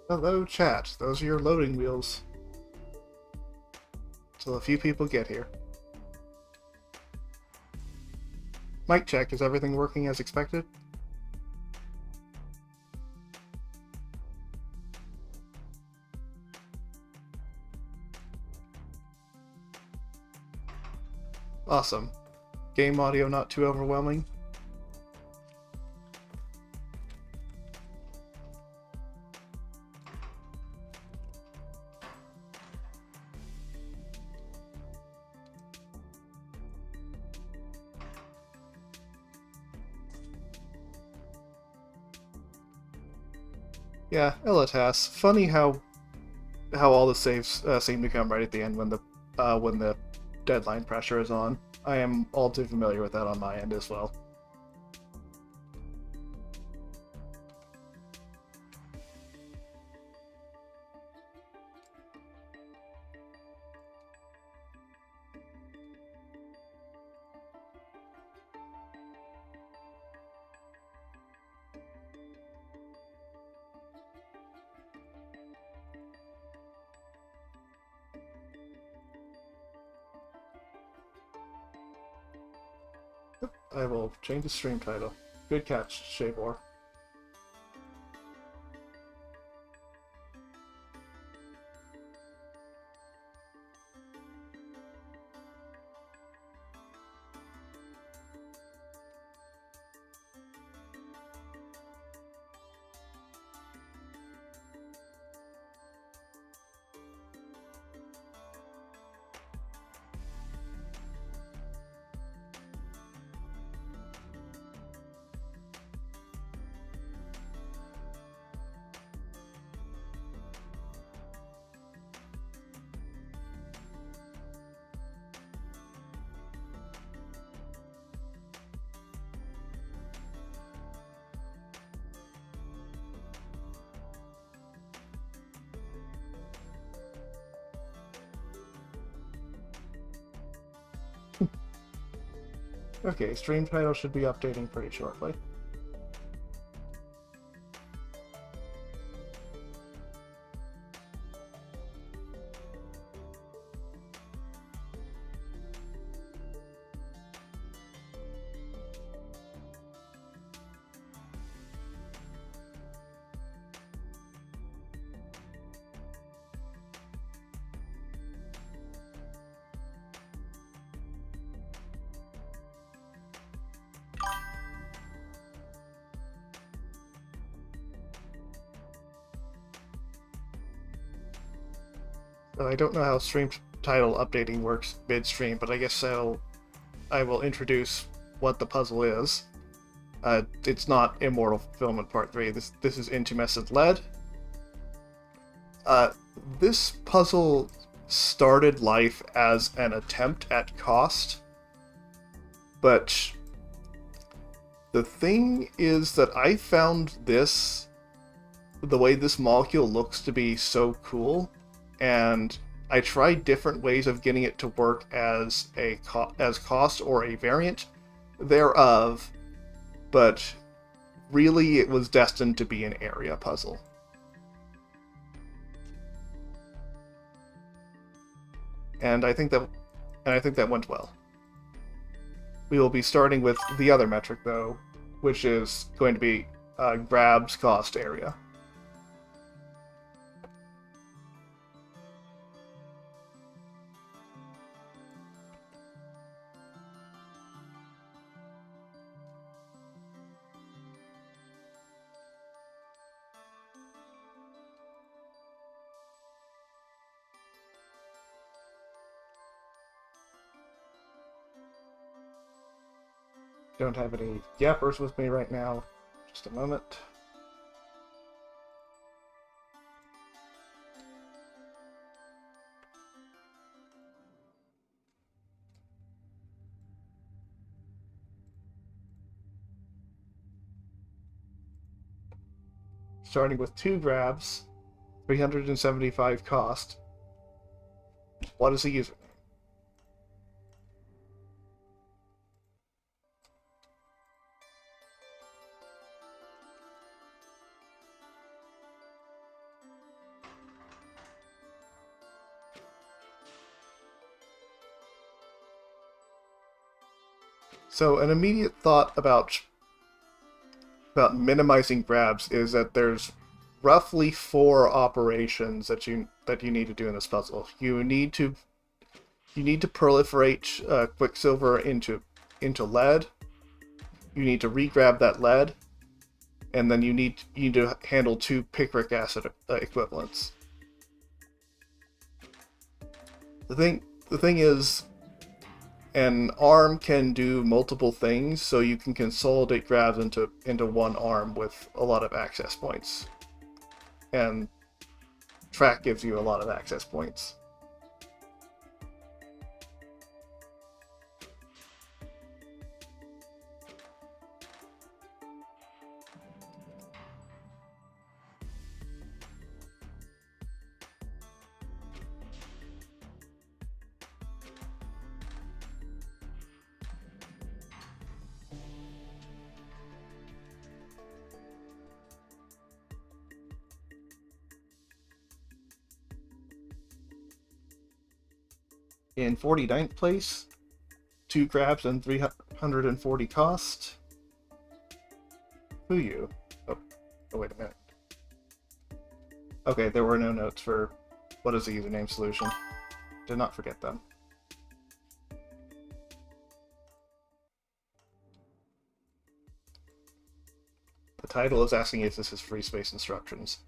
Hello, chat. Those are your loading wheels. Till a few people get here. Mic check. Is everything working as expected? Awesome. Game audio not too overwhelming? Yeah, Elitas. Funny how all the saves seem to come right at the end when the deadline pressure is on. I am all too familiar with that on my end as well. I will change the stream title. Good catch, Shavor. Okay, stream title should be updating pretty shortly. I don't know how stream title updating works midstream, but I guess I will introduce what the puzzle is. It's not Immortal Fulfillment Part 3. This is Intumescent led. This puzzle started life as an attempt at cost, but the thing is that I found the way this molecule looks to be so cool, and I tried different ways of getting it to work as cost or a variant thereof, but really it was destined to be an area puzzle. And I think that went well. We will be starting with the other metric though, which is going to be grabs cost area. Don't have any yappers with me right now. Just a moment. Starting with 2 grabs, 375 cost. What is the username? So an immediate thought about minimizing grabs is that there's roughly 4 operations that you need to do in this puzzle. You need to proliferate Quicksilver into lead. You need to re-grab that lead, and then you need to handle 2 picric acid equivalents. The thing is, an arm can do multiple things, so you can consolidate grabs into one arm with a lot of access points. And track gives you a lot of access points. In 49th place, 2 grabs and 340 cost. Who you? Oh, wait a minute. Okay, there were no notes for what is the username solution. Did not forget them. The title is asking if this is free space instructions.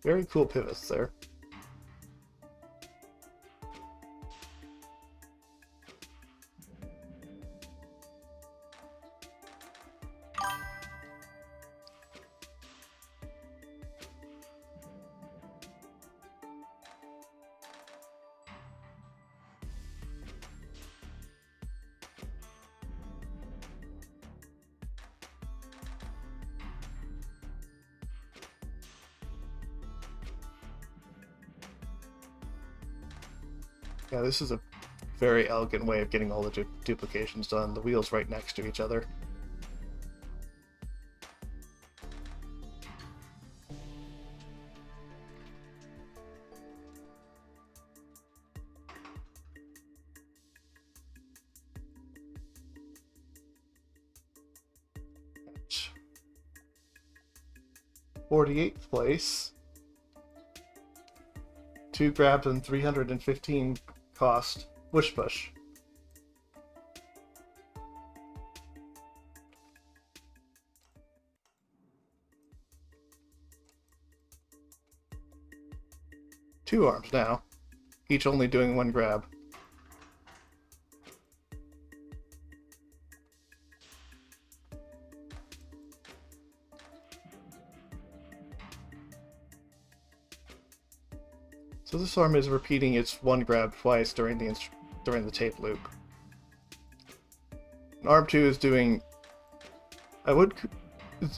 Very cool pivots there. Yeah, this is a very elegant way of getting all the duplications done. The wheels right next to each other. Ouch. 48th place. 2 grabs and 315 cost. Whoosh push. Two arms now, each only doing 1 grab. So this arm is repeating its 1 grab twice during the tape loop. And arm 2 is doing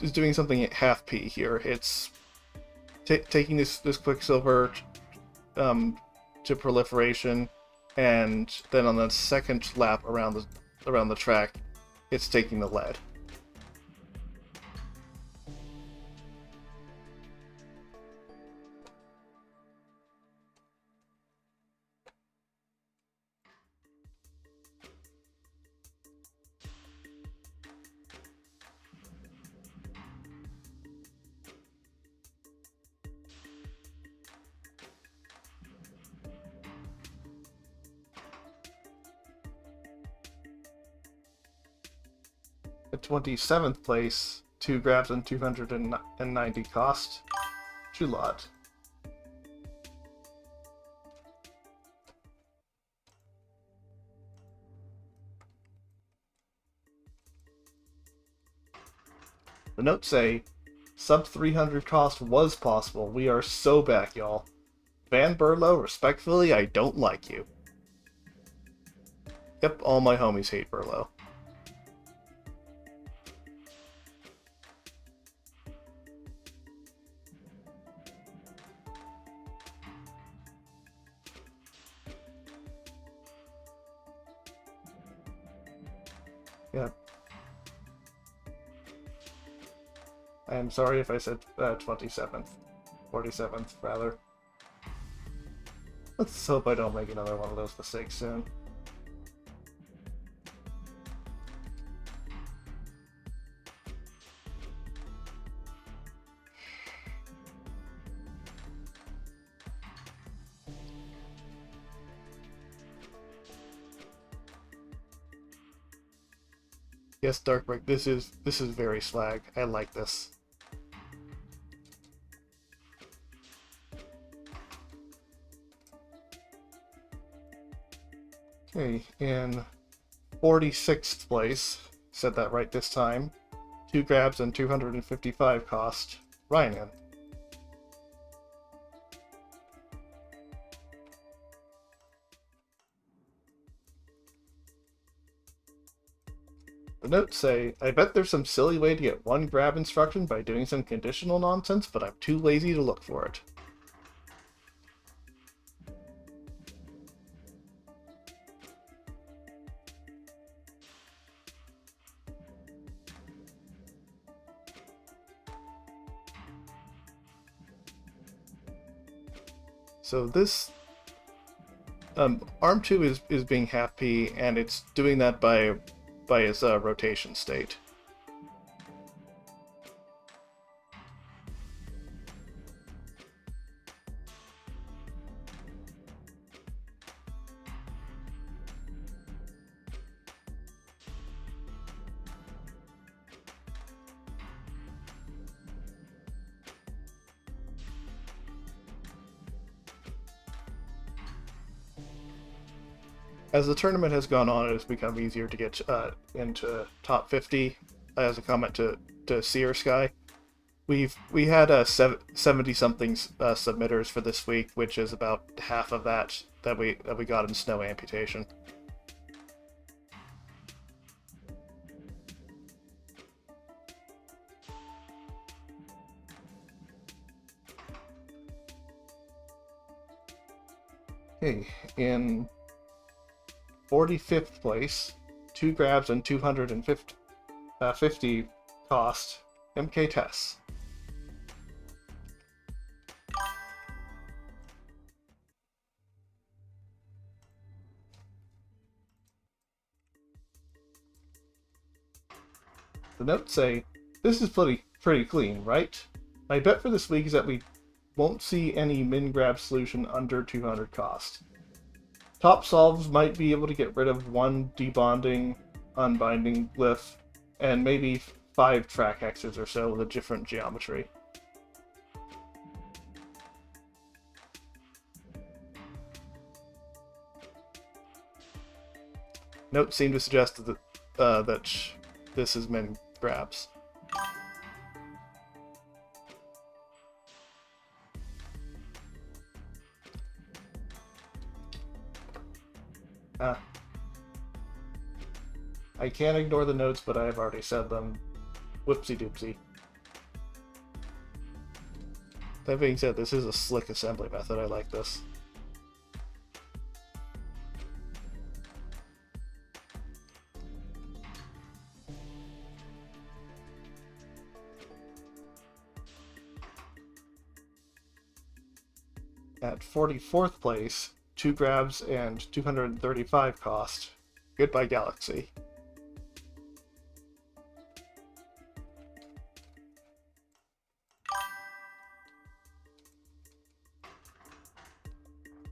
is doing something at half P here. It's taking this Quicksilver to proliferation, and then on the second lap around the track, it's taking the lead. At 27th place, 2 grabs and 290 cost. Chulot. The notes say, sub 300 cost was possible. We are so back, y'all. Van Burlow, respectfully, I don't like you. Yep, all my homies hate Burlow. Yeah. I'm sorry if I said 27th. 47th, rather. Let's hope I don't make another one of those mistakes soon. Yes, Darkbreak, this is very swag. I like this. Okay, in 46th place, said that right this time, 2 grabs and 255 cost, Ryan. The notes say, I bet there's some silly way to get 1 grab instruction by doing some conditional nonsense, but I'm too lazy to look for it. So this Arm 2 is being half P, and it's doing that by its rotation state. As the tournament has gone on, it has become easier to get into top 50. As a comment to Seer Sky, we had 70 something submitters for this week, which is about half of that we got in snow amputation. Okay, in 45th place, 2 grabs and 250 cost, MK Tess. The notes say, this is pretty clean, right? My bet for this week is that we won't see any min grab solution under 200 cost. Top solves might be able to get rid of 1 debonding, unbinding glyph, and maybe 5 track hexes or so with a different geometry. Notes seem to suggest that this is min grabs. I can't ignore the notes, but I have already said them. Whoopsie doopsie. That being said, this is a slick assembly method. I like this. At 44th place, 2 grabs and 235 cost, Goodbye Galaxy.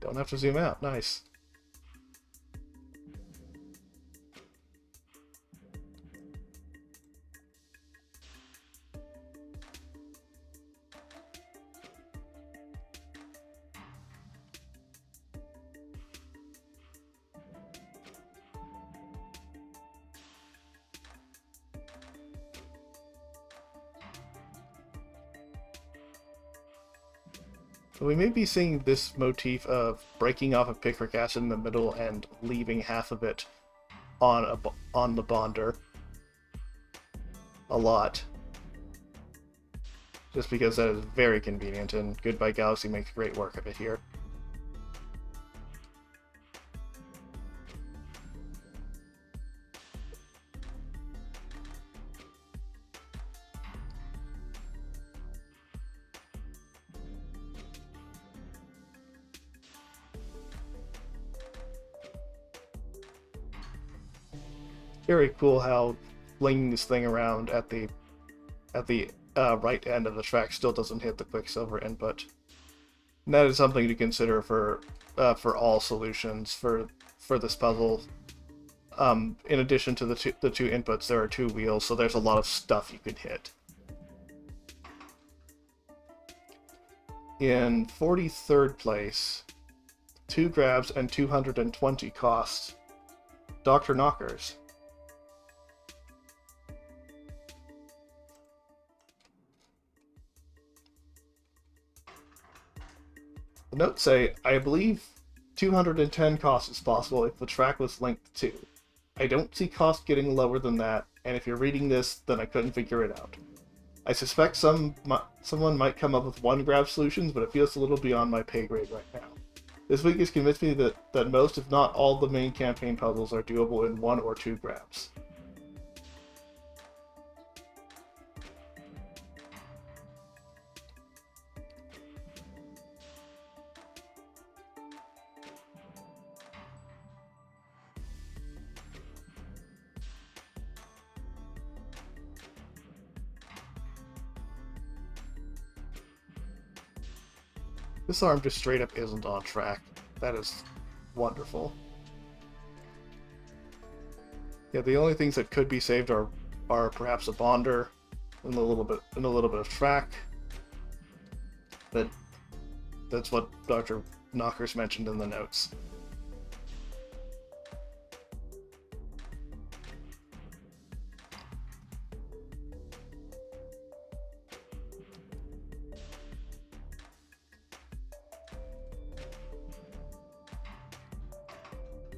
Don't have to zoom out, nice. We may be seeing this motif of breaking off a picric acid in the middle and leaving half of it on the bonder a lot. Just because that is very convenient, and Goodbye Galaxy makes great work of it here. very cool how flinging this thing around at the right end of the track still doesn't hit the Quicksilver input. And that is something to consider for all solutions for this puzzle. In addition to the two inputs, there are 2 wheels, so there's a lot of stuff you can hit. In 43rd place, 2 grabs and 220 cost, Dr. Knockers. The notes say, I believe 210 cost is possible if the track was linked to. I don't see cost getting lower than that, and if you're reading this, then I couldn't figure it out. I suspect someone might come up with 1 grab solutions, but it feels a little beyond my pay grade right now. This week has convinced me that most, if not all, the main campaign puzzles are doable in 1 or 2 grabs. This arm just straight up isn't on track. That is wonderful. Yeah, the only things that could be saved are perhaps a bonder and a little bit of track. But that's what Dr. Knockers mentioned in the notes.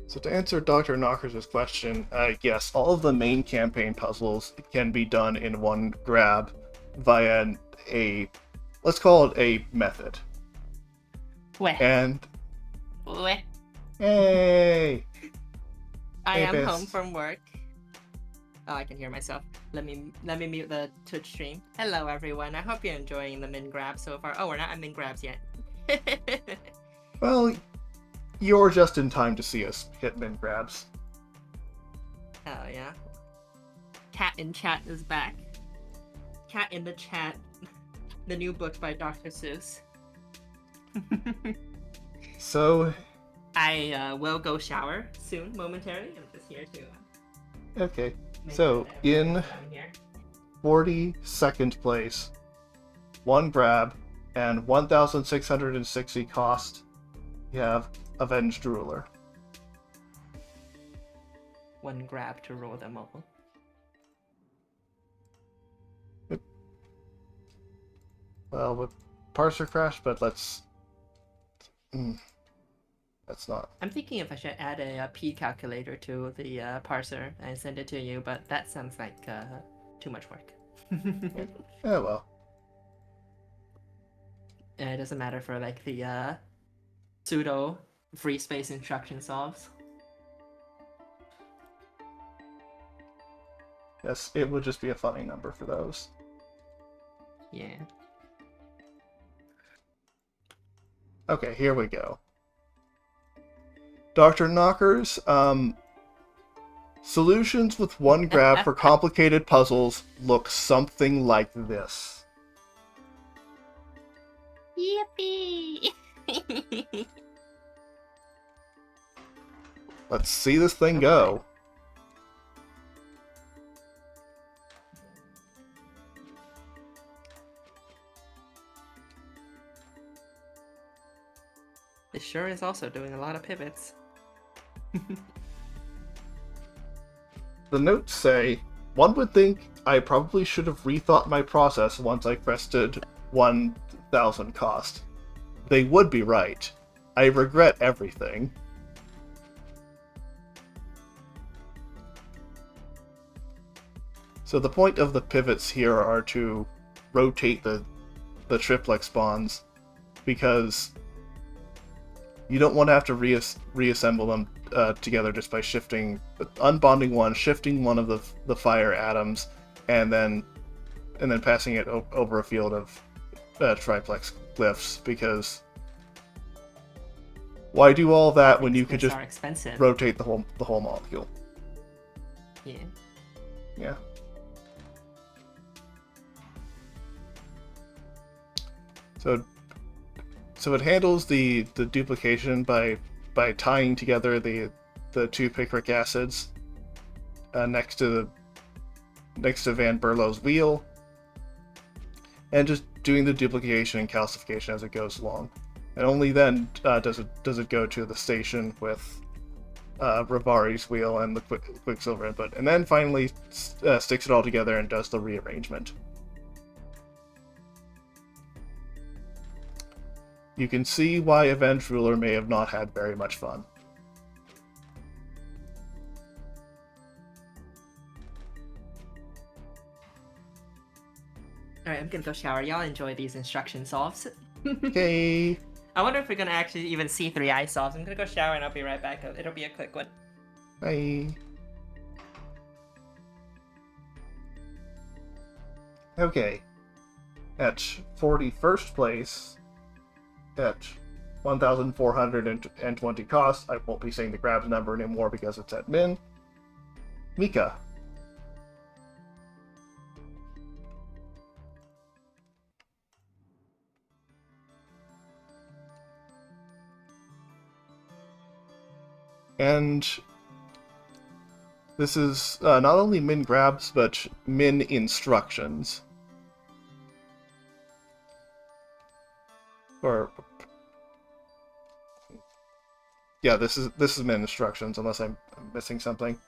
So to answer Dr. Knockers' question, yes, all of the main campaign puzzles can be done in 1 grab via let's call it a method. Weh. And Weh. hey! I Hey, am Biss. home from work. Oh, I can hear myself. Let me mute the Twitch stream. Hello, everyone. I hope you're enjoying the min grab so far. Oh, we're not at min grabs yet. Well, you're just in time to see us hit min grabs. Oh, yeah. Cat in Chat is back. Cat in the Chat. The new book by Dr. Seuss. So, I will go shower soon, momentarily. I'm just here to... okay. make So, sure that in everyone's here. 42nd place, 1 grab and 1,660 cost, you have Avenged Ruler. 1 grab to roll them all. Well, with parser crash, but that's not. I'm thinking if I should add a P calculator to the parser and send it to you, but that sounds like too much work. Oh well. It doesn't matter for like the pseudo free space instruction solves. Yes, it would just be a funny number for those. Yeah. Okay, here we go. Dr. Knockers, solutions with 1 grab for complicated puzzles look something like this. Yippee! Let's see this thing go. It sure is also doing a lot of pivots. The notes say, one would think I probably should have rethought my process once I crested 1,000 cost. They would be right. I regret everything. So the point of the pivots here are to rotate the triplex bonds, because you don't want to have to reassemble them together just by unbonding one, shifting one of the fire atoms, and then passing it over a field of triplex glyphs. Because why do all that when you could just are expensive. rotate the whole molecule? Yeah. Yeah. So it handles the duplication by tying together the two picric acids next to Van Berlo's wheel, and just doing the duplication and calcification as it goes along. And only then does it go to the station with Rivari's wheel and the Quicksilver input, and then finally sticks it all together and does the rearrangement. You can see why Avenged Ruler may have not had very much fun. Alright, I'm gonna go shower. Y'all enjoy these instruction solves. Okay. I wonder if we're gonna actually even see 3i solves. I'm gonna go shower and I'll be right back. It'll be a quick one. Bye. Okay. At 41st place, at 1,420 cost, I won't be saying the grabs number anymore because it's at min, Mika. And this is not only min grabs, but min instructions. Or yeah, this is min instructions, unless I'm missing something.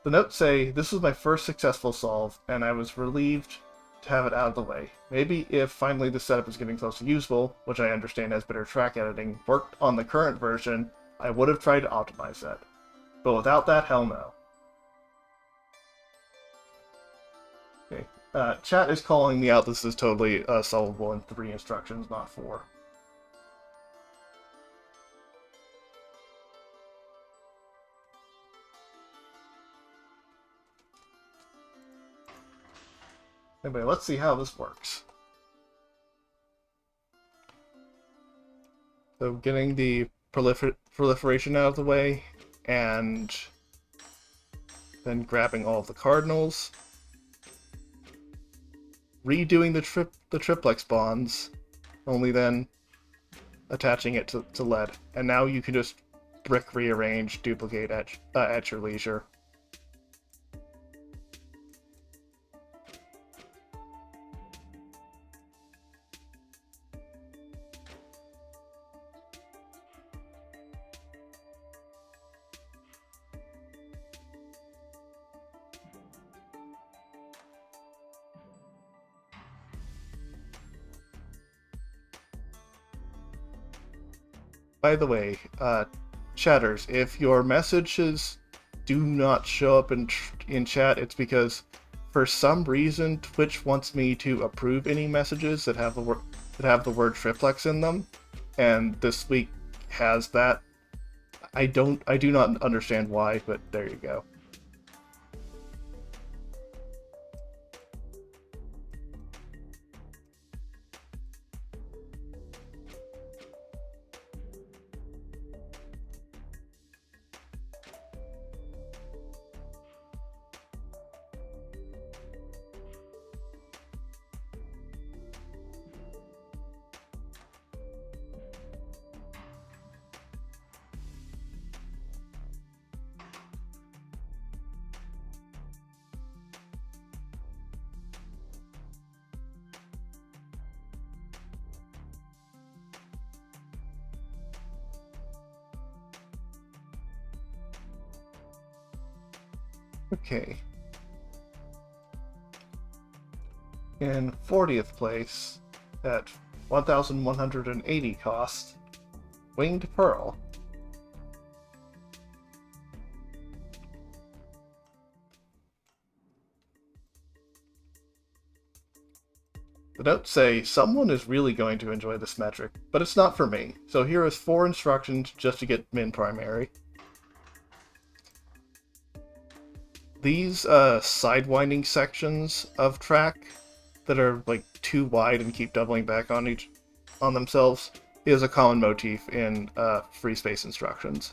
The notes say, "This was my first successful solve, and I was relieved to have it out of the way. Maybe if finally the setup is getting close to usable, which I understand has better track editing, worked on the current version, I would have tried to optimize that. But without that, hell no." Okay. Chat is calling me out. This is totally solvable in 3 instructions, not 4. Anyway, let's see how this works. So getting the proliferation out of the way, and then grabbing all of the cardinals, redoing the triplex bonds, only then attaching it to lead. And now you can just brick rearrange, duplicate at your leisure. By the way, chatters, if your messages do not show up in chat, it's because for some reason Twitch wants me to approve any messages that have the word triplex in them, and this week has that. I do not understand why, but there you go. Okay. In 40th place, at 1,180 cost, Winged Pearl. The notes say, "Someone is really going to enjoy this metric, but it's not for me, so here is 4 instructions just to get min primary." These sidewinding sections of track that are like too wide and keep doubling back on themselves is a common motif in free space instructions.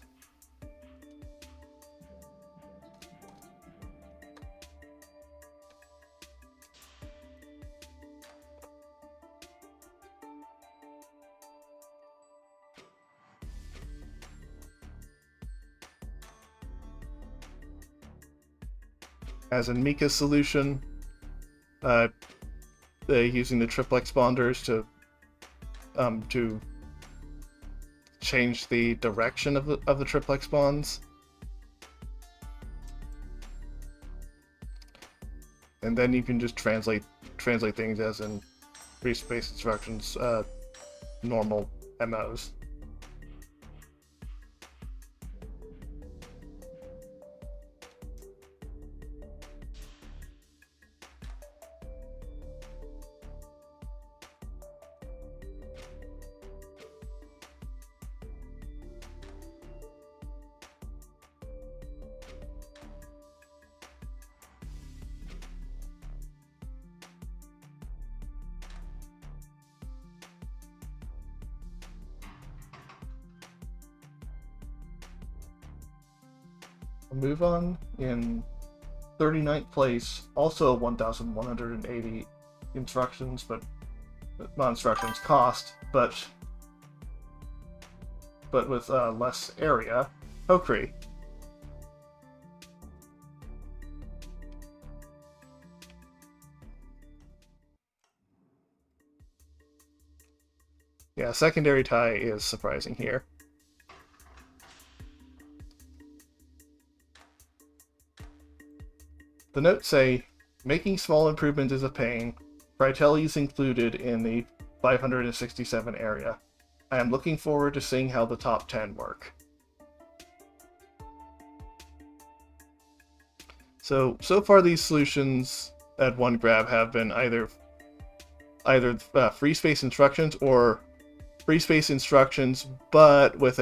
as in Mika's solution, using the triplex bonders to change the direction of the triplex bonds. And then you can just translate things as in free space instructions, normal MOs. Move on in 39th place, also 1,180 instructions, but not instructions cost, but with less area. Hokri. Yeah, secondary tie is surprising here. The notes say, making small improvements is a pain. Fratelli is included in the 567 area. I am looking forward to seeing how the top 10 work. So far these solutions at one grab have been either free space instructions or free space instructions, but with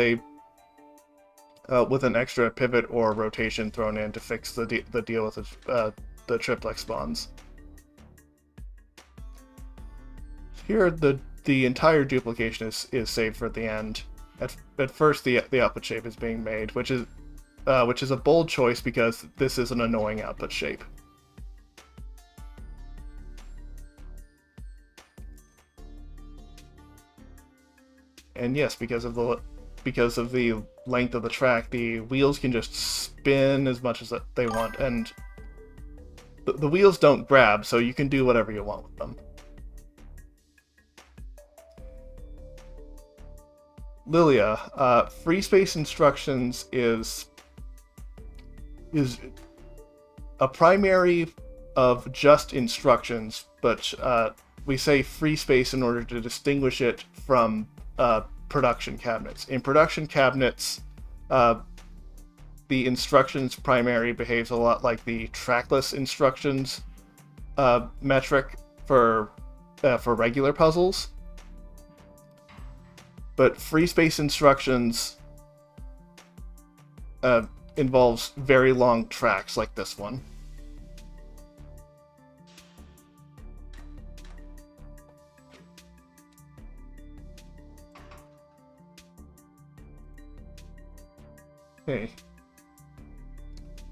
an extra pivot or rotation thrown in to fix the deal with the triplex bonds. Here, the entire duplication is saved for the end. At first, the output shape is being made, which is a bold choice because this is an annoying output shape. And yes, because of the length of the track, the wheels can just spin as much as they want, and the wheels don't grab, so you can do whatever you want with them. Lilia, free space instructions is a primary of just instructions, but we say free space in order to distinguish it from production cabinets. In production cabinets, the instructions primary behaves a lot like the trackless instructions metric for regular puzzles. But free space instructions involves very long tracks like this one. Okay.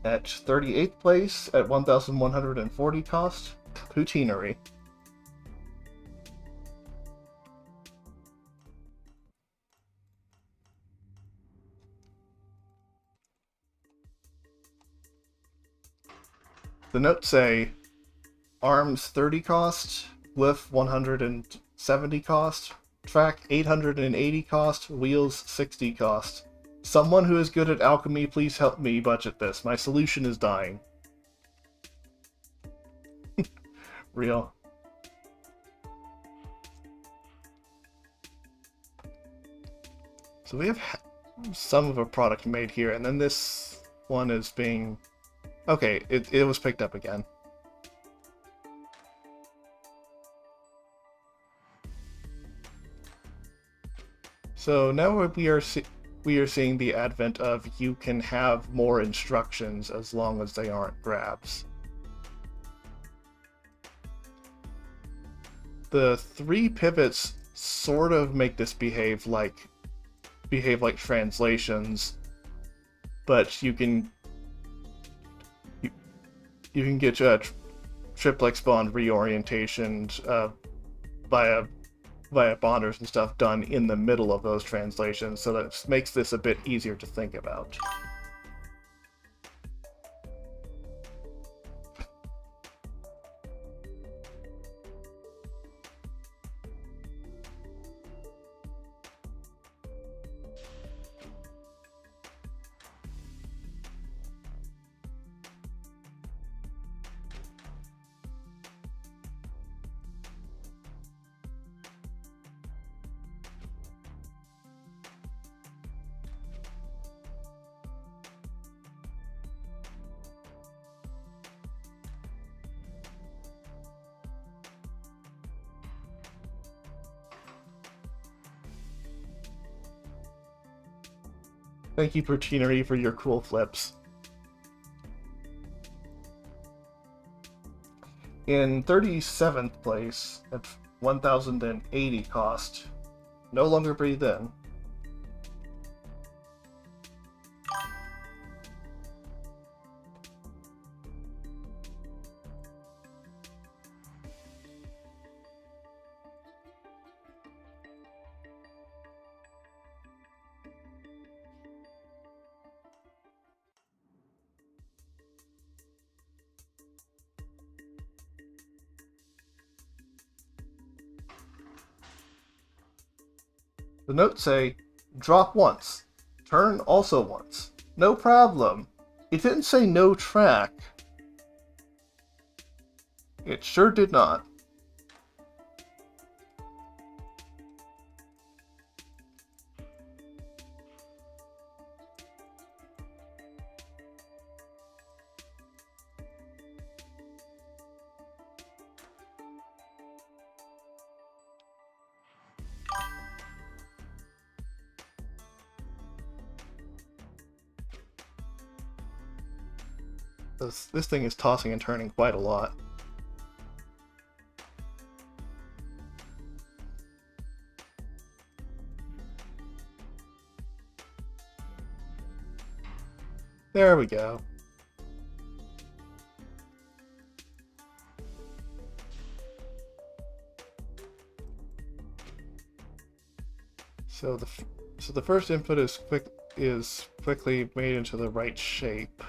At 38th place, at 1,140 cost, Poutineery. The notes say, arms 30 cost, glyph 170 cost, track 880 cost, wheels 60 cost. Someone who is good at alchemy, please help me budget this. My solution is dying. Real. So we have some of a product made here, and then this one is being... Okay, it was picked up again. So now we are seeing the advent of you can have more instructions as long as they aren't grabs. The 3 pivots sort of make this behave like translations, but you can get triplex bond reorientation via bonders and stuff done in the middle of those translations, so that makes this a bit easier to think about. Thank you, Pertinery, for your cool flips. In 37th place, at 1,080 cost, No Longer Breathe In. The notes say, drop once, turn also once. No problem. It didn't say no track. It sure did not. This thing is tossing and turning quite a lot. There we go. So the first input is quickly made into the right shape.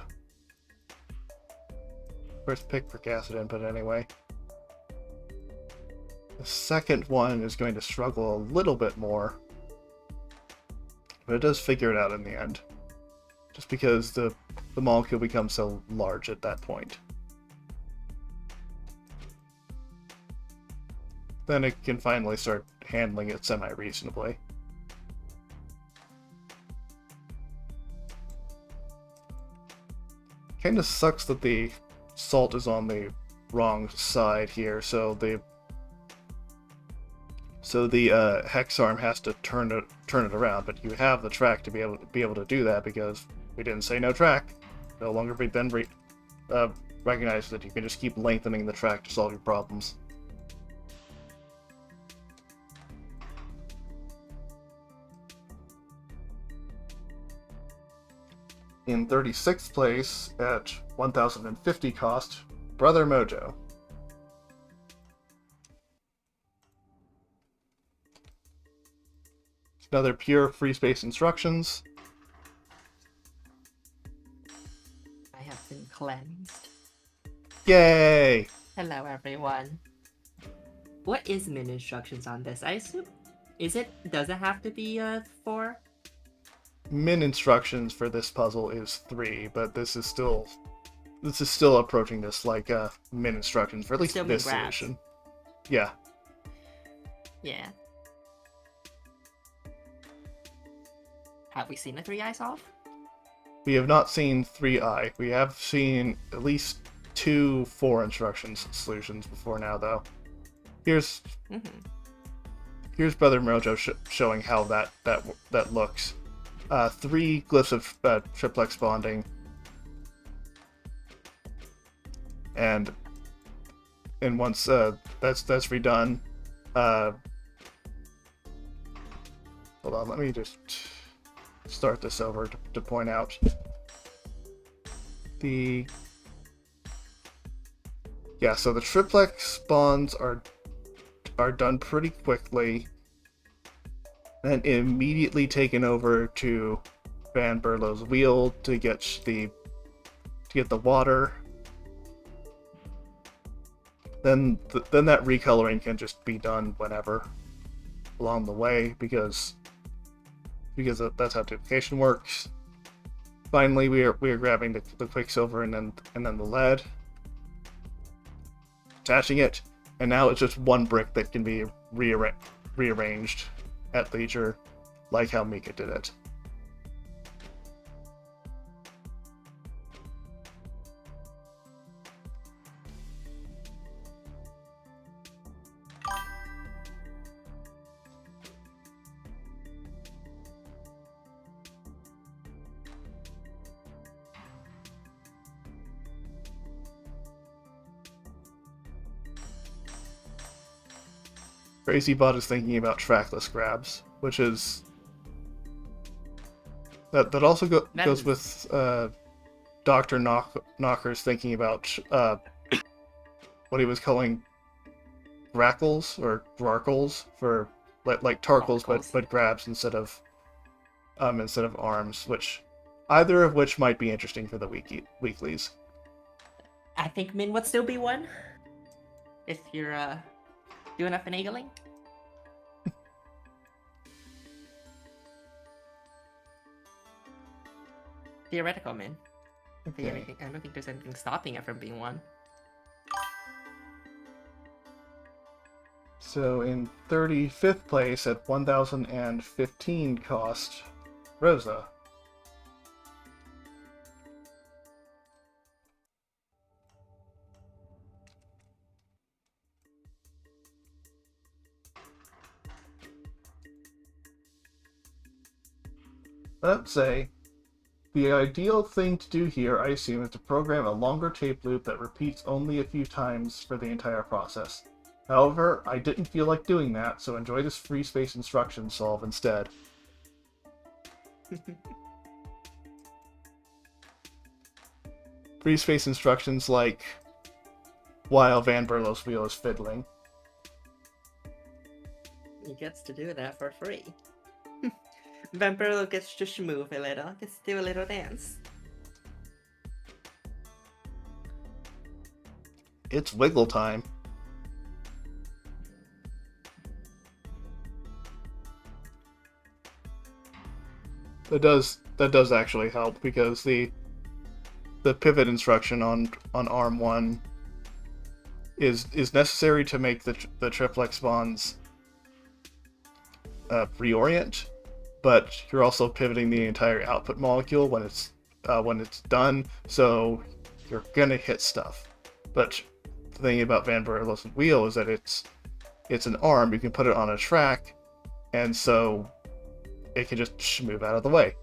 First picric acid input anyway. The second one is going to struggle a little bit more, but it does figure it out in the end. Just because the molecule becomes so large at that point. Then it can finally start handling it semi-reasonably. Kinda sucks that the salt is on the wrong side here, so the hex arm has to turn it around, but you have the track to be able to do that because we didn't say no track. No longer recognize that you can just keep lengthening the track to solve your problems. In 36th place, at 1,050 cost, Brother Mojo. Another pure free space instructions. I have been cleansed. Yay! Hello, everyone. What is min instructions on this? I assume does it have to be 4? Min instructions for this puzzle is 3, but this is still approaching this like min instructions for at least Still this min grabs. solution. Yeah. Yeah. Have we seen a 3-eye solve? We have not seen 3i. We have seen at least 2 4 instructions solutions before now, though. Here's Brother Mojo showing how that looks. 3 glyphs of triplex bonding, and once that's redone, hold on, let me just start this over to point out so the triplex bonds are done pretty quickly, and immediately taken over to Van Berlo's wheel to get the water. Then that recoloring can just be done whenever along the way because that's how duplication works. Finally, we are grabbing the quicksilver and then the lead, attaching it, and now it's just one brick that can be rearranged at leisure, like how Mika did it. Crazybot is thinking about trackless grabs, which is that also goes with Doctor Knocker's thinking about what he was calling grackles or grarkles for like tarkles, but grabs instead of arms, which either of which might be interesting for the weeklies. I think Min would still be one if you're doing a finagling. Theoretical Min. Okay. I don't think there's anything stopping it from being one. So in 35th place at 1,015 cost, Rosa. Let's say, the ideal thing to do here, I assume, is to program a longer tape loop that repeats only a few times for the entire process. However, I didn't feel like doing that, so enjoy this free space instruction solve instead. Free space instructions like, while Van Berlo's wheel is fiddling. He gets to do that for free. Van Berlo gets to schmove a little, gets to do a little dance. It's wiggle time. That does actually help, because the pivot instruction on arm 1 is necessary to make the triplex bonds reorient, but you're also pivoting the entire output molecule when it's done, so you're gonna hit stuff. But the thing about Van Berlo's wheel is that it's an arm, you can put it on a track, and so it can just move out of the way.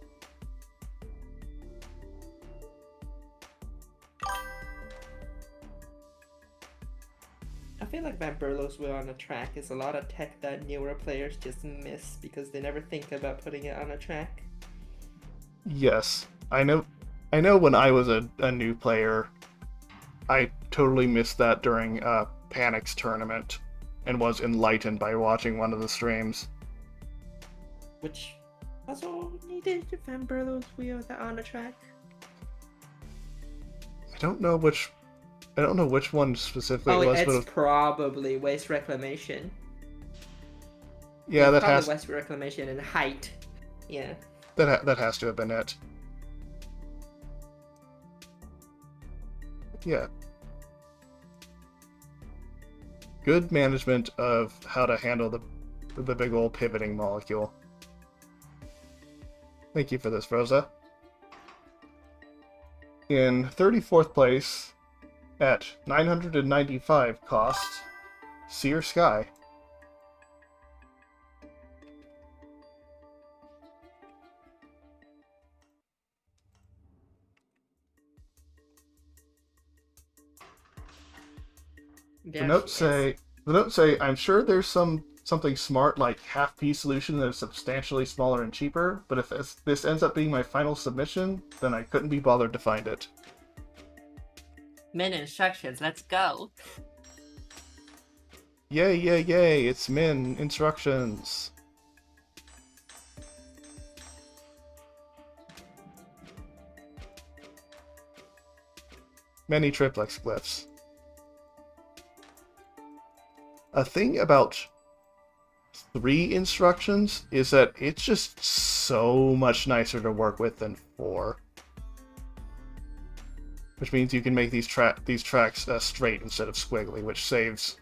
I feel like Van Berlo's wheel on a track is a lot of tech that newer players just miss because they never think about putting it on a track. Yes, I know when I was a new player, I totally missed that during Panic's tournament and was enlightened by watching one of the streams. Which also needed Van Berlo's wheel on a track. I don't know which one specifically it was, it's but probably Waste Reclamation. Yeah, that probably has Waste Reclamation and Height. Yeah. that has to have been it. Yeah. Good management of how to handle the big old pivoting molecule. Thank you for this, Rosa. In 34th place, at 995 cost, Seer Sky. The notes say, I'm sure there's something smart like half-P solution that is substantially smaller and cheaper, but if this ends up being my final submission, then I couldn't be bothered to find it. Min instructions, let's go. Yay, yay, yay, it's Min instructions. Many triplex glyphs. A thing about 3 instructions is that it's just so much nicer to work with than 4. Which means you can make these tracks straight instead of squiggly, which saves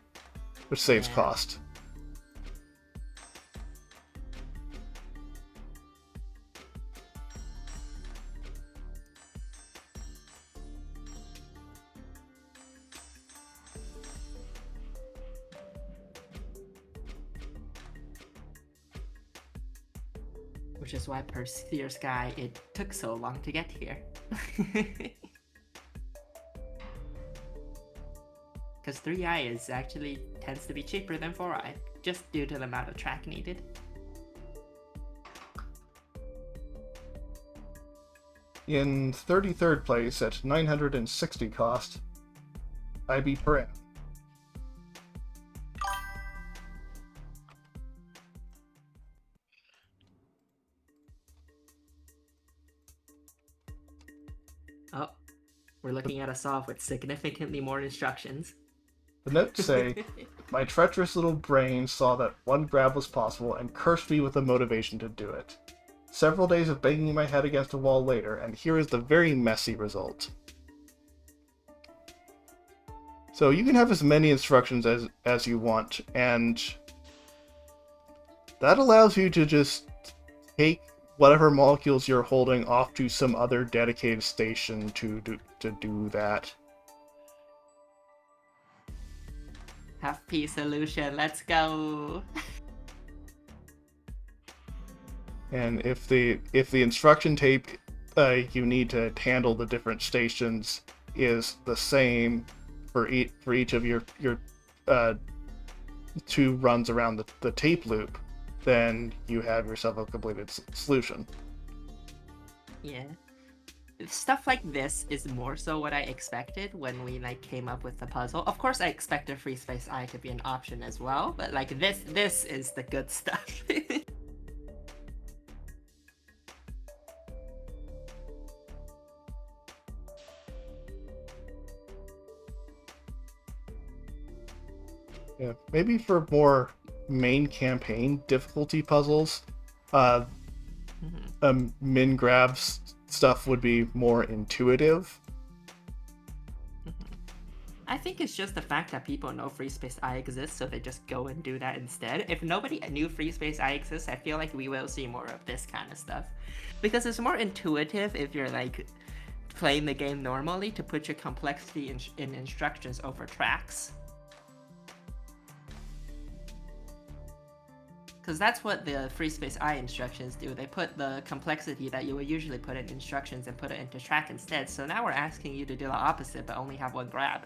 cost. Which is why per Seer Sky it took so long to get here. Because because 3i is actually tends to be cheaper than 4i, just due to the amount of track needed. In 33rd place at 960 cost, IB per annum. Oh, we're looking at a solve with significantly more instructions. The notes say, my treacherous little brain saw that one grab was possible and cursed me with the motivation to do it. Several days of banging my head against a wall later, and here is the very messy result. So you can have as many instructions as you want, and that allows you to just take whatever molecules you're holding off to some other dedicated station to do that. Half P solution, let's go! And if the instruction tape you need to handle the different stations is the same for each of your 2 runs around the tape loop, then you have yourself a completed solution. Yeah. Stuff like this is more so what I expected when we came up with the puzzle. Of course, I expected free space I to be an option as well, but this is the good stuff. Yeah, maybe for more main campaign difficulty puzzles, min grabs stuff would be more intuitive. I think it's just the fact that people know free space I exists, so they just go and do that instead. If nobody knew free space I exists, I feel like we will see more of this kind of stuff. Because it's more intuitive if you're playing the game normally to put your complexity in instructions over tracks. Because that's what the free space I instructions do. They put the complexity that you would usually put in instructions and put it into track instead. So now we're asking you to do the opposite, but only have one grab.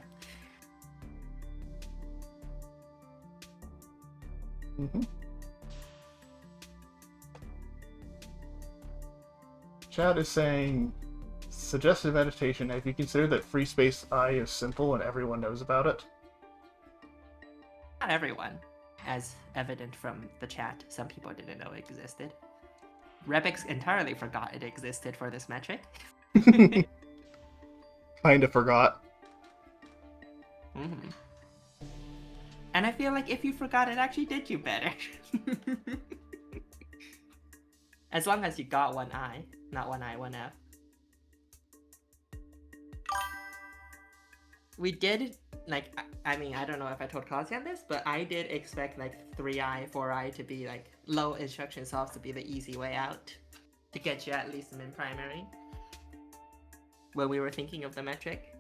Chad is saying, suggested meditation, if you consider that free space I is simple and everyone knows about it. Not everyone. As evident from the chat, some people didn't know it existed. Rebix entirely forgot it existed for this metric. Kinda forgot. And I feel like if you forgot, it actually did you better. As long as you got one I, not one I, one F. We did, I mean, I don't know if I told Kazian this, but I did expect 3i, 4i to be low instruction solves to be the easy way out to get you at least in primary when we were thinking of the metric.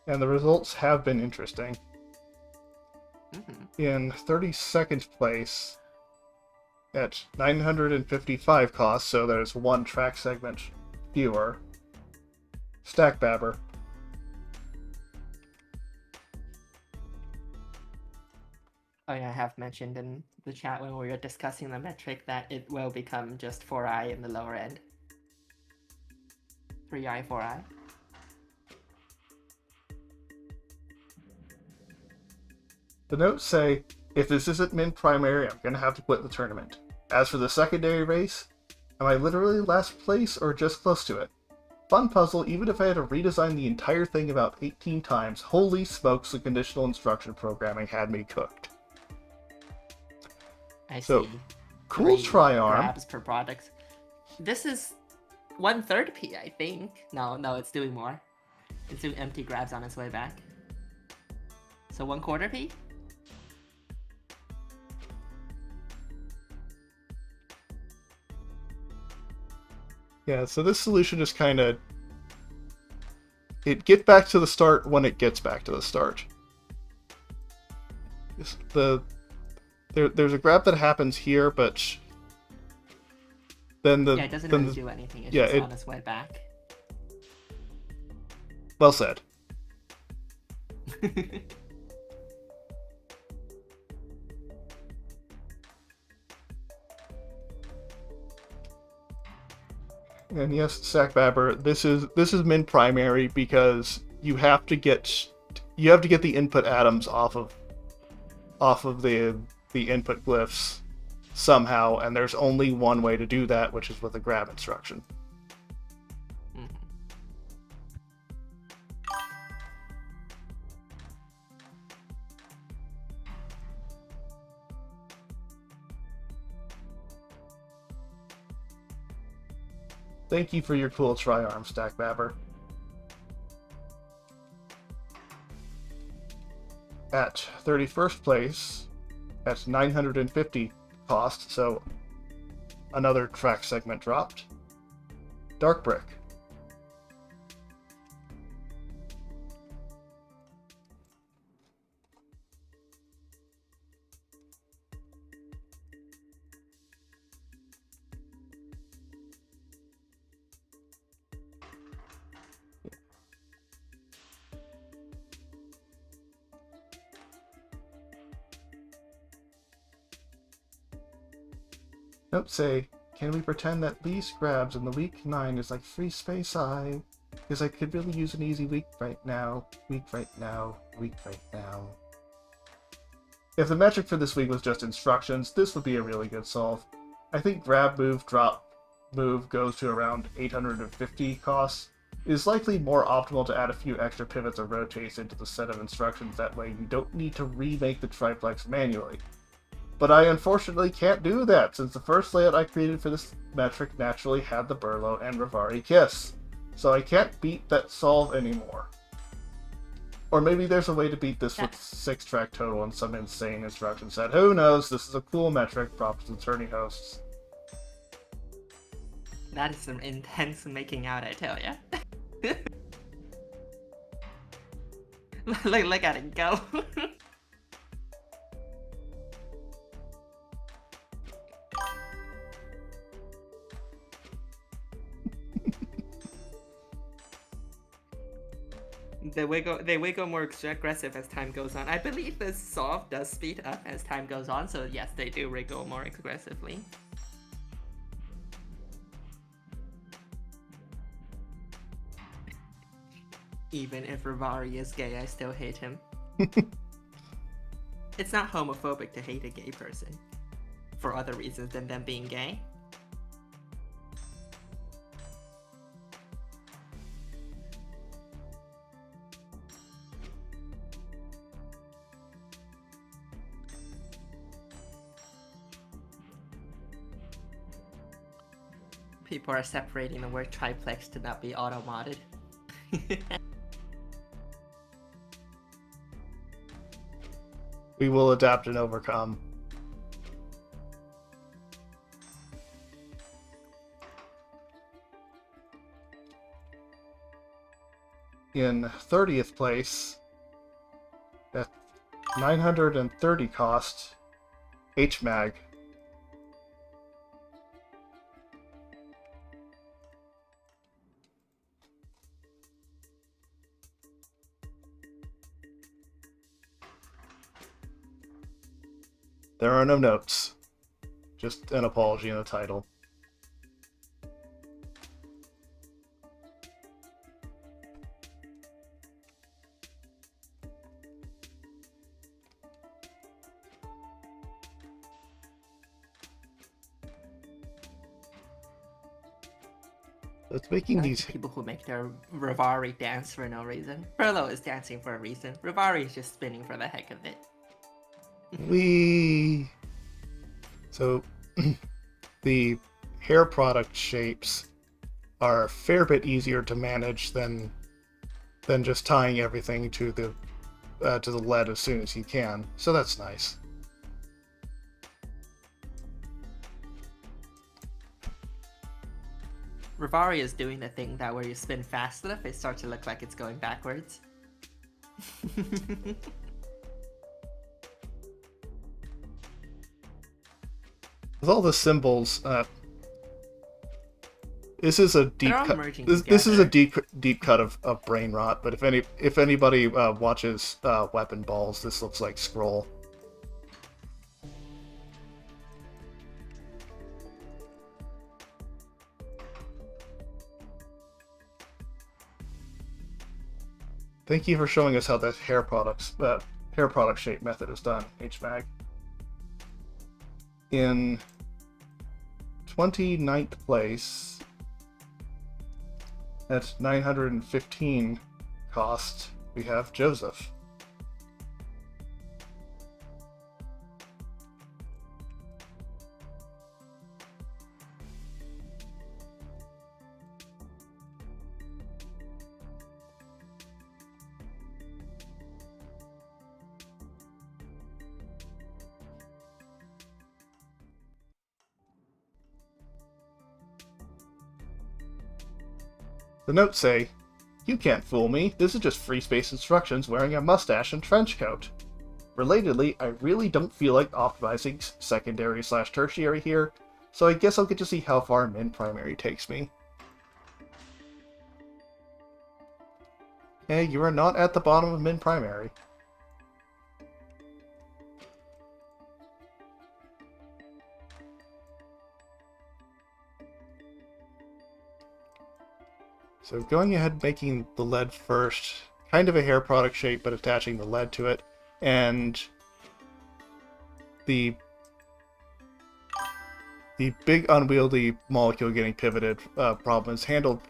And the results have been interesting. In 32nd place at 955 costs, so there's 1 track segment fewer, Stack Babber. Oh yeah, I have mentioned in the chat when we were discussing the metric that it will become just 4i in the lower end. 3i, 4i. The notes say, if this isn't min primary, I'm gonna have to quit the tournament. As for the secondary race, am I literally last place or just close to it? Fun puzzle, even if I had to redesign the entire thing about 18 times. Holy smokes, the conditional instruction programming had me cooked. I so, see. Cool tri-arm. Grabs per product. This is 1/3 P, I think. No, it's doing more. It's doing empty grabs on its way back. So 1/4 P? Yeah, so this solution is kind of... It get back to the start when it gets back to the start. There's a grab that happens here, but then it doesn't really do anything. It's just on its way back. Well said. And yes, Sackbabber, this is min primary because you have to get the input atoms off of the input glyphs somehow, and there's only one way to do that, which is with a grab instruction. Thank you for your cool tri-arm, Stackbabber. At 31st place, at 950 cost, so another track segment dropped. Dark Brick. Note say, can we pretend that least grabs in the week 9 is like free space I? Because I could really use an easy week right now. Week right now. Week right now. If the metric for this week was just instructions, this would be a really good solve. I think grab, move, drop, move goes to around 850 costs. It is likely more optimal to add a few extra pivots or rotates into the set of instructions, that way you don't need to remake the triplex manually. But I unfortunately can't do that, since the first layout I created for this metric naturally had the Burlow and Rivari Kiss. So I can't beat that solve anymore. Or maybe there's a way to beat this with 6-track total and some insane instruction set. Who knows? This is a cool metric, props to the turning hosts. That is some intense making out, I tell ya. Look at it go. They wiggle more aggressive as time goes on. I believe this solve does speed up as time goes on, so yes, they do wiggle more aggressively. Even if Rivari is gay, I still hate him. It's not homophobic to hate a gay person for other reasons than them being gay. People are separating the word triplex to not be auto-modded. We will adapt and overcome. In 30th place, at 930 cost, HMAG. There are no notes, just an apology in the title. It's making these people who make their Rivari dance for no reason. Furlough is dancing for a reason. Rivari is just spinning for the heck of it. So the hair product shapes are a fair bit easier to manage than just tying everything to the lead as soon as you can. So that's nice. Rivari is doing the thing that where you spin fast enough, it starts to look like it's going backwards. With all the symbols, This is a They're deep all cut. merging This is a together. deep cut of brain rot. But if anybody watches Weapon Balls, this looks like Scroll. Thank you for showing us how the hair product shape method is done, HMAG. In 29th place, at 915 cost, we have Joseph. The notes say, "You can't fool me, this is just free space instructions wearing a mustache and trench coat. Relatedly, I really don't feel like optimizing secondary/tertiary here, so I guess I'll get to see how far min primary takes me." Hey, you are not at the bottom of min primary. So going ahead making the lead first, kind of a hair product shape, but attaching the lead to it, and the big unwieldy molecule getting pivoted problem is handled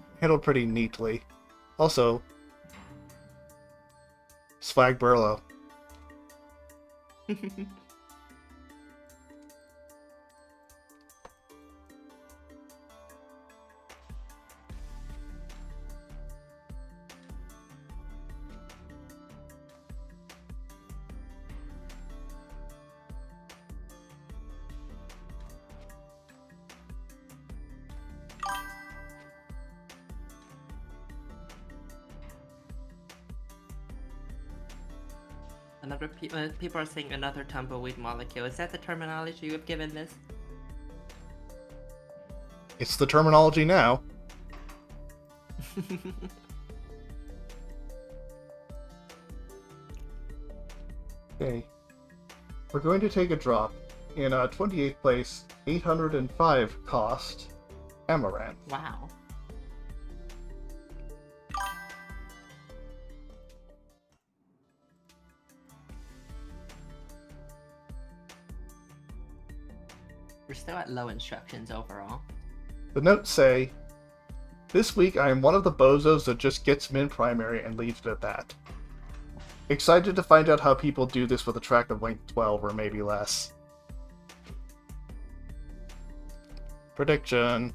pretty neatly. Also, Swag Burlow. People are saying another tumbleweed molecule. Is that the terminology you have given this? It's the terminology now. Okay. We're going to take a drop in 28th place, 805 cost, Amaranth. Wow. We're still at low instructions overall. The notes say, "This week I am one of the bozos that just gets min primary and leaves it at that. Excited to find out how people do this with a track of length 12 or maybe less." Prediction.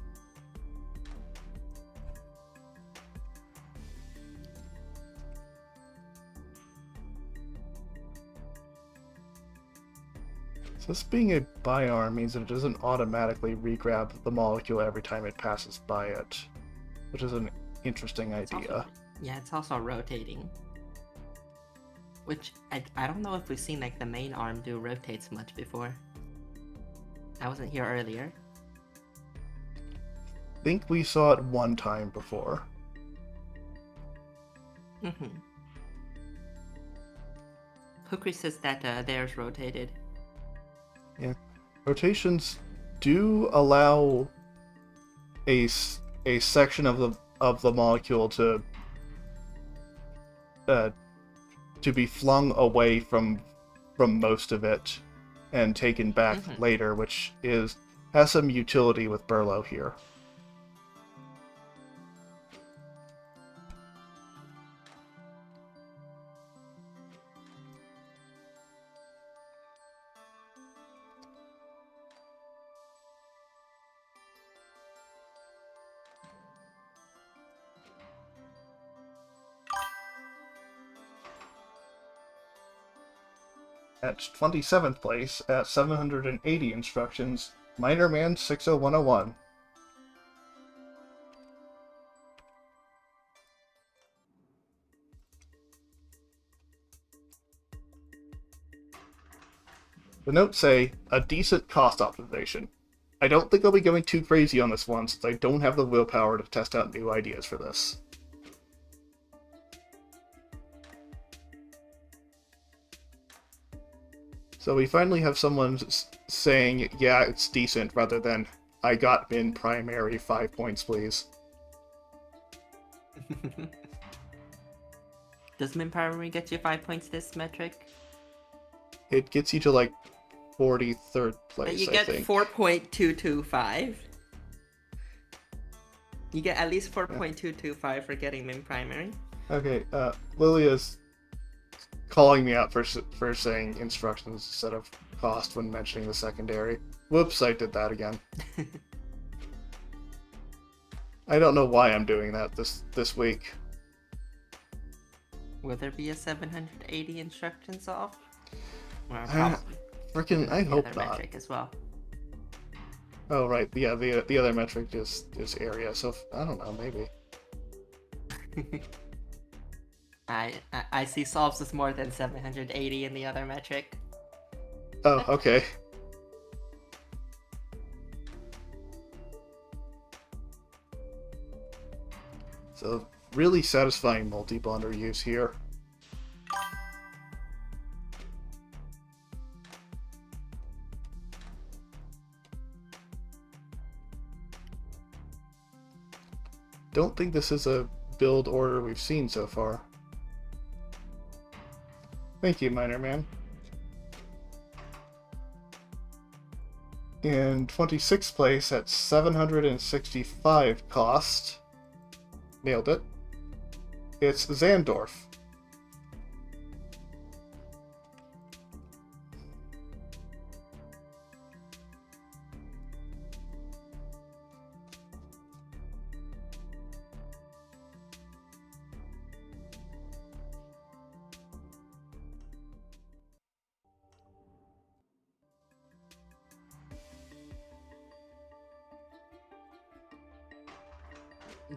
So this being a bi-arm means that it doesn't automatically regrab the molecule every time it passes by it, which is an interesting idea. It's also rotating. Which, I don't know if we've seen like the main arm do rotates much before. I wasn't here earlier. I think we saw it one time before. Kukri says that theirs rotated. Yeah. Rotations do allow a section of the molecule to be flung away from most of it and taken back later, which has some utility with Burlow here. At 27th place, at 780 instructions, Minor Man 60101. The notes say, "A decent cost optimization. I don't think I'll be going too crazy on this one, since I don't have the willpower to test out new ideas for this. So we finally have someone saying, yeah, it's decent, rather than, I got min primary, 5 points, please. Does min primary get you 5 points this metric? It gets you to, like, 43rd place, You I get think. 4.225. You get at least 4.225 for getting min primary. Okay, Lilia's calling me out for saying instructions instead of cost when mentioning the secondary. Whoops, I did that again. I don't know why I'm doing that this week. Will there be a 780 instructions off? Or Freaking, I hope other not. metric as well. Oh right, yeah, the other metric is area. So I don't know, maybe. I see solves with more than 780 in the other metric. Oh, okay. So really satisfying multi-bonder use here. Don't think this is a build order we've seen so far. Thank you, Miner Man. In 26th place at 765 cost. Nailed it. It's Zandorf.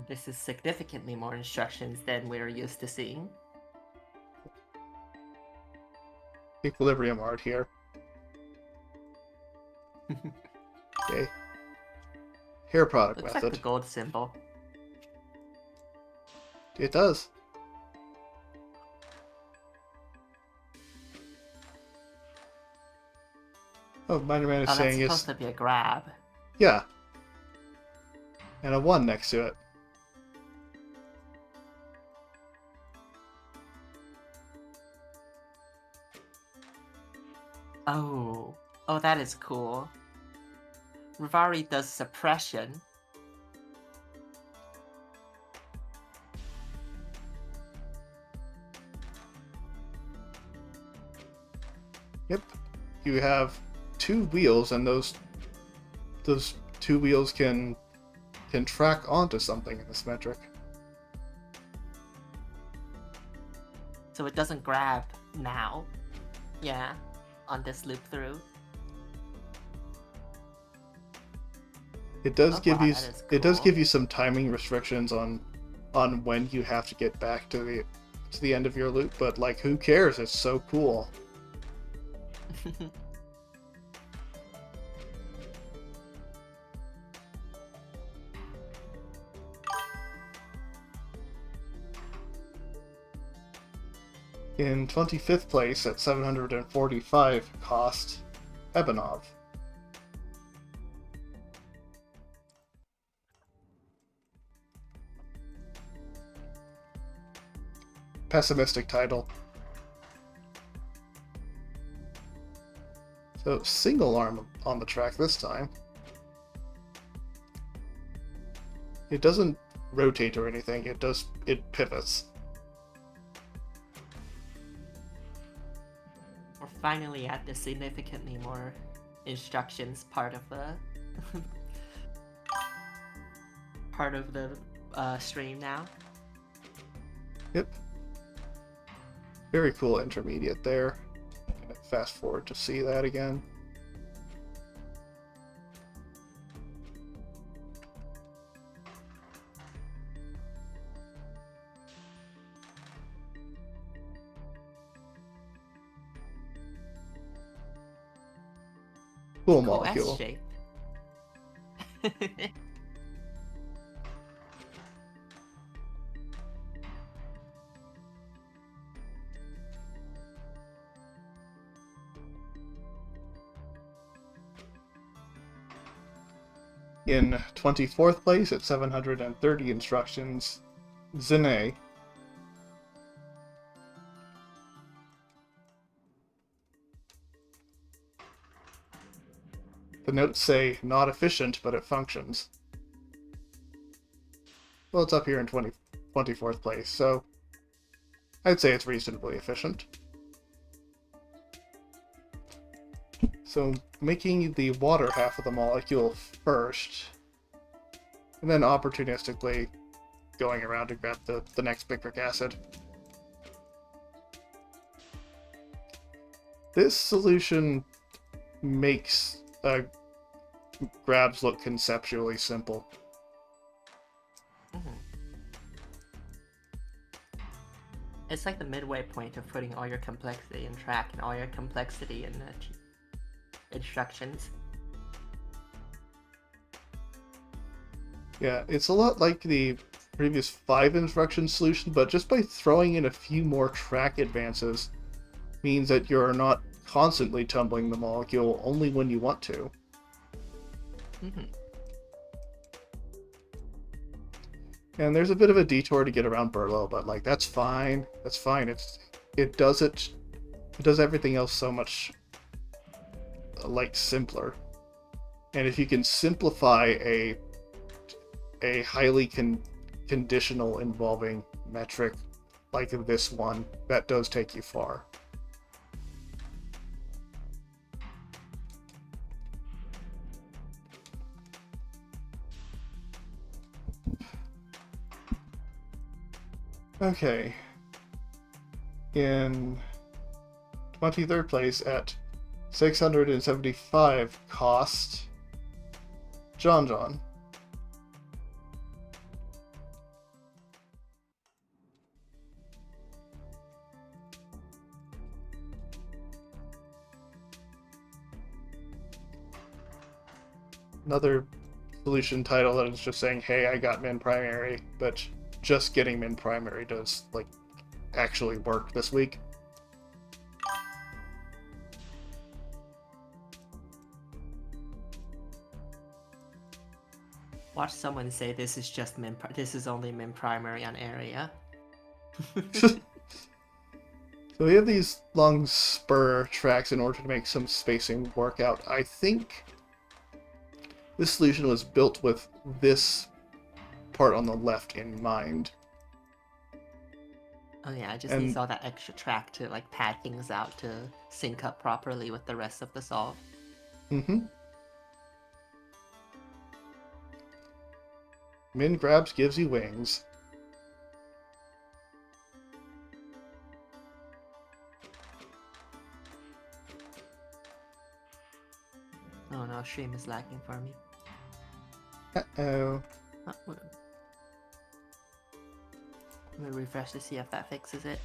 This is significantly more instructions than we're used to seeing. Equilibrium art here. Okay. Hair product Looks method. like the gold symbol. It does. Oh, Miner Man is Oh, that's saying supposed it's... to be a grab. Yeah. And a 1 next to it. Oh. Oh, that is cool. Rivari does suppression. Yep. You have 2 wheels, and those 2 wheels can track onto something in this metric. So it doesn't grab now. Yeah. On this loop through. It does Oh, give wow, you that is it does cool. give you some timing restrictions on when you have to get back to the end of your loop, but like who cares? It's so cool. In 25th place at 745 cost, Ebenov. Pessimistic title. So single arm on the track this time. It doesn't rotate or anything, it pivots. We're finally at the significantly more instructions part of the stream now. Yep. Very cool intermediate there. Gonna fast forward to see that again. Cool Cool S molecule. shape. In 24th place at 730 instructions, Zene. The notes say, not efficient, but it functions. Well, it's up here in 24th place, so I'd say it's reasonably efficient. So making the water half of the molecule first, and then opportunistically going around to grab the next bicric acid. This solution makes grabs look conceptually simple. It's like the midway point of putting all your complexity in track and all your complexity in instructions. Yeah, it's a lot like the previous 5 instruction solution, but just by throwing in a few more track advances means that you're not constantly tumbling the molecule only when you want to. And there's a bit of a detour to get around Burlow, but like that's fine. That's fine. It does everything else so much like simpler. And if you can simplify a highly conditional involving metric like this one, that does take you far. Okay. In 23rd place at 675 cost, John. Another solution title that is just saying, hey, I got min primary, but just getting min primary does like actually work this week. Watch someone say this is just this is only min primary on area. So we have these long spur tracks in order to make some spacing work out. I think this solution was built with this part on the left in mind. Oh yeah, it just needs all that extra track to like pad things out to sync up properly with the rest of the solve. Min grabs gives you wings. Oh no, stream is lagging for me. Uh-oh. Let me refresh to see if that fixes it.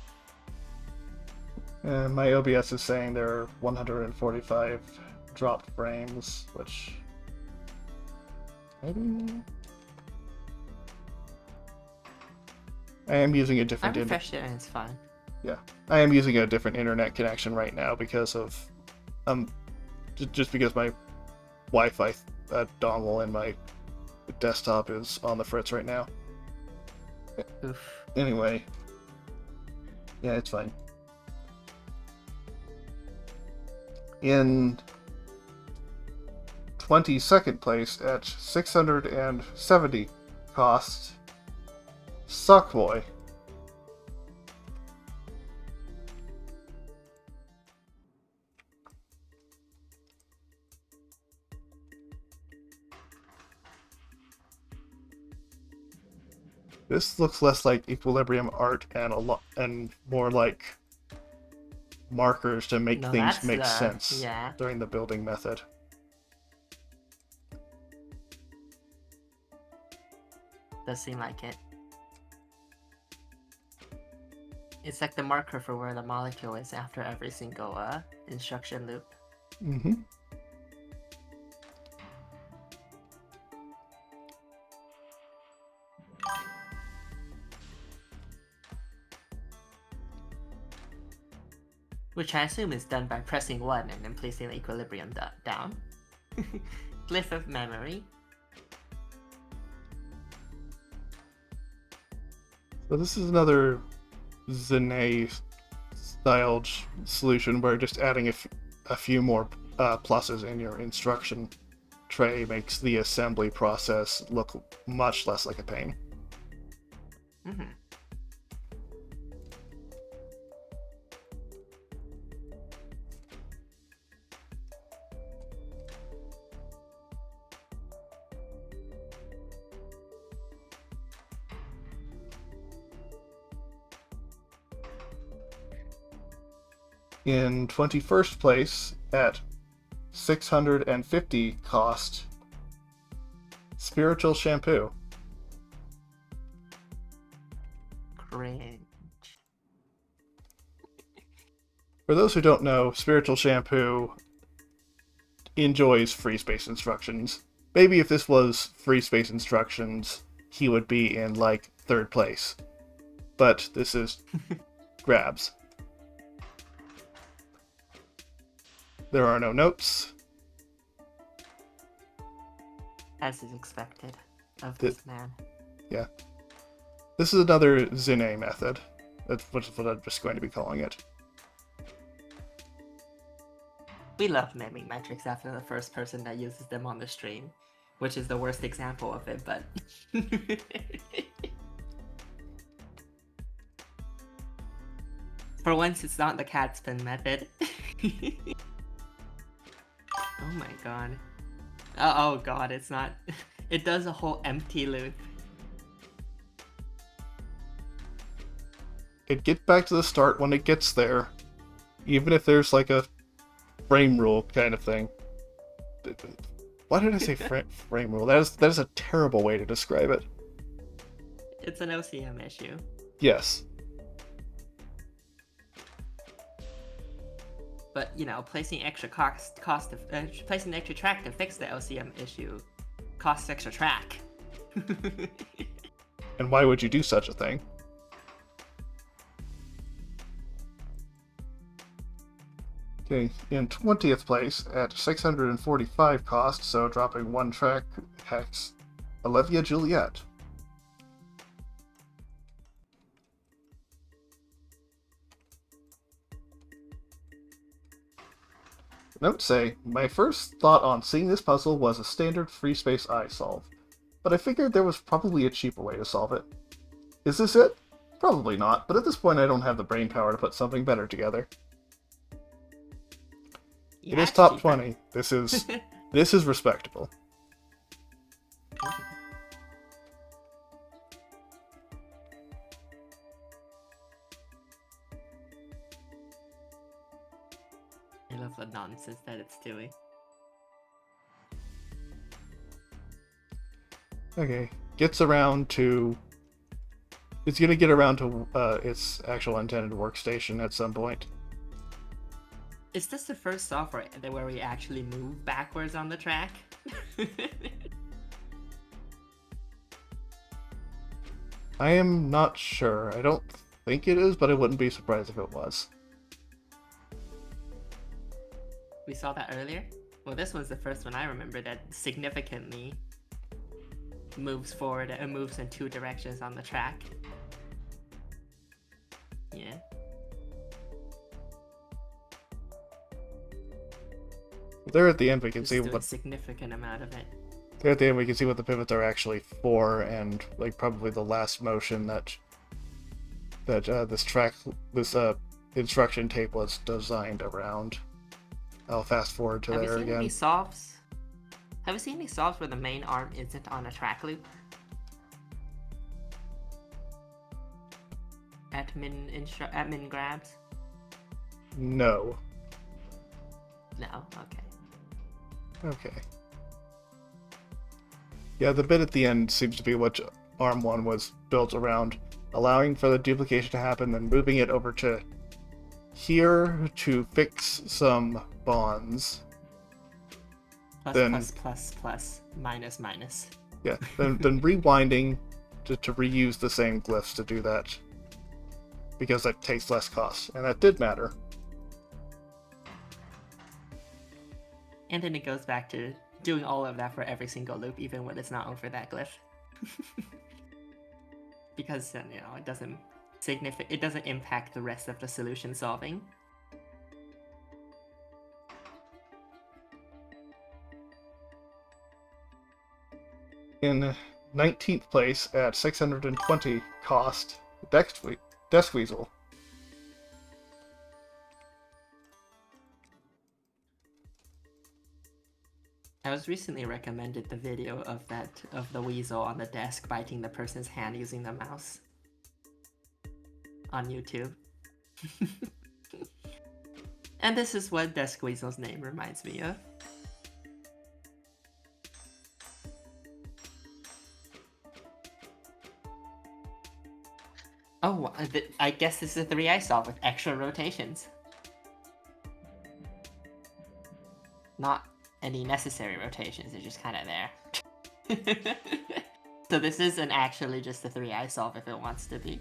My OBS is saying there are 145 dropped frames, which maybe I am using a different. I refreshed it and it's fine. Yeah, I am using a different internet connection right now because of just because my Wi-Fi dongle in my desktop is on the fritz right now. Oof. Anyway, yeah, it's fine. In 22nd place at 670 cost, Suckboy. This looks less like equilibrium art and more like markers to make things make sense during the building method. Does seem like it. It's like the marker for where the molecule is after every single instruction loop. Which I assume is done by pressing 1 and then placing the equilibrium down. Glyph of memory. So this is another Zene styled solution where just adding a few more pluses in your instruction tray makes the assembly process look much less like a pain. Mm-hmm. In 21st place, at 650 cost, Spiritual Shampoo. Cringe. For those who don't know, Spiritual Shampoo enjoys free space instructions. Maybe if this was free space instructions, he would be in, like, 3rd place. But this is grabs. There are no notes. As is expected of this man. Yeah. This is another Zine method. That's what I'm just going to be calling it. We love naming metrics after the first person that uses them on the stream, which is the worst example of it, but... For once, it's not the cat spin method. Oh my god. Oh god, it's not... It does a whole empty loop. It gets back to the start when it gets there, even if there's like a frame rule kind of thing. Why did I say frame rule? That is a terrible way to describe it. It's an OCM issue. Yes. But, you know, placing extra placing an extra track to fix the LCM issue costs extra track. And why would you do such a thing? Okay, in 20th place at 645 cost, so dropping 1 track hex, Olivia Juliet. Notes say, my first thought on seeing this puzzle was a standard free space I solve, but I figured there was probably a cheaper way to solve it. Is this it? Probably not, but at this point I don't have the brain power to put something better together. Yeah, it is top cheaper. 20. This is respectable. I love the nonsense that it's doing. Okay, it's gonna get around to its actual intended workstation at some point. Is this the first software where we actually move backwards on the track? I am not sure. I don't think it is, but I wouldn't be surprised if it was. We saw that earlier? Well, this was the first one I remember that significantly moves forward and moves in 2 directions on the track. Yeah. There at the end we can Just see doing what a significant amount of it. there at the end we can see what the pivots are actually for, and like probably the last motion that this instruction tape was designed around. I'll fast forward to there again. Any solves? Have you seen any solves where the main arm isn't on a track loop? Admin grabs? No. No, okay. Okay. Yeah, the bit at the end seems to be what Arm 1 was built around, allowing for the duplication to happen, then moving it over to here to fix some bonds. Plus, minus. Yeah, then rewinding to reuse the same glyphs to do that, because that takes less cost, and that did matter. And then it goes back to doing all of that for every single loop, even when it's not over that glyph. Because then, it doesn't it doesn't impact the rest of the solution solving. In 19th place at 620 cost, Desk Weasel. I was recently recommended the video of the weasel on the desk biting the person's hand using the mouse on YouTube. And this is what Desk Weasel's name reminds me of. Oh, I guess this is a 3i solve with extra rotations. Not any necessary rotations, they're just kind of there. So this isn't actually just a 3i solve if it wants to be.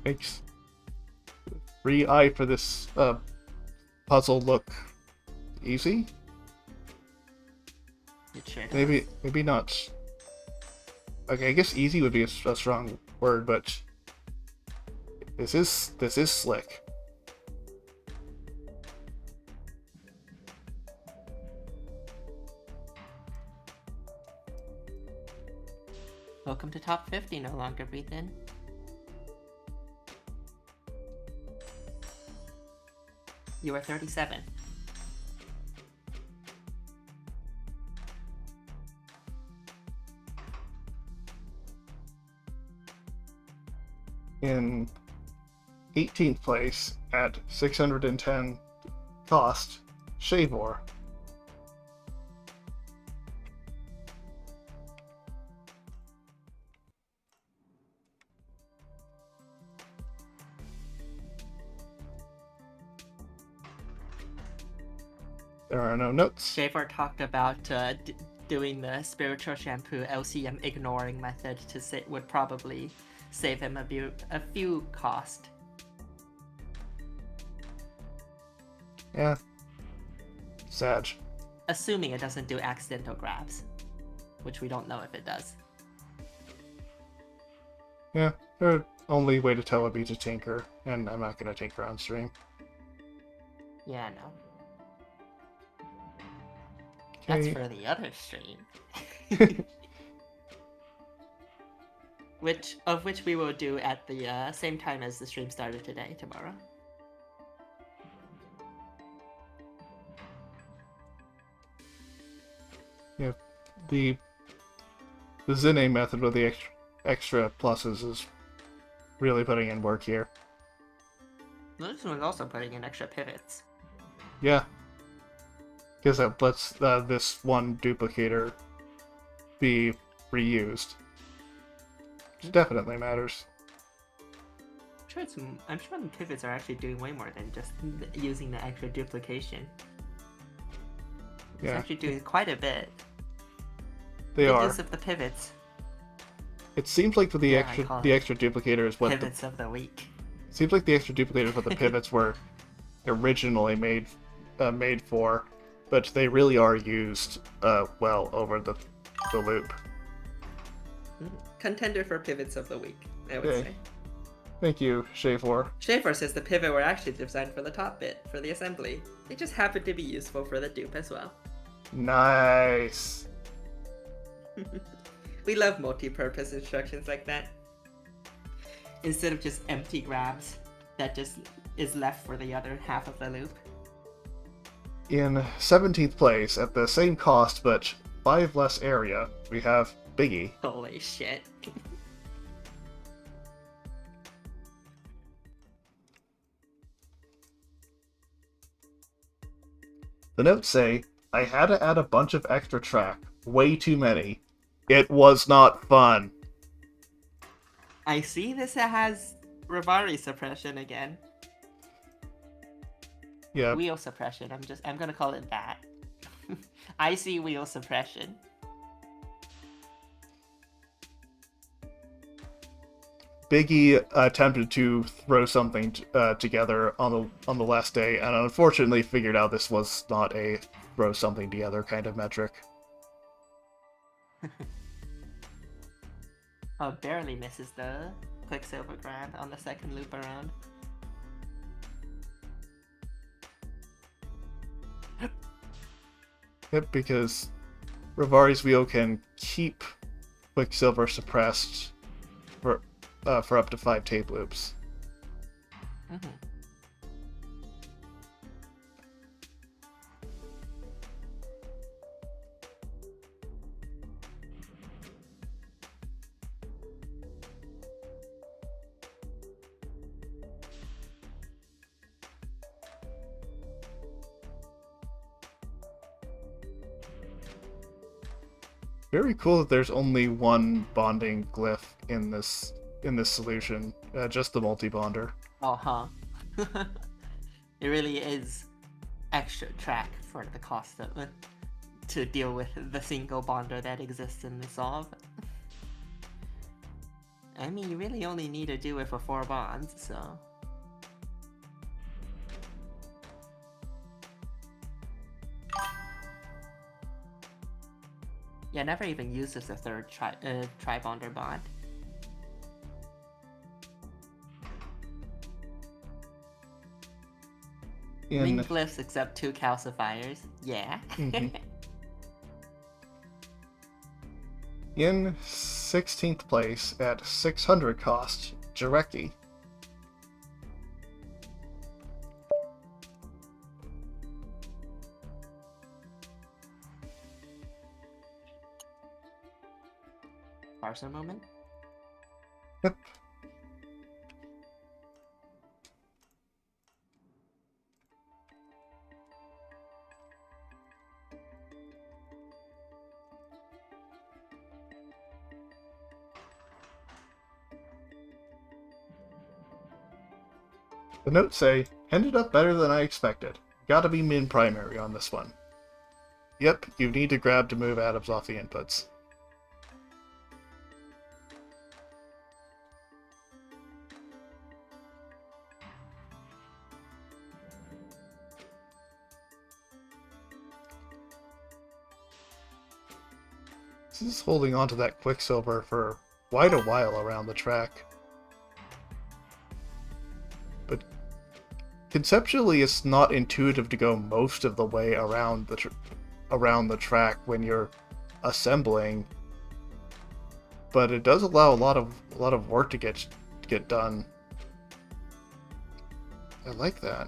Makes 3i for this puzzle look easy. It sure does. Maybe not. Okay, I guess easy would be a strong word, but this is slick. Welcome to top 50, no longer breathe in. You are 37. In 18th place at 610 cost, Shavor. There are no notes. Shavor talked about doing the spiritual shampoo LCM ignoring method to would probably save him a few cost. Yeah. Sad. Assuming it doesn't do accidental grabs, which we don't know if it does. Yeah, the only way to tell would be to tinker, and I'm not going to tinker on stream. Yeah, I know. Okay. That's for the other stream. which we will do at the same time as the stream started today, tomorrow. Yeah, the Zine method with the extra pluses is really putting in work here. This one's also putting in extra pivots. Yeah. Because that lets this one duplicator be reused. Which definitely matters. I'm sure the pivots are actually doing way more than just using the extra duplication. It's actually doing quite a bit. They Good are. use of the pivots. It seems like for the extra duplicator is what pivots of the week. Seems like the extra duplicator is what the pivots were originally made for, but they really are used well over the loop. Contender for pivots of the week, I would say. Thank you, Shavor. Shavor says the pivot were actually designed for the top bit, for the assembly. They just happen to be useful for the dupe as well. Nice. We love multi-purpose instructions like that. Instead of just empty grabs that just is left for the other half of the loop. In 17th place, at the same cost but 5 less area, we have Biggie. Holy shit. The notes say, I had to add a bunch of extra track. Way too many. It was not fun. I see this has Rivari suppression again. Yeah, Wheel suppression. I'm gonna call it that. Icy wheel suppression. Biggie attempted to throw something together on the last day, and unfortunately figured out this was not a throw something together kind of metric. Oh, barely misses the Quicksilver grab on the second loop around. Yep, because Rivari's wheel can keep Quicksilver suppressed for up to 5 tape loops. Mm-hmm. Very cool that there's only one bonding glyph in this solution, just the multi-bonder. Oh, huh. It really is extra track for the cost of it to deal with the single bonder that exists in the solve. I mean, you really only need to do it for 4 bonds, so... Yeah, never even uses a third tri-bonder bond. Ring glyphs except 2 calcifiers. Yeah. Mm-hmm. In 16th place at 600 cost, Jarecki. Parser moment? Yep. The notes say, ended up better than I expected. Gotta be min primary on this one. Yep, you need to grab to move atoms off the inputs. This is holding on to that Quicksilver for quite a while around the track. But conceptually, it's not intuitive to go most of the way around the track when you're assembling. But it does allow a lot of work to get done. I like that.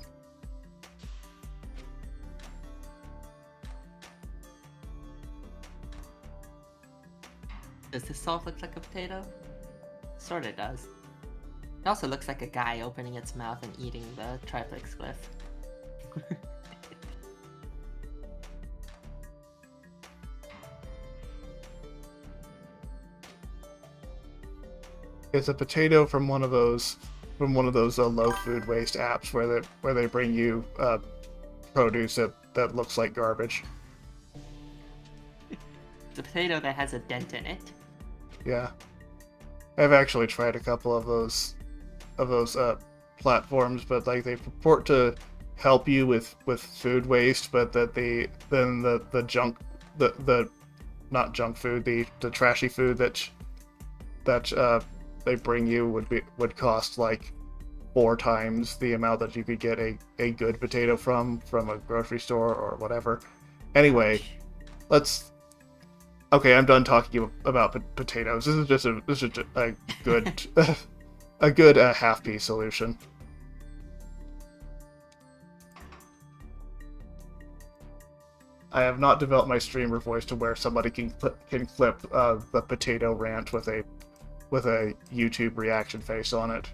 Does this solve look like a potato? Sorta does. It also looks like a guy opening its mouth and eating the triplex glyph. It's a potato from one of those low food waste apps where they bring you produce that looks like garbage. It's a potato that has a dent in it. Yeah, I've actually tried a couple of those platforms, but like they purport to help you with food waste, but that the junk the not junk food, the trashy food that they bring you would cost like 4 times the amount that you could get a good potato from a grocery store or whatever. Anyway, okay, I'm done talking about potatoes. This is just a good a good half-piece solution. I have not developed my streamer voice to where somebody can clip the potato rant with a YouTube reaction face on it.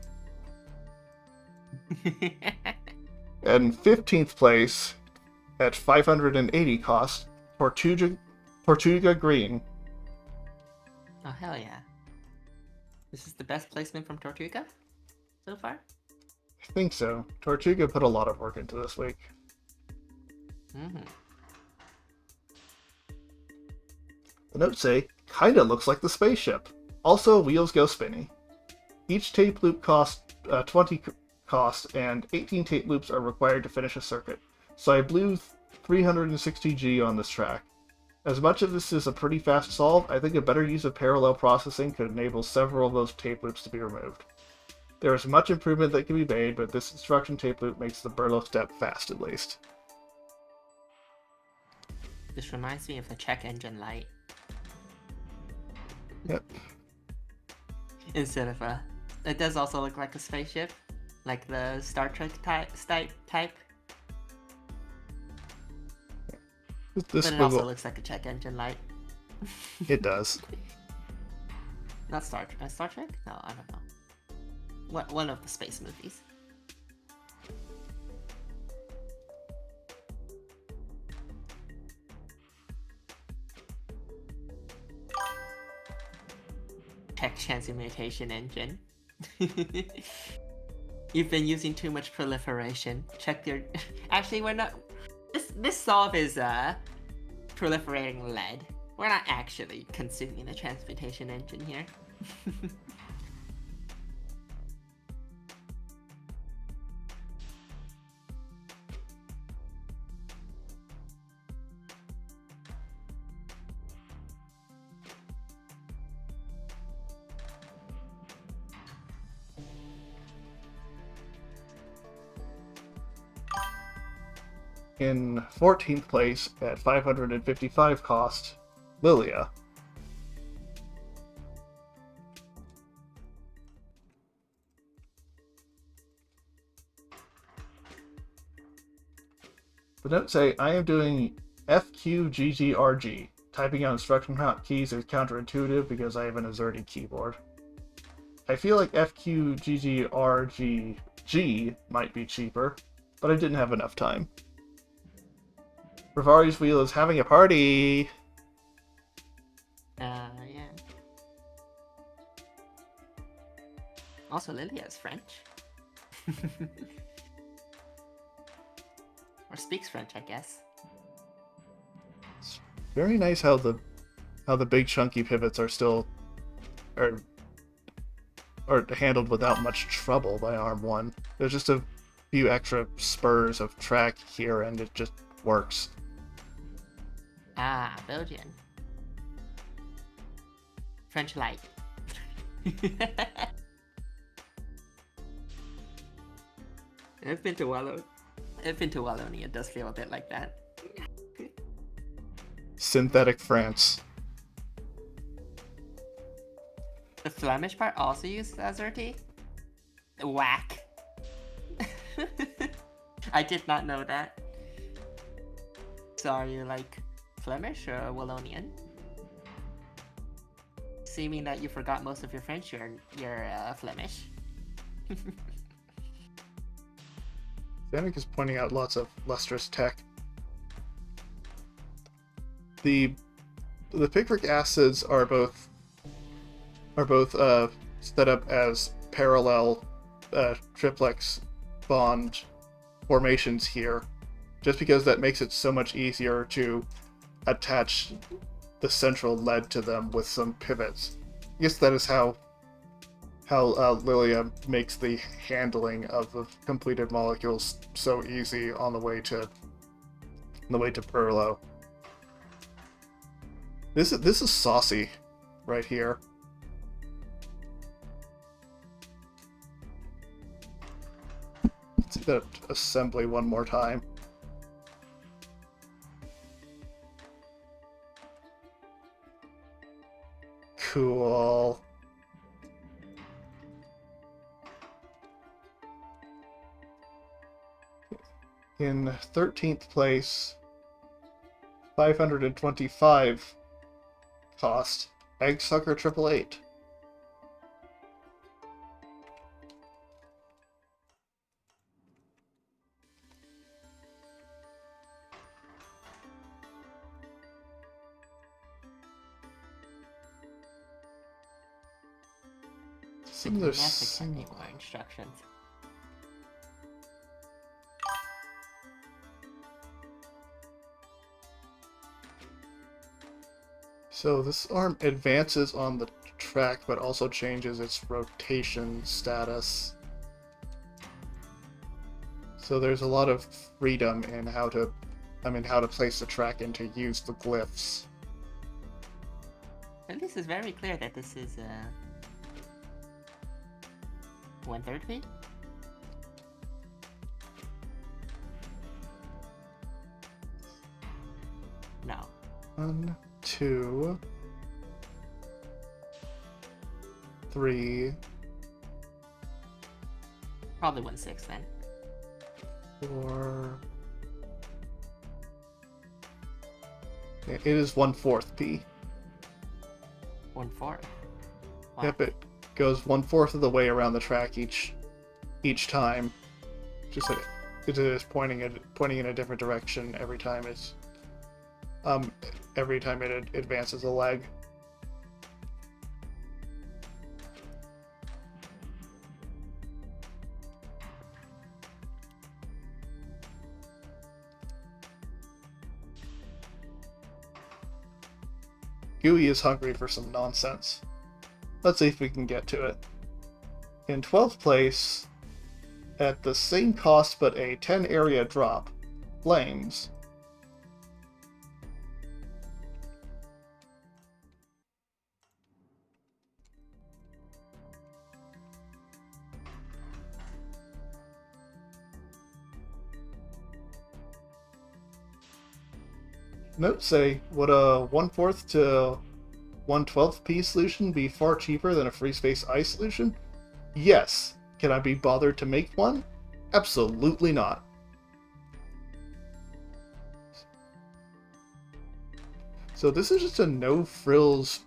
And 15th place at 580 cost, Tortuga Green. Oh, hell yeah. This is the best placement from Tortuga so far? I think so. Tortuga put a lot of work into this week. Mm-hmm. The notes say, kinda looks like the spaceship. Also, wheels go spinny. Each tape loop costs 20 cost, and 18 tape loops are required to finish a circuit. So I blew 360G on this track. As much as this is a pretty fast solve, I think a better use of parallel processing could enable several of those tape loops to be removed. There is much improvement that can be made, but this instruction tape loop makes the Burlow step fast at least. This reminds me of the check engine light. Yep. Instead of a... It does also look like a spaceship. Like the Star Trek type. This but it also looks like a check engine light. It does. Not Star Trek? No, I don't know. One of the space movies. Check transmutation engine. You've been using too much proliferation. Check your... Actually, we're not... This solve is proliferating lead. We're not actually consuming the transmutation engine here. In 14th place, at 555 cost, Lilia. The notes say, I am doing FQGGRG. Typing out instruction keys is counterintuitive because I have an AZERTY keyboard. I feel like FQGGRGG might be cheaper, but I didn't have enough time. Rivari's wheel is having a party! Yeah. Also, Lilia is French. Or speaks French, I guess. It's very nice how the big chunky pivots are still are handled without much trouble by Arm 1. There's just a few extra spurs of track here and it just works. Ah, Belgian. French light. I've been to Wallonia. It does feel a bit like that. Synthetic France. The Flemish part also uses AZERTY? Whack. I did not know that. So are you like Flemish or Wallonian? Seeming that you forgot most of your French, you're Flemish. Zanuck is pointing out lots of lustrous tech. The picric acids are both set up as parallel triplex bond formations here, just because that makes it so much easier to attach the central lead to them with some pivots. I guess that is how Lilia makes the handling of the completed molecules so easy on the way to Perlo. This is saucy right here. Let's see that assembly one more time. Cool. In 13th place, 525 cost, Egg Sucker 888. Some of those Significantly more instructions. So this arm advances on the track, but also changes its rotation status. So there's a lot of freedom in how to place the track and to use the glyphs. And this is very clear that this is 1/3 feet? No. 1, 2, 3, Probably 1/6 then. 4. It is 1/4 P. 1/4. Wow. Yep, it goes 1/4 of the way around the track each time. Just that it is pointing in a different direction every time it advances a leg. Gooey is hungry for some nonsense. Let's see if we can get to it. In 12th place, at the same cost but a 10 area drop, Flames. Notes say, would a 1/4 to 1/12 P solution be far cheaper than a free space I solution? Yes. Can I be bothered to make one? Absolutely not. So this is just a no-frills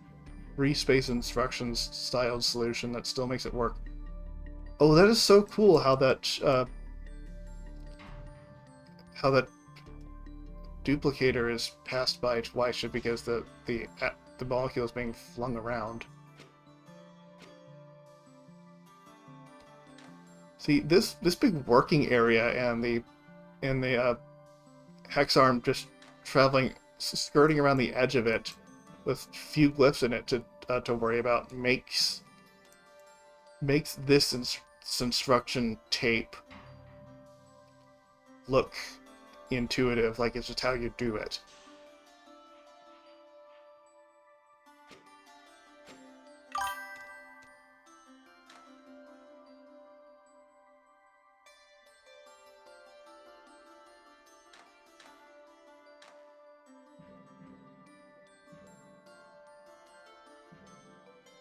free space instructions styled solution that still makes it work. Oh, that is so cool how that duplicator is passed by twice just because the molecule is being flung around. See, this big working area and the hex arm just skirting around the edge of it with few glyphs in it to worry about makes this instruction tape look intuitive, like it's just how you do it.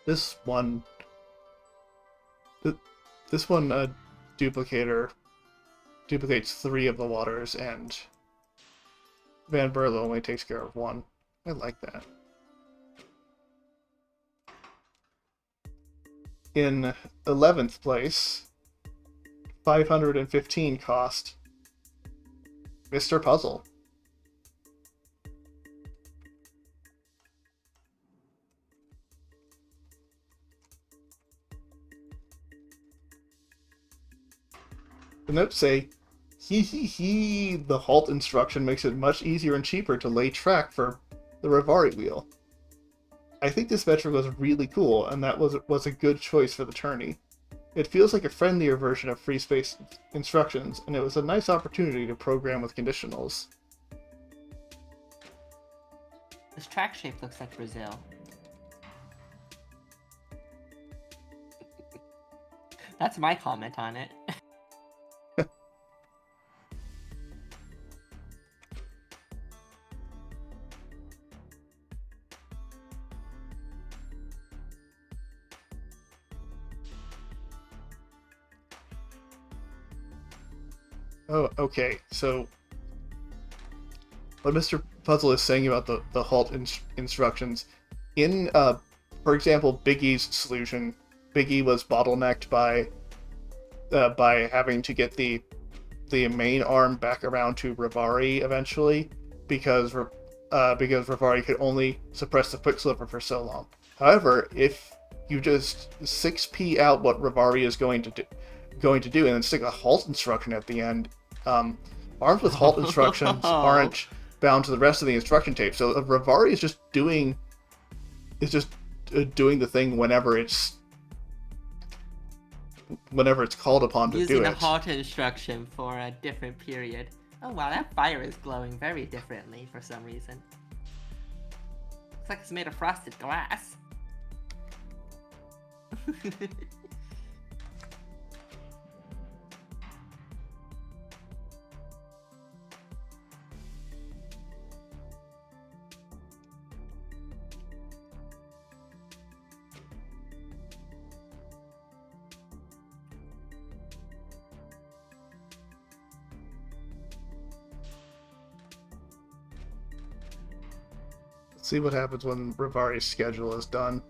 This one duplicator duplicates 3 of the waters, and Van Berlo only takes care of 1. I like that. In 11th place, 515 cost, Mr. Puzzle. The notes say, the halt instruction makes it much easier and cheaper to lay track for the Rivari wheel. I think this metric was really cool, and that was a good choice for the tourney. It feels like a friendlier version of free space instructions, and it was a nice opportunity to program with conditionals. This track shape looks like Brazil. That's my comment on it. Oh, okay. So, what Mr. Puzzle is saying about the halt instructions, in, for example, Big E's solution, Big E was bottlenecked by having to get the main arm back around to Rivari eventually, because Rivari could only suppress the Quicksilver for so long. However, if you just 6P out what Rivari is going to do, and then stick a halt instruction at the end, arms with halt instructions aren't bound to the rest of the instruction tape. So Rivari is just doing just doing the thing whenever it's called upon to do Using it. a halt instruction for a different period. Oh wow, that fire is glowing very differently for some reason. Looks like it's made of frosted glass. Let's see what happens when Rivari's schedule is done.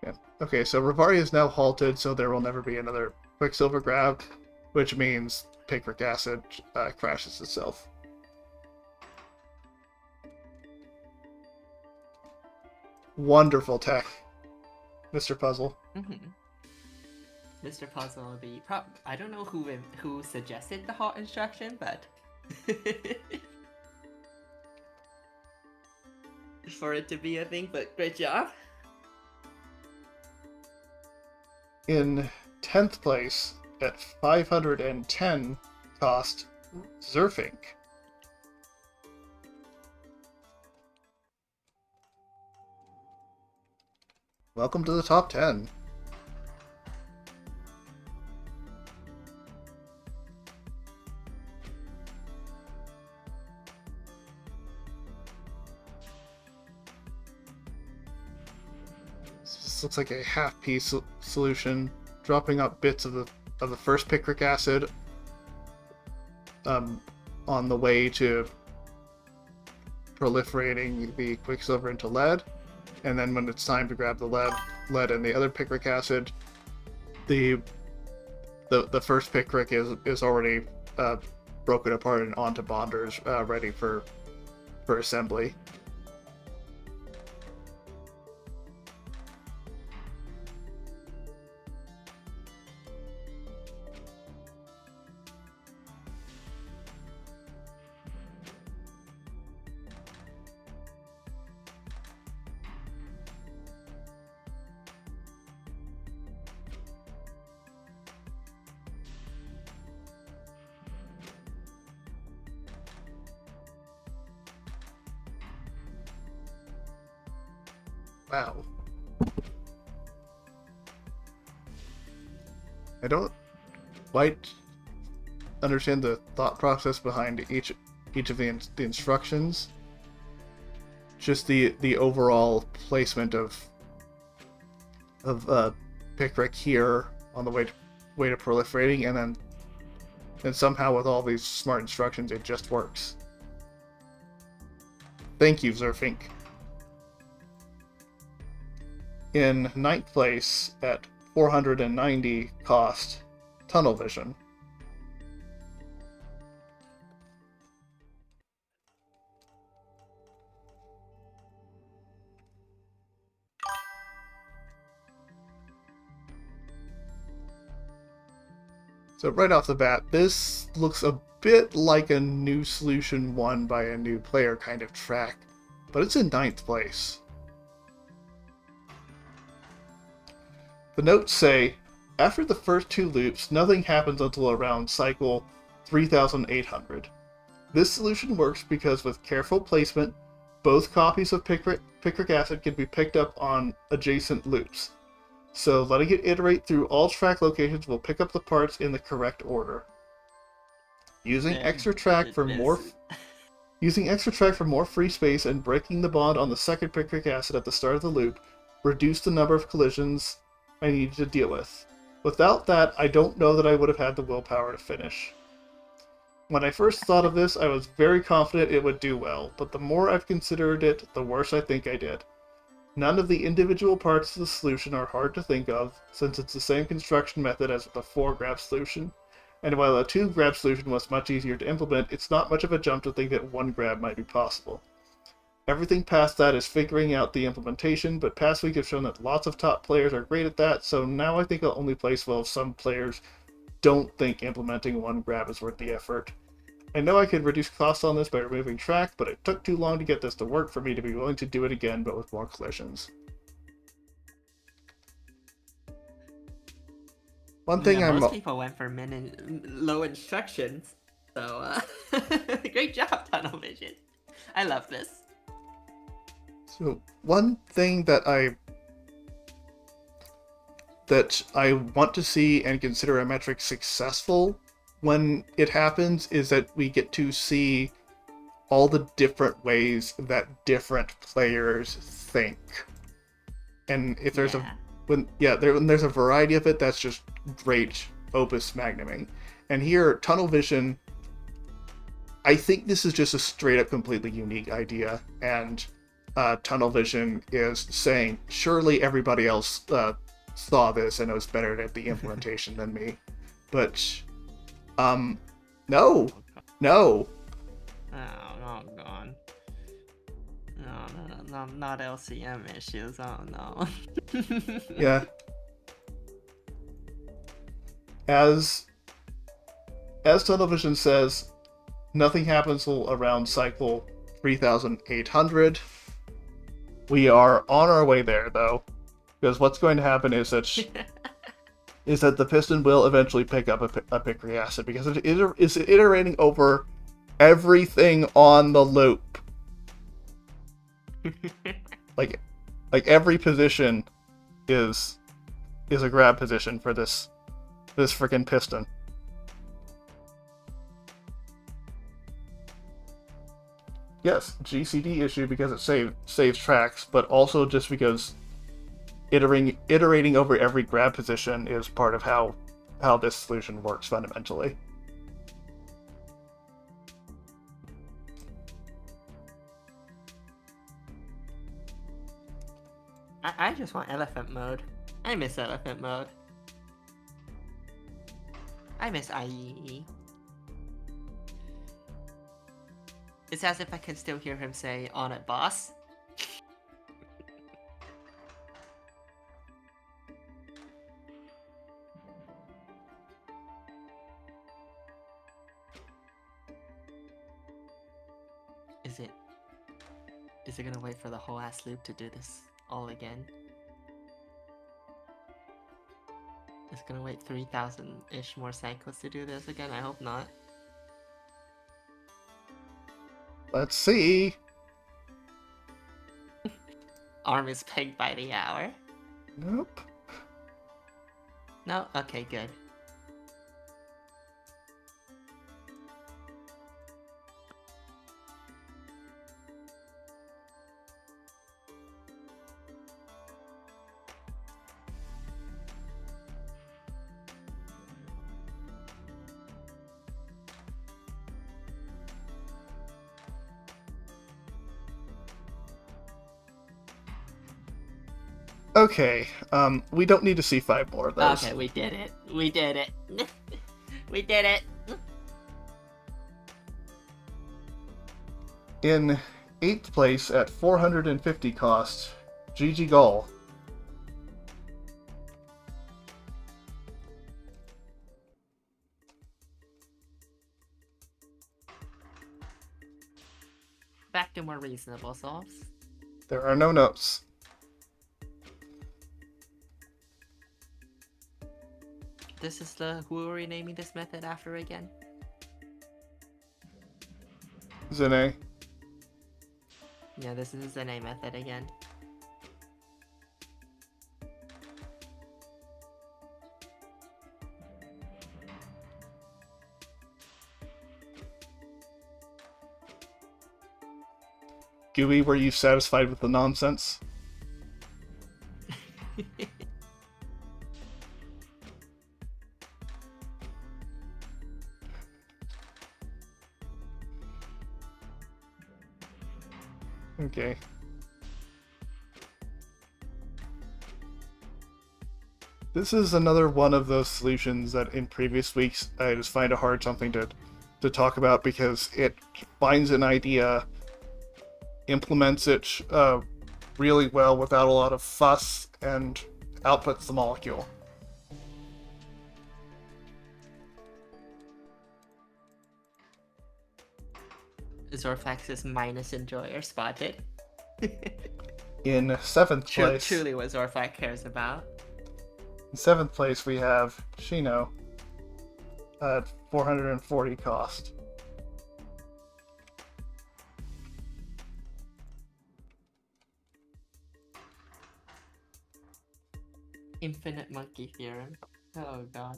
Yeah. Okay, so Rivari is now halted, so there will never be another Quicksilver grab, which means picric acid crashes itself. Wonderful tech, Mr. Puzzle. Mr. Puzzle will be I don't know who suggested the halt instruction, but for it to be a thing, but great job. In 10th place, at 510 cost, Zerfink. Welcome to the top 10. This looks like a half-piece solution, dropping up bits of the first picric acid on the way to proliferating the Quicksilver into lead, and then when it's time to grab the lead and the other picric acid, the first picric is already broken apart and onto bonders, ready for assembly. Wow. I don't quite understand the thought process behind each of the instructions. Just the overall placement of picric here on the way to proliferating, and then somehow with all these smart instructions it just works. Thank you, Zerfink. In 9th place, at 490 cost, Tunnel Vision. So right off the bat, this looks a bit like a new solution won by a new player kind of track, but it's in 9th place. The notes say, after the first 2 loops, nothing happens until around cycle 3800. This solution works because with careful placement, both copies of picric acid can be picked up on adjacent loops. So letting it iterate through all track locations will pick up the parts in the correct order. Using extra track for more free space and breaking the bond on the second picric acid at the start of the loop reduced the number of collisions I needed to deal with. Without that, I don't know that I would have had the willpower to finish. When I first thought of this, I was very confident it would do well, but the more I've considered it, the worse I think I did. None of the individual parts of the solution are hard to think of, since it's the same construction method as the 4-grab solution, and while a 2-grab solution was much easier to implement, it's not much of a jump to think that 1 grab might be possible. Everything past that is figuring out the implementation, but past week have shown that lots of top players are great at that, so now I think it'll only place well if some players don't think implementing one grab is worth the effort. I know I could reduce costs on this by removing track, but it took too long to get this to work for me to be willing to do it again, but with more collisions. One thing most people went for low instructions, so great job, Tunnel Vision. I love this. So one thing that I want to see and consider a metric successful when it happens is that we get to see all the different ways that different players think. And if there's when there's a variety of it, that's just great Opus Magnuming. And here, Tunnel Vision, I think this is just a straight up completely unique idea, and Tunnel Vision is saying, surely everybody else saw this and was better at the implementation than me. But no. Oh god. No, not LCM issues. Oh no. Yeah. As Tunnel Vision says, nothing happens till around cycle 3800. We are on our way there, though, because what's going to happen is that the piston will eventually pick up a Pickery acid, because it is iterating over everything on the loop. like every position is a grab position for this freaking piston. Yes, GCD issue because it saves tracks, but also just because iterating over every grab position is part of how this solution works fundamentally. I just want elephant mode. I miss elephant mode. I miss IEE. It's as if I can still hear him say, "On it, boss." Is it gonna wait for the whole ass loop to do this all again? It's gonna wait 3,000-ish more cycles to do this again? I hope not. Let's see. Arm is pegged by the hour. Nope. No? Okay, good. Okay, we don't need to see 5 more of those. Okay, we did it. We did it. We did it. In 8th place at 450 cost, GG Gull. Back to more reasonable solves. There are no notes. This is who are we naming this method after again? Zene. Yeah, this is the name method again. Gooey, were you satisfied with the nonsense? Okay. This is another one of those solutions that in previous weeks I just find it hard something to talk about because it finds an idea implements it really well without a lot of fuss and outputs the molecule. Zorflax's minus enjoyer spotted. In 7th place, Truly what Zorflax cares about. in 7th place we have Shino at 440 cost. Infinite monkey theorem. Oh god.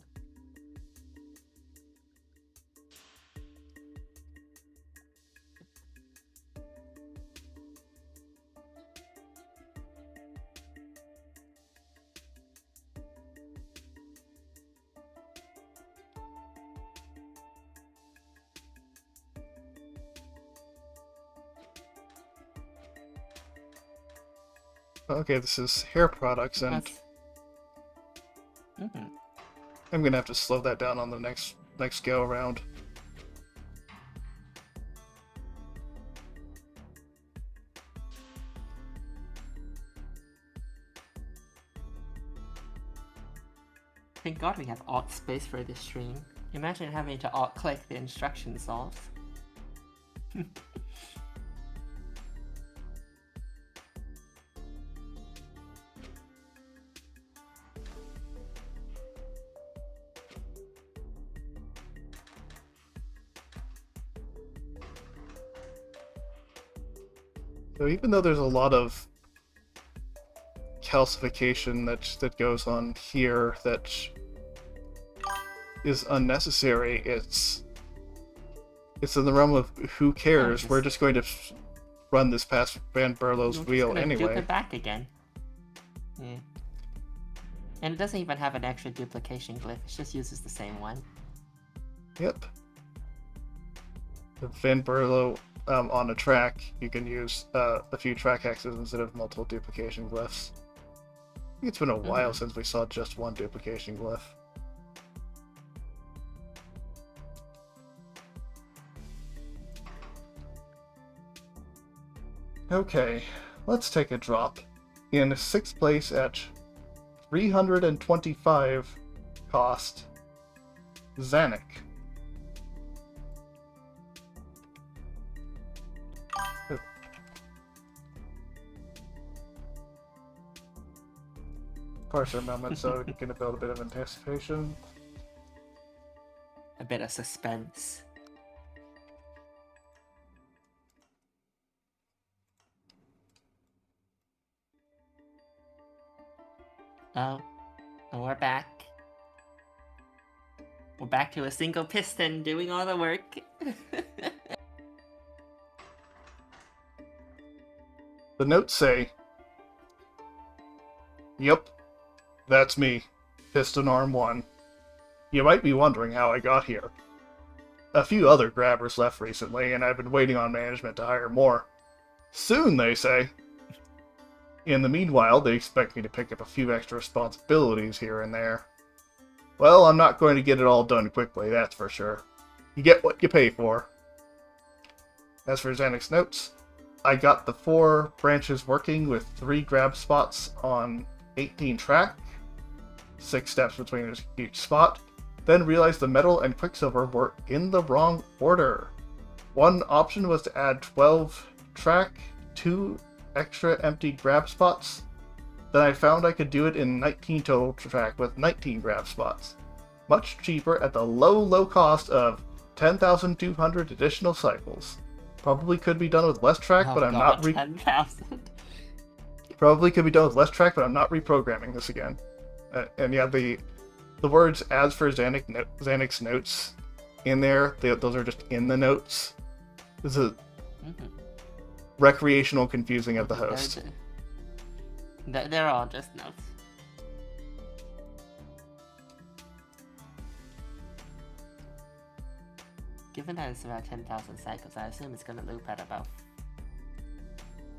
Okay, this is hair products, and I'm gonna have to slow that down on the next go around. Thank god we have alt space for this stream. Imagine having to alt click the instructions off. So even though there's a lot of calcification that goes on here that is unnecessary, it's in the realm of who cares. We're just going to run this past Van Berlo's wheel anyway. Dupe it back again. Yeah. And it doesn't even have an extra duplication glyph, it just uses the same one. Yep. The Van Berlo on a track, you can use a few track hexes instead of multiple duplication glyphs. I think it's been a while since we saw just one duplication glyph. Okay, let's take a drop. In 6th place at 325 cost, Zanuck. Parser moment, so you can build a bit of anticipation. A bit of suspense. Oh, and we're back. We're back to a single piston doing all the work. The notes say, "Yep, that's me, Piston Arm 1. You might be wondering how I got here. A few other grabbers left recently, and I've been waiting on management to hire more. Soon, they say. In the meanwhile, they expect me to pick up a few extra responsibilities here and there. Well, I'm not going to get it all done quickly, that's for sure. You get what you pay for." As for Zanuck's notes, I got the 4 branches working with 3 grab spots on 18 track, 6 steps between each spot, then realized the metal and quicksilver were in the wrong order. One option was to add 12 track, 2 extra empty grab spots. Then I found I could do it in 19 total track with 19 grab spots. Much cheaper at the low cost of 10,200 additional cycles. Probably could be done with less track, but I'm not 10,000. Probably could be done with less track, but I'm not reprogramming this again. And yeah, the words "as for Zanuck's notes" in there, those are just in the notes. This is recreational confusing of the host. They're all just notes. Given that it's about 10,000 cycles, I assume it's gonna loop at about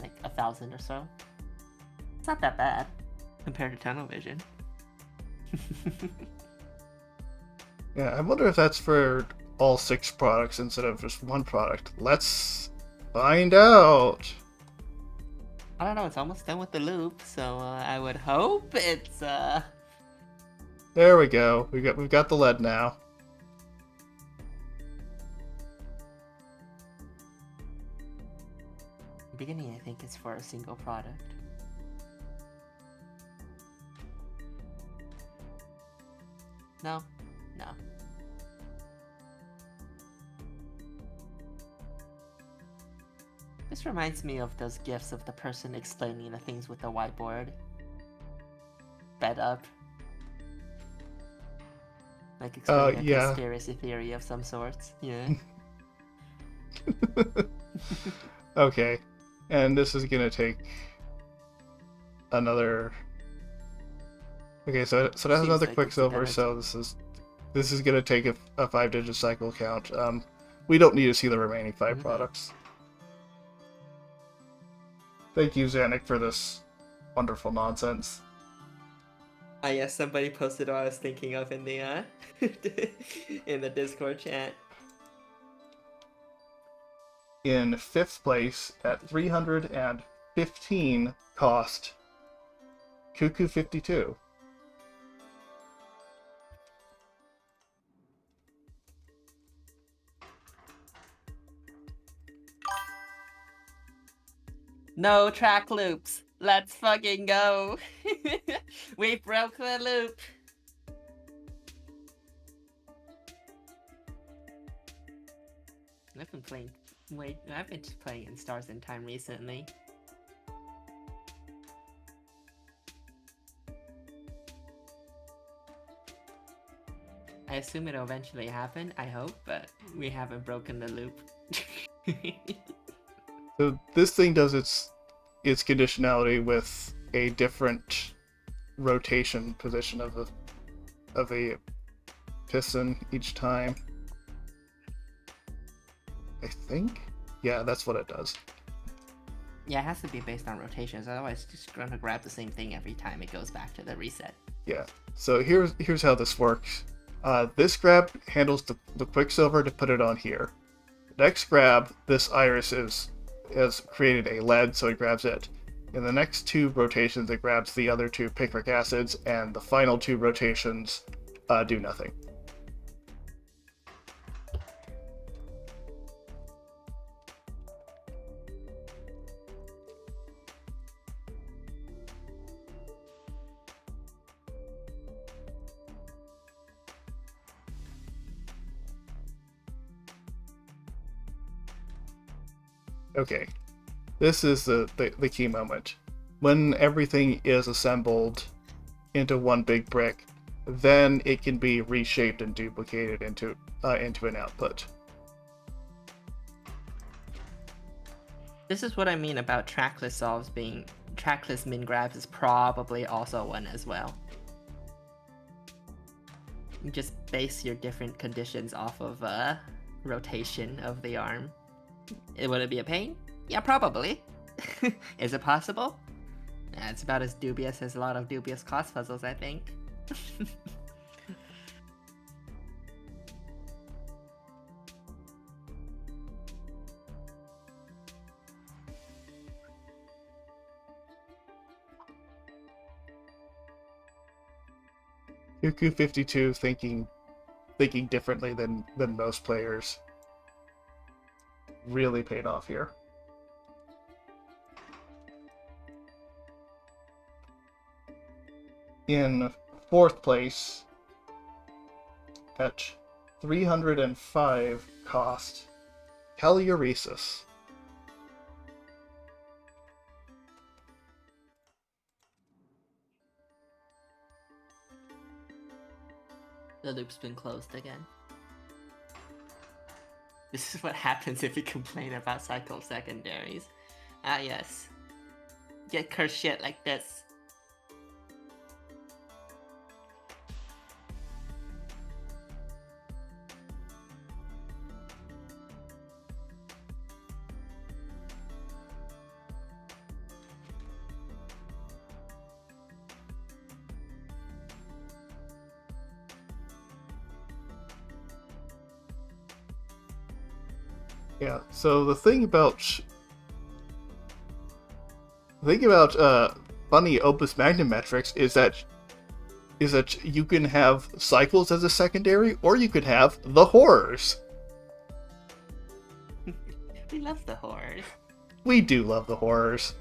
like 1,000 or so. It's not that bad compared to tunnel vision. Yeah, I wonder if that's for all 6 products instead of just one product. Let's find out. I don't know, it's almost done with the loop, so I would hope it's There we go. We've got the lead now. beginning. I think it's for a single product. No. This reminds me of those gifs of the person explaining the things with the whiteboard. Bed up. Like explaining a Yeah. conspiracy theory of some sorts. Yeah. Okay. And this is gonna take another. Okay, so that has Seems another like Quicksilver, it's so this is gonna take a 5-digit cycle count. We don't need to see the remaining 5 products. Thank you, Zanuck, for this wonderful nonsense. Yes, somebody posted what I was thinking of in the in the Discord chat. In 5th place at 315 cost, Cuckoo 52. No track loops. Let's fucking go. We broke the loop. I've been playing. I've been playing in Stars in Time recently. I assume it'll eventually happen, I hope, but we haven't broken the loop. So this thing does its conditionality with a different rotation position of a piston each time. I think? Yeah, that's what it does. Yeah, it has to be based on rotations, otherwise it's just gonna grab the same thing every time it goes back to the reset. Yeah. So here's how this works. This grab handles the Quicksilver to put it on here. Next grab, this iris has created a lead, so it grabs it. In the next 2 rotations, it grabs the other 2 picric acids, and the final 2 rotations do nothing. Okay, this is the key moment. When everything is assembled into one big brick, then it can be reshaped and duplicated into an output. This is what I mean about trackless solves being trackless min grabs is probably also one as well. You just base your different conditions off of rotation of the arm. Would it be a pain? Yeah, probably. Is it possible? Yeah, it's about as dubious as a lot of dubious cost puzzles, I think. Cuckoo 52 thinking differently than most players really paid off here. In 4th place at 305 cost, Teleuresis. The loop's been closed again. This is what happens if you complain about cycle secondaries. Ah yes. Get cursed shit like this. Yeah, so the thing about The thing about funny Opus Magnum metrics is that you can have cycles as a secondary, or you could have the horrors. We love the horrors. We do love the horrors.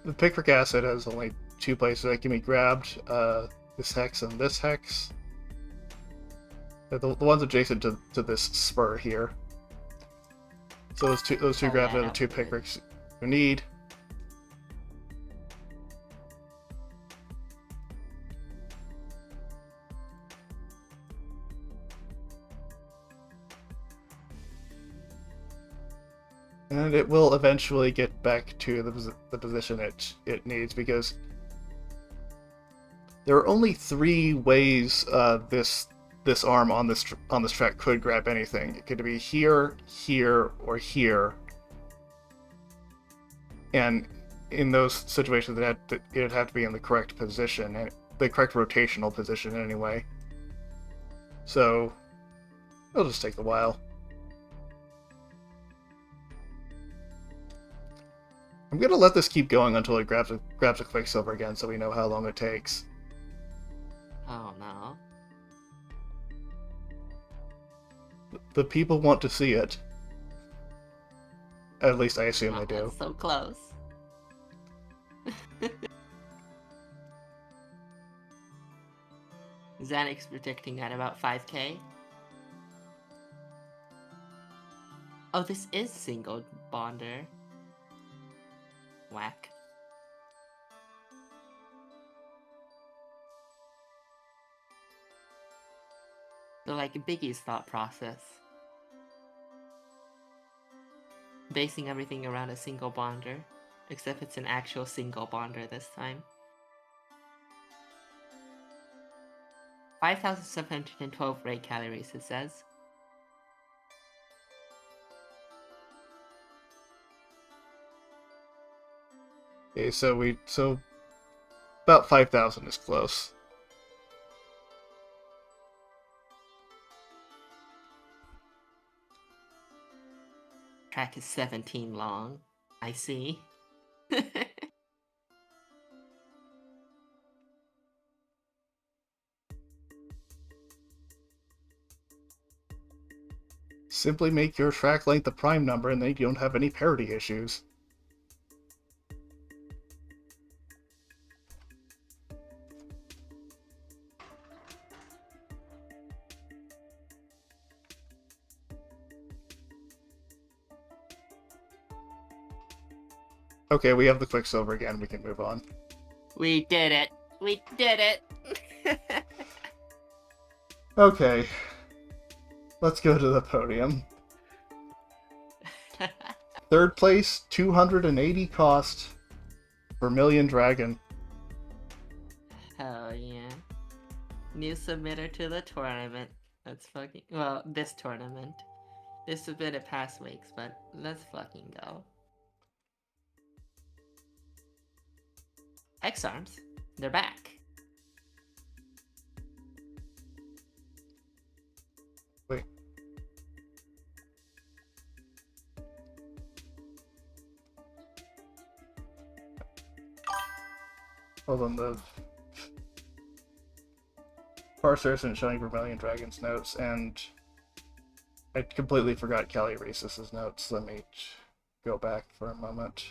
The picric acid has only 2 places that can be grabbed, this hex and this hex. The ones adjacent to this spur here. So those two grabs are the 2 picrics you need. And it will eventually get back to the position it needs, because there are only 3 ways this arm on this track could grab anything. It could be here, here, or here. And in those situations, it'd have to be in the correct position, and the correct rotational position anyway. So it'll just take a while. I'm gonna let this keep going until it grabs a Quicksilver again, so we know how long it takes. Oh no. The people want to see it. At least I assume they do. That's so close. Xanax predicting at about 5k. Oh, this is single bonder. Whack. So like Biggie's thought process. Basing everything around a single bonder. Except it's an actual single bonder this time. 5,712 rate calories, it says. Okay, so about 5,000 is close. Track is 17 long. I see. Simply make your track length a prime number, and then you don't have any parity issues. Okay, we have the Quicksilver again. We can move on. We did it. We did it. Okay. Let's go to the podium. 3rd place, 280 cost. Vermilion Dragon. Hell yeah. New submitter to the tournament. Let's fucking... Well, this tournament. They submitted past weeks, but let's fucking go. X-Arms. They're back. Wait. Hold on, the parser isn't showing Vermilion Dragon's notes, and I completely forgot Callie Reese's notes. Let me go back for a moment.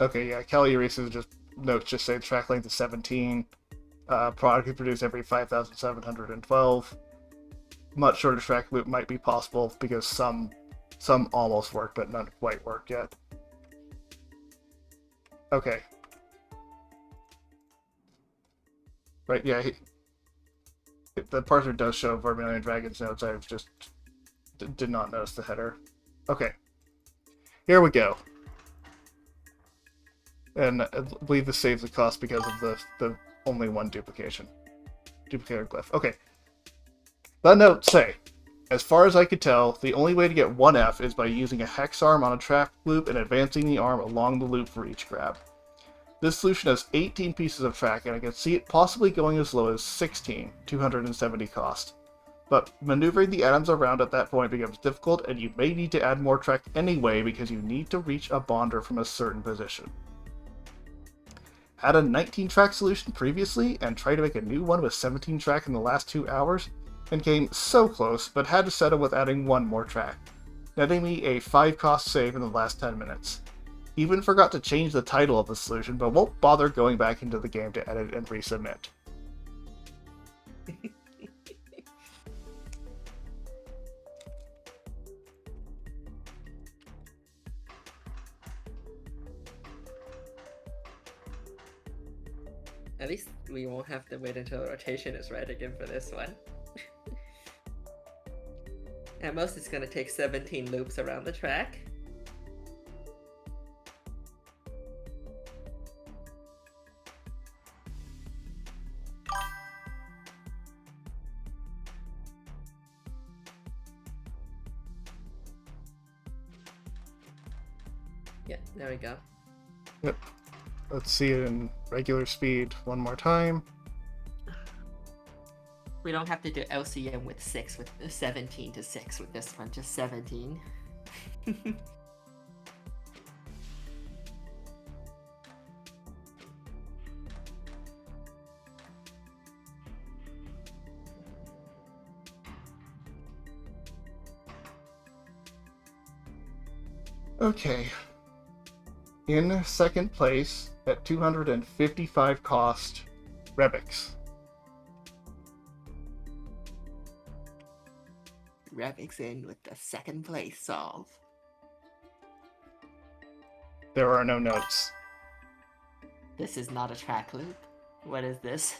Okay, yeah, Callie Reese's notes just say track length is 17. Product is produced every 5,712. Much shorter track loop might be possible because some almost work, but none quite work yet. Okay. Right, yeah. The parser does show Vermilion Dragon's notes. I just did not notice the header. Okay. Here we go. And I believe this saves the cost because of the only one duplication. duplicator glyph. Okay. The notes say, as far as I could tell, the only way to get 1F is by using a hex arm on a track loop and advancing the arm along the loop for each grab. This solution has 18 pieces of track, and I can see it possibly going as low as 16, 270 cost. But maneuvering the atoms around at that point becomes difficult, and you may need to add more track anyway because you need to reach a bonder from a certain position. Had a 19 track solution previously, and tried to make a new one with 17 track in the last 2 hours, and came so close, but had to settle with adding 1 more track, netting me a 5 cost save in the last 10 minutes. Even forgot to change the title of the solution, but won't bother going back into the game to edit and resubmit. At least we won't have to wait until the rotation is right again for this one. At most it's gonna take 17 loops around the track. Yeah, there we go. Yep. Let's see it in regular speed one more time. We don't have to do LCM with 17 to 6 with this one, just 17. Okay. In second place, at 255 cost, Rebix. Rebix in with the second place solve. There are no notes. This is not a track loop. What is this?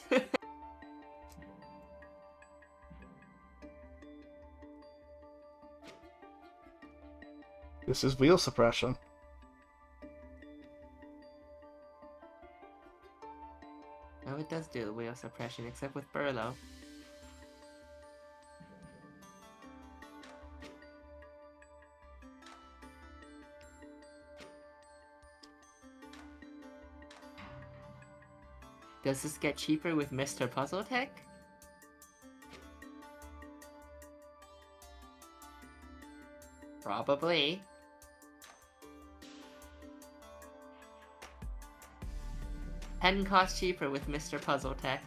This is wheel suppression. Oh, it does do the wheel suppression, except with Burlow. Does this get cheaper with Mr. Puzzle Tech? Probably. $10 cost cheaper with Mr. Puzzle Tech.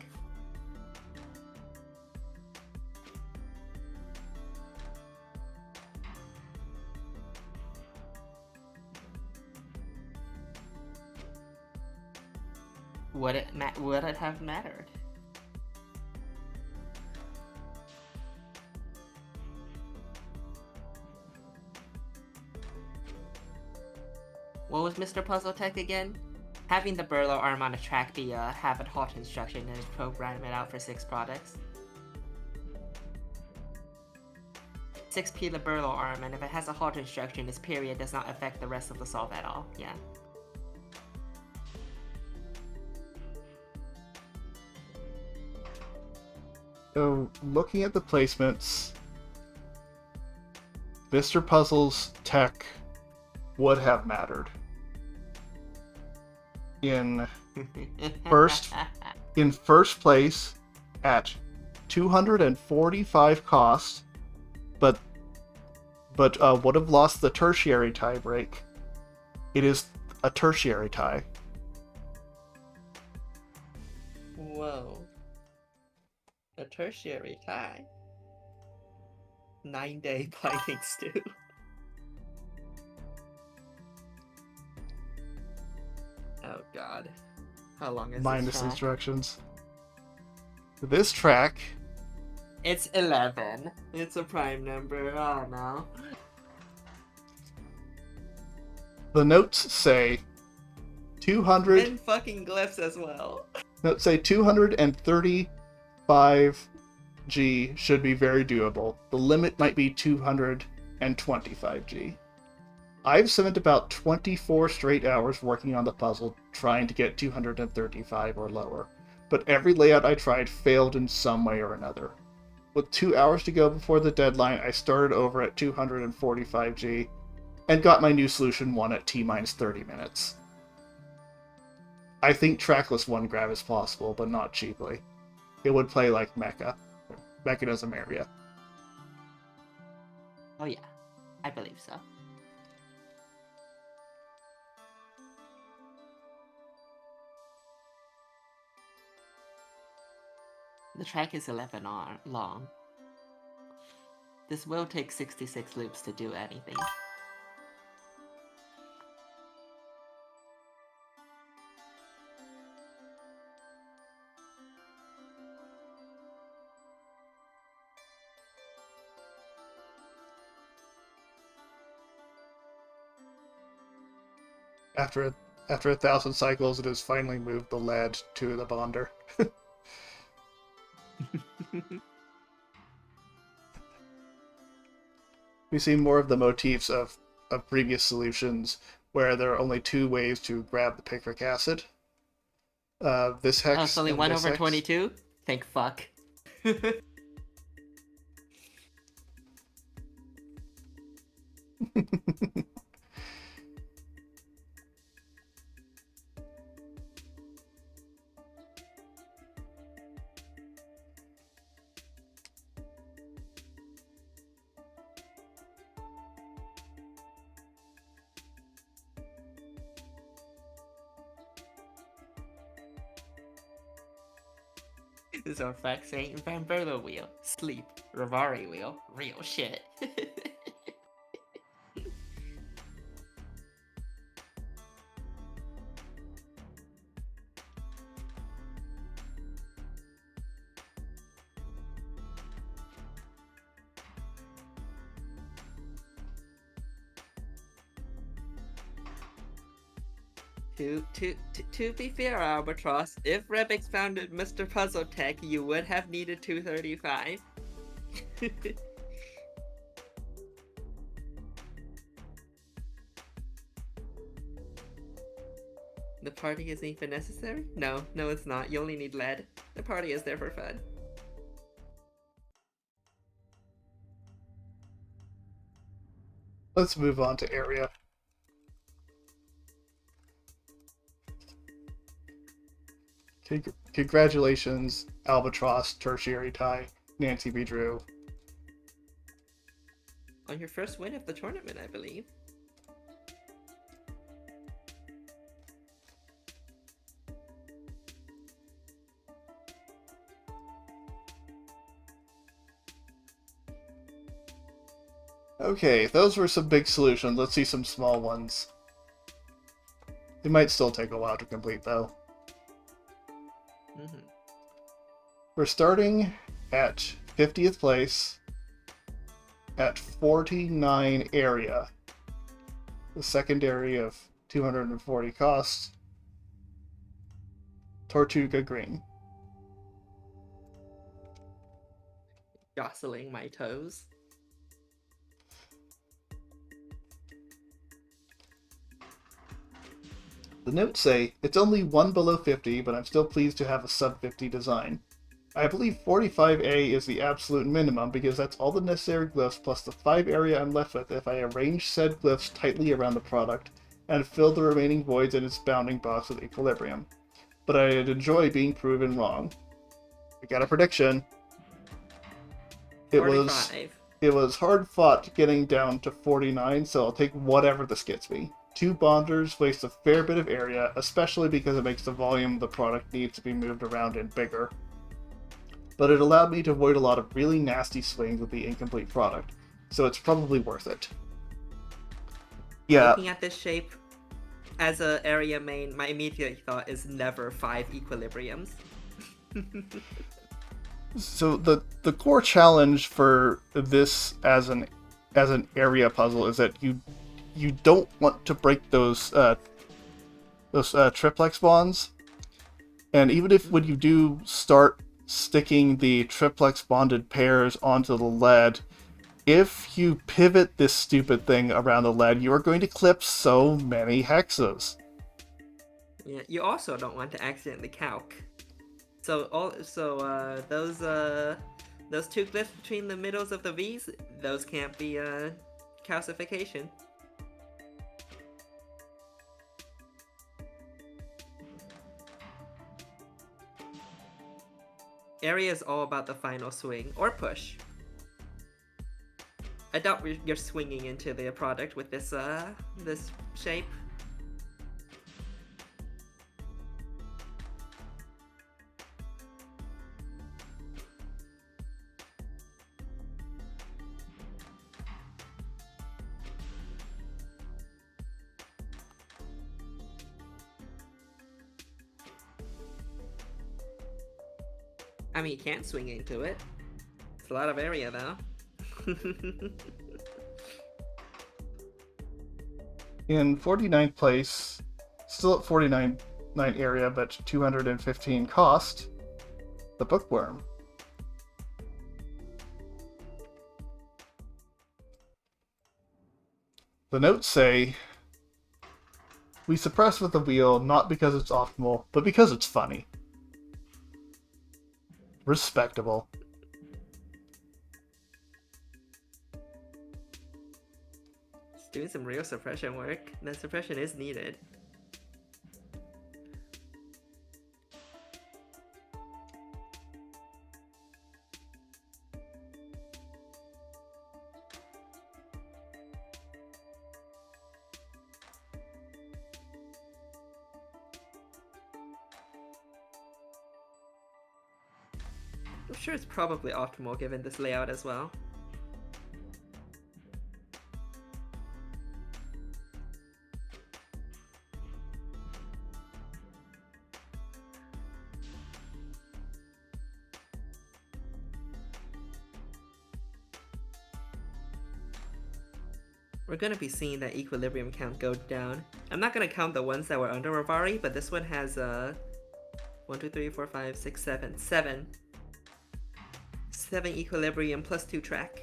Would it have mattered? What was Mr. Puzzle Tech again? Having the Burlow arm on a track be a have it hot instruction and program it out for 6 products. 6p the Burlow arm, and if it has a hot instruction, its period does not affect the rest of the solve at all. Yeah. So, looking at the placements, Mr. Puzzle's tech would have mattered. In first place at 245 cost, but would have lost the tertiary tie break. It is a tertiary tie. Whoa. A tertiary tie? 9-day blinding stew. Oh god. How long is Minus this track? instructions. This track... It's 11. It's a prime number. Oh no. The notes say 200... And fucking glyphs as well. Notes say 235G should be very doable. The limit might be 225G. I've spent about 24 straight hours working on the puzzle trying to get 235 or lower, but every layout I tried failed in some way or another. With 2 hours to go before the deadline, I started over at 245G and got my new solution 1 at T-minus 30 minutes. I think trackless 1 grab is possible, but not cheaply. It would play like Mechanism area. Oh yeah, I believe so. The track is 11 long. This will take 66 loops to do anything. After 1,000 cycles, it has finally moved the lead to the bonder. We see more of the motifs of previous solutions where there are only 2 ways to grab the picric acid. This hex. Oh, it's only 1 over 22? Thank fuck. Zorfax saying Vamberlo wheel, sleep, Rivari wheel, real shit. To be fair, Albatross, if Rebix founded Mr. Puzzle Tech, you would have needed 235. The party isn't even necessary? No, it's not. You only need lead. The party is there for fun. Let's move on to area. Congratulations, Albatross, Tertiary Tie, Nancy B. Drew. On your first win of the tournament, I believe. Okay, those were some big solutions. Let's see some small ones. They might still take a while to complete, though. Mm-hmm. We're starting at 50th place at 49 area. The secondary of 240 cost. Tortuga Green. Jostling my toes. The notes say, it's only 1 below 50, but I'm still pleased to have a sub 50 design. I believe 45A is the absolute minimum because that's all the necessary glyphs plus the 5 area I'm left with if I arrange said glyphs tightly around the product and fill the remaining voids in its bounding box with equilibrium. But I'd enjoy being proven wrong. I got a prediction. It 45. was hard fought getting down to 49, so I'll take whatever this gets me. 2 bonders waste a fair bit of area, especially because it makes the volume the product needs to be moved around in bigger. But it allowed me to avoid a lot of really nasty swings with the incomplete product, so it's probably worth it. Yeah. Looking at this shape, as a area main, my immediate thought is never 5 equilibriums. So the core challenge for this as an area puzzle is that you don't want to break those triplex bonds, and even if when you do start sticking the triplex bonded pairs onto the lead, if you pivot this stupid thing around the lead, you are going to clip so many hexes. Yeah, you also don't want to accidentally calc. Those two glyphs between the middles of the V's, those can't be calcification. Area is all about the final swing or push. I doubt you're swinging into the product with this this shape. I mean, you can't swing into it. It's a lot of area, though. In 49th place, still at 49 area, but 215 cost, the Bookworm. The notes say, "We suppress with the wheel not because it's optimal, but because it's funny." Respectable. It's doing some real suppression work. That suppression is needed. I'm sure it's probably optimal given this layout as well. We're gonna be seeing that equilibrium count go down. I'm not gonna count the ones that were under Ravari, but this one has 1, 2, 3, 4, 5, 6, 7. 7 equilibrium plus 2 track.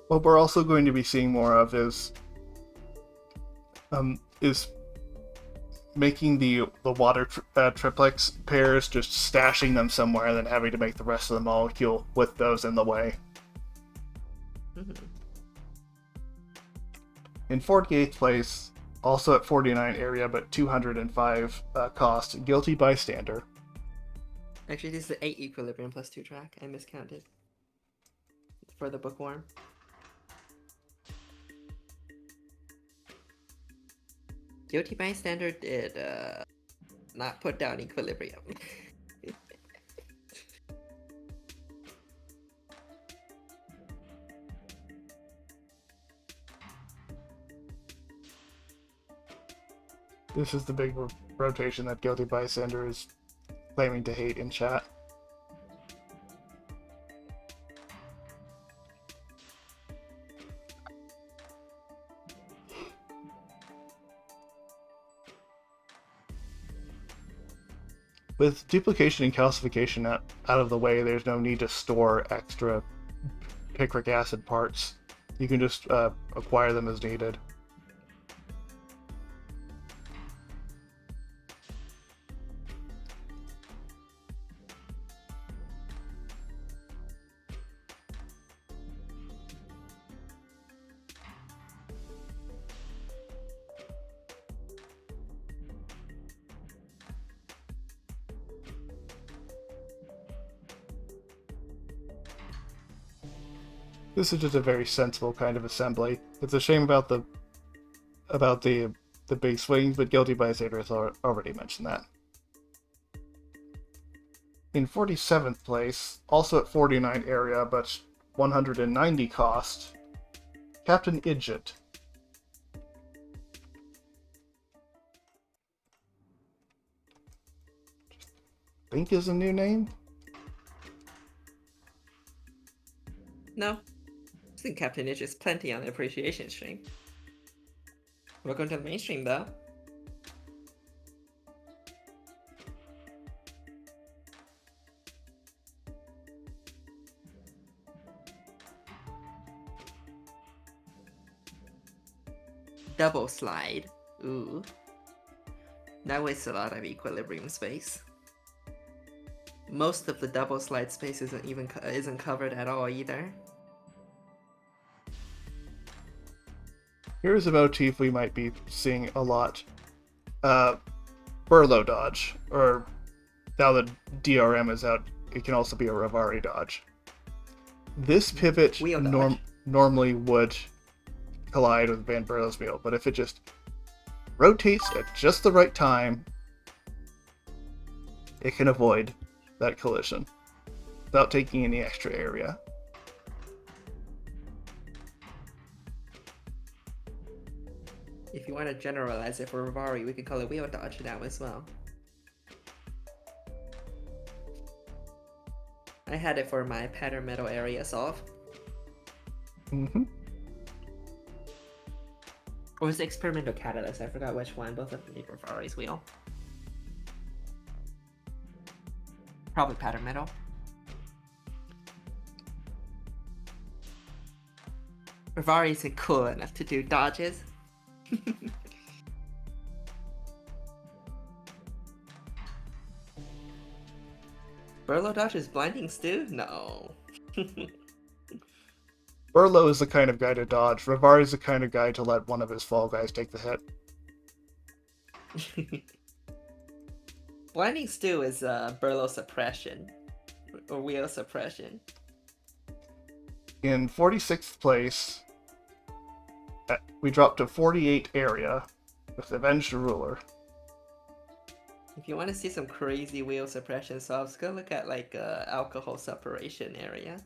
What we're also going to be seeing more of is making the water triplex pairs, just stashing them somewhere and then having to make the rest of the molecule with those in the way. Mm-hmm. In 48th place, also at 49 area but 205 cost, Guilty Bystander. Actually, this is 8 equilibrium plus 2 track. I miscounted. For the Bookworm. Guilty Bystander did not put down equilibrium. This is the big rotation that Guilty Bystander is claiming to hate in chat. With duplication and calcification out of the way, there's no need to store extra picric acid parts. You can just acquire them as needed. This is just a very sensible kind of assembly. It's a shame about the big swings, but Guilty Bystander has already mentioned that. In 47th place, also at 49 area, but 190 cost, Captain Idjit. Think is a new name? No. I think Captain Itch is plenty on the appreciation stream. Welcome to the mainstream, though. Double slide. Ooh. That wastes a lot of equilibrium space. Most of the double slide space isn't covered at all either. Here's a motif we might be seeing a lot. Burlow dodge, or now that DRM is out, it can also be a Rivari dodge. This pivot normally would collide with Van Burlow's wheel, but if it just rotates at just the right time, it can avoid that collision without taking any extra area. If you want to generalize it for Rivari, we could call it wheel dodge now as well. I had it for my pattern metal area solve. Mm-hmm. Or was it experimental catalyst? I forgot which one. Both of them need Rivari's wheel. Probably pattern metal. Rivari isn't cool enough to do dodges. Burlow dodges blinding stew? No. Burlow is the kind of guy to dodge. Rivari is the kind of guy to let one of his fall guys take the hit. Blinding stew is Burlow suppression. Or wheel suppression. In 46th place, we dropped to 48 area with Avenged Ruler. If you want to see some crazy wheel suppression solves, go look at like alcohol separation area.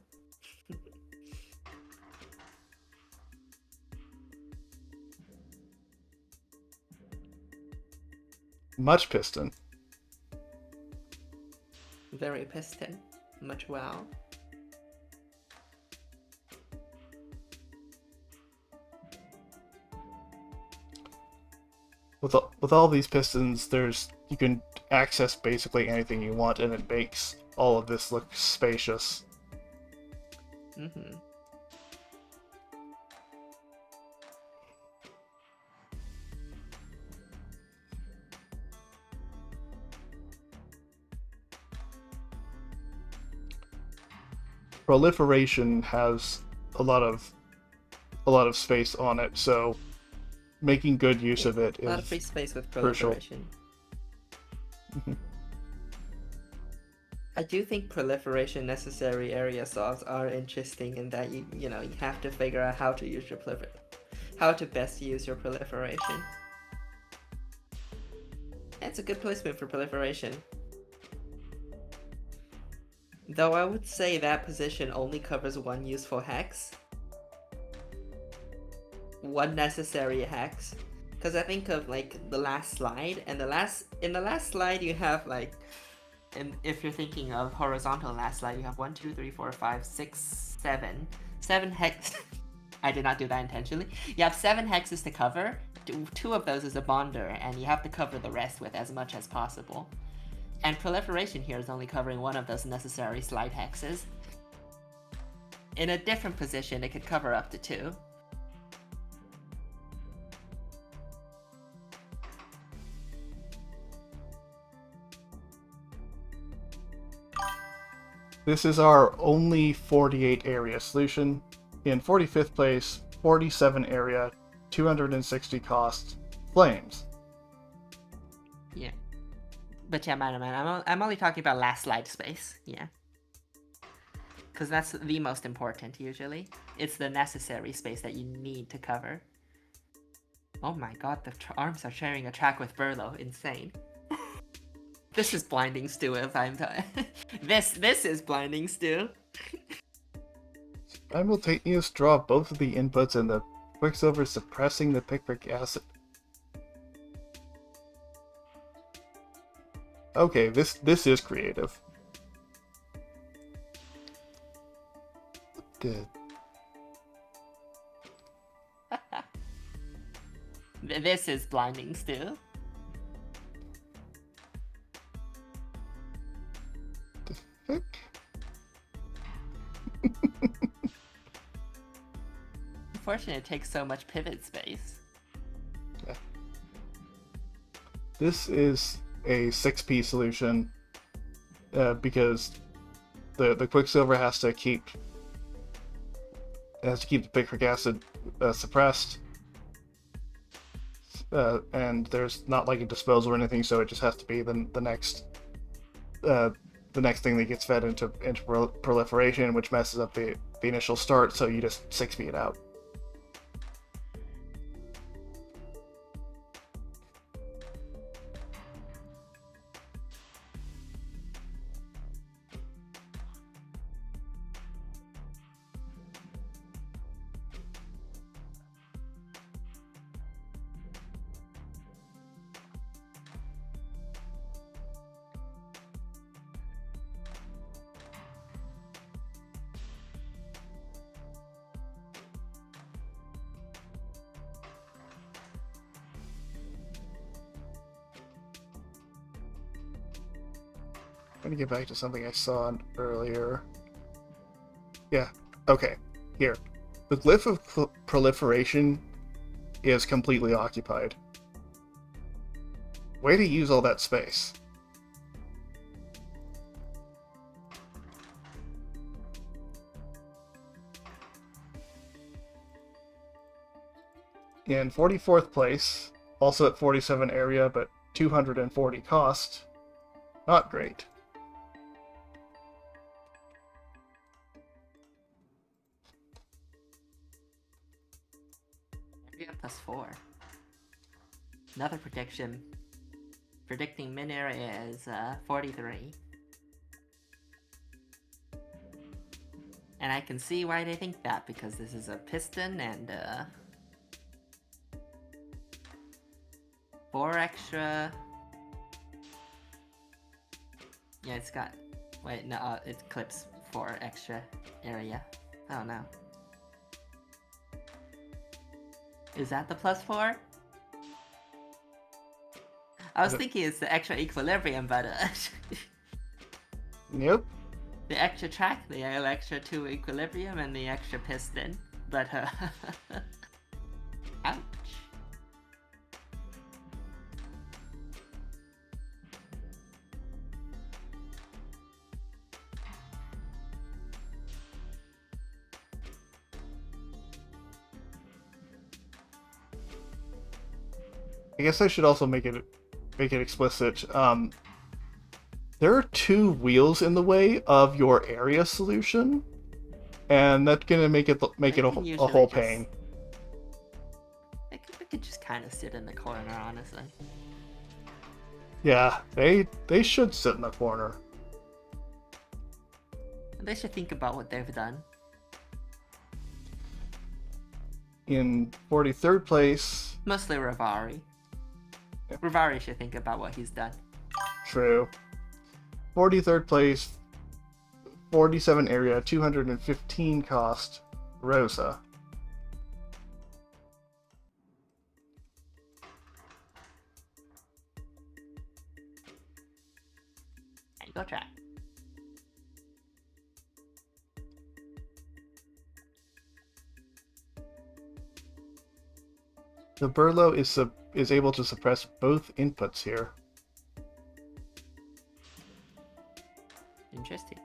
Much piston. Very piston. Much wow. With all these pistons, you can access basically anything you want, and it makes all of this look spacious. Mm-hmm. Proliferation has a lot of space on it, so making good use of it is a lot of free space with crucial. proliferation. I do think proliferation necessary area solves are interesting in that you have to figure out how to use your how to best use your proliferation. It's a good placement for proliferation. Though I would say that position only covers one useful hex. One necessary hex. Because I think of like the last slide, and in the last slide you have like, and if you're thinking of horizontal last slide, you have 1, 2, 3, 4, 5, 6, 7. 7 hex. I did not do that intentionally. You have 7 hexes to cover. 2 of those is a bonder, and you have to cover the rest with as much as possible. And proliferation here is only covering one of those necessary slide hexes. In a different position, it could cover up to 2. This is our only 48 area solution. In 45th place, 47 area, 260 cost, flames. Yeah. But yeah, man, I'm only talking about last slide space, yeah. Because that's the most important, usually. It's the necessary space that you need to cover. Oh my god, the arms are sharing a track with Burlow. Insane. This is blinding stew if I'm This is blinding stew. Simultaneous draw both of the inputs and the Quicksilver suppressing the picric acid. Okay, this is creative. This is blinding stew. The fuck? Unfortunately, it takes so much pivot space. This is a 6P solution because the Quicksilver has to keep the picric acid suppressed, and there's not like a disposal or anything, so it just has to be the next thing that gets fed into proliferation, which messes up the initial start. So you just 6P it out. I'm gonna get back to something I saw earlier. Yeah, okay. Here. The glyph of proliferation is completely occupied. Way to use all that space. In 44th place, also at 47 area, but 240 cost. Not great. +4. Another prediction. Predicting min area is 43. And I can see why they think that, because this is a piston and 4 extra. Yeah, it's got. Wait, no, it clips 4 extra area. Oh no. Is that the +4? I was thinking it's the extra equilibrium, but Yep. the extra track, the extra 2 equilibrium, and the extra piston. But ouch. I guess I should also make it explicit. There are 2 wheels in the way of your area solution, and that's gonna make it a whole pain. It could just kind of sit in the corner, honestly. Yeah, they should sit in the corner. And they should think about what they've done. In 43rd place... Mostly Rivari. Yeah. Rivari should think about what he's done. True. 43rd place, 47 area, 215 cost, Rosa. And go try. The Burlow is able to suppress both inputs here. Interesting.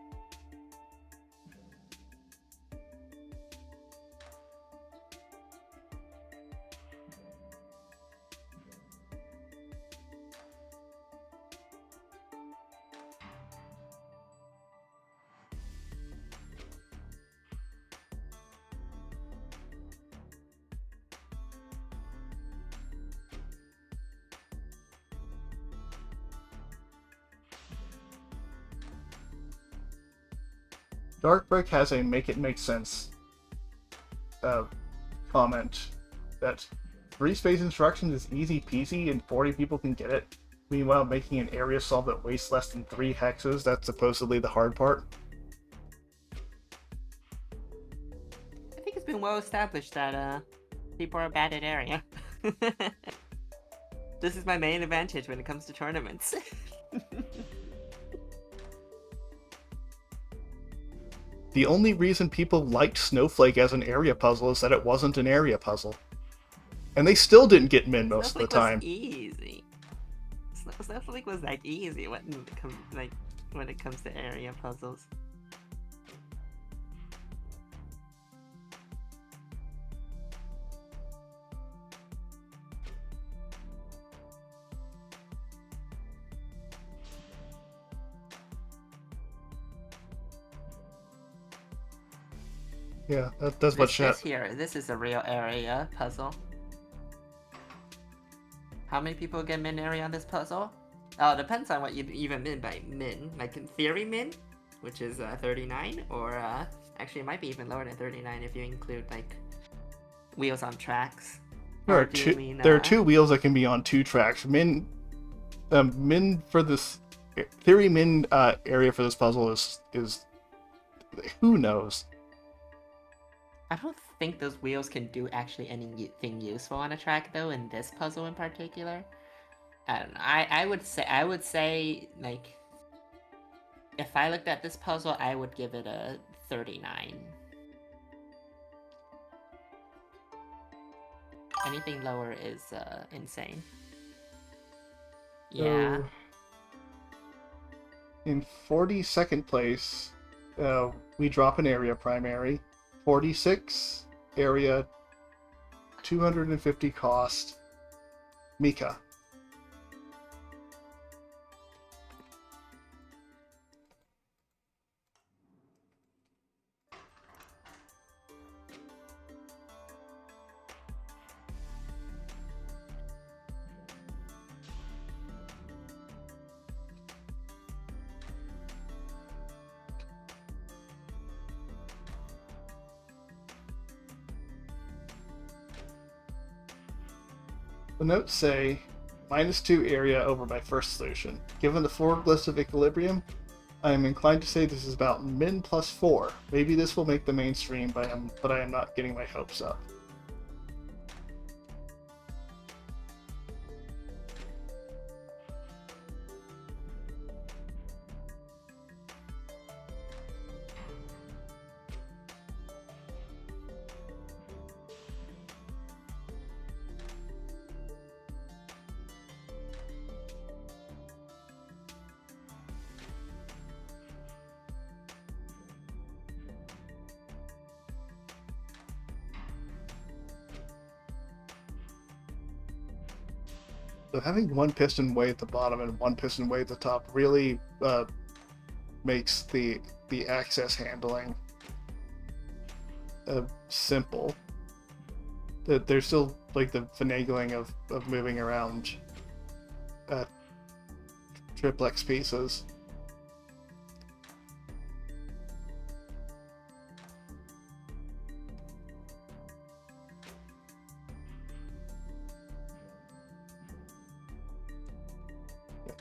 Darkbrick has a make it make sense comment that free space instructions is easy peasy and 40 people can get it. Meanwhile, making an area solve that wastes less than 3 hexes, that's supposedly the hard part. I think it's been well established that people are bad at area. This is my main advantage when it comes to tournaments. The only reason people liked Snowflake as an area puzzle is that it wasn't an area puzzle. And they still didn't get min most of the time. Was easy. Snowflake was like easy when it comes to area puzzles. Yeah, that's what This is a real area puzzle. How many people get min area on this puzzle? Oh, it depends on what you even mean by min. Like in theory min, which is 39, or actually it might be even lower than 39 if you include like wheels on tracks. There are two wheels that can be on 2 tracks. Min for this theory min area for this puzzle is who knows. I don't think those wheels can do actually anything useful on a track though. In this puzzle in particular, I would say like if I looked at this puzzle, I would give it a 39. Anything lower is insane. Yeah. So, in 42nd place, we drop an area primary. 46 area, 250 cost, Mika. The notes say, -2 area over my first solution. Given the forward list of equilibrium, I am inclined to say this is about min +4. Maybe this will make the mainstream, but I am not getting my hopes up. So having one piston way at the bottom and one piston way at the top really makes the access handling simple. That there's still like the finagling of moving around triplex pieces.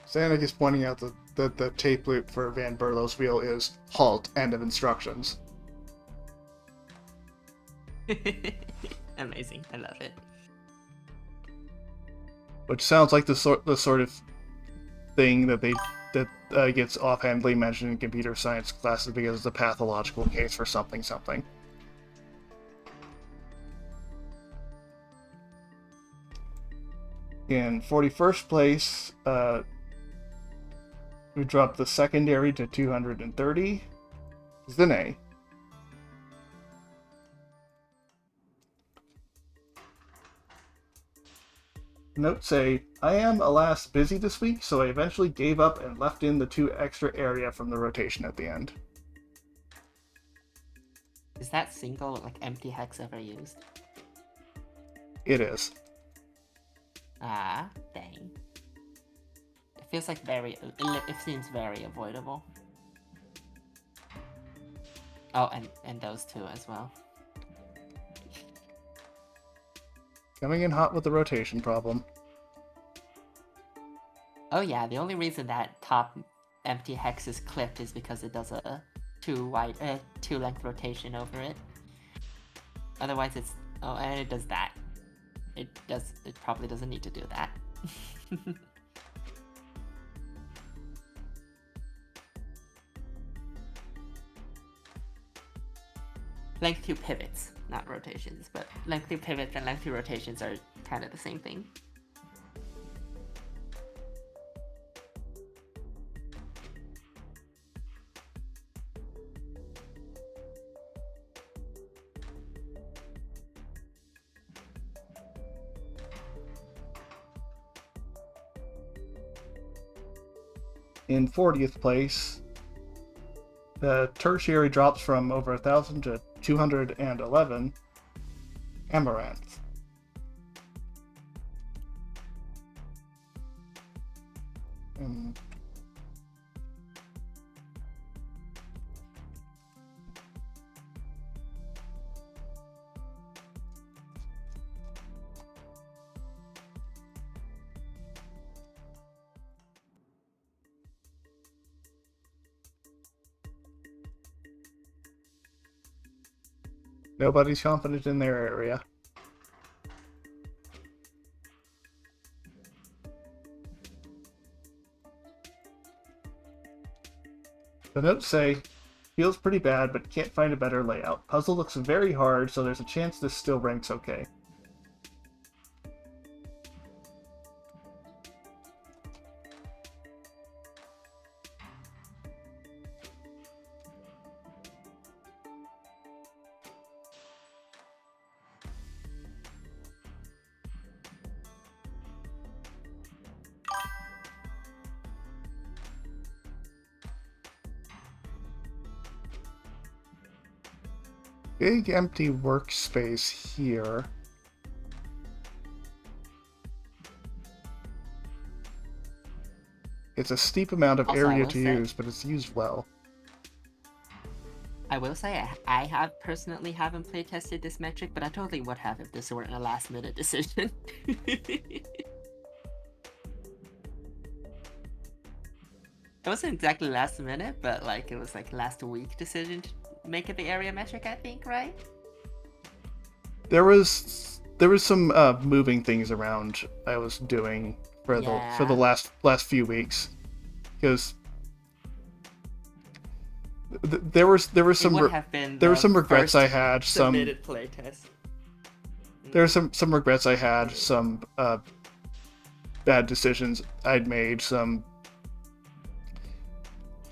Zanuck is pointing out that the tape loop for Van Berlo's wheel is halt, end of instructions. Amazing, I love it. Which sounds like the sort of thing that gets offhandedly mentioned in computer science classes because it's a pathological case for something. In 41st place, we dropped the secondary to 230. Zine. Notes say, I am, alas, busy this week, so I eventually gave up and left in the 2 extra area from the rotation at the end. Is that single, like, empty hex ever used? It is. Ah, dang. It feels like it seems very avoidable. Oh, and those 2 as well. Coming in hot with the rotation problem. Oh yeah, the only reason that top empty hex is clipped is because it does a 2 length rotation over it. Otherwise it's... Oh, and it does that. It probably doesn't need to do that. Length 2 pivots, not rotations, but length 2 pivots and length 2 rotations are kind of the same thing. In 40th place, the tertiary drops from over 1,000 to 211. Amaranth. And nobody's confident in their area. The notes say, feels pretty bad, but can't find a better layout. Puzzle looks very hard, so there's a chance this still ranks okay. Big empty workspace here. It's a steep amount of Also, area to use, but it's used well. I will say I have personally haven't play tested this metric, but I totally would have if this weren't a last minute decision. It wasn't exactly last minute, but like it was like last week decision to make it the area metric, I think, right? There was some moving things around I was doing for the last few weeks, because there were some regrets I had. Submitted playtest. There were some regrets I had. Some bad decisions I'd made.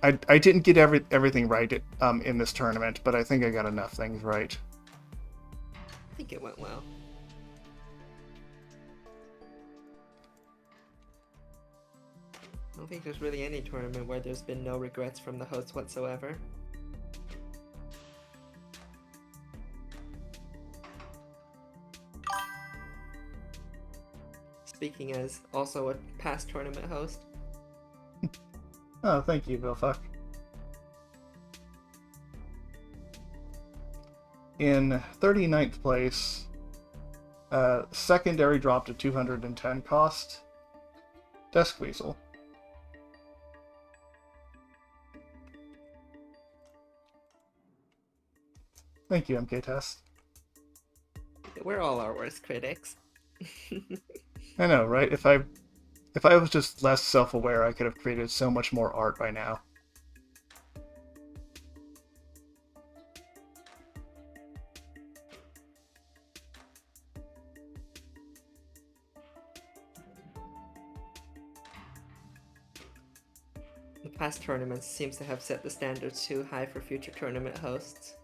I didn't get everything right in this tournament, but I think I got enough things right. I think it went well. I don't think there's really any tournament where there's been no regrets from the host whatsoever. Speaking as also a past tournament host. Oh, thank you, Bill Fuck. In 39th place, secondary drop to 210 cost. Desk Weasel. Thank you, MK Test. We're all our worst critics. I know, right? If I was just less self-aware, I could have created so much more art by now. The past tournaments seems to have set the standards too high for future tournament hosts.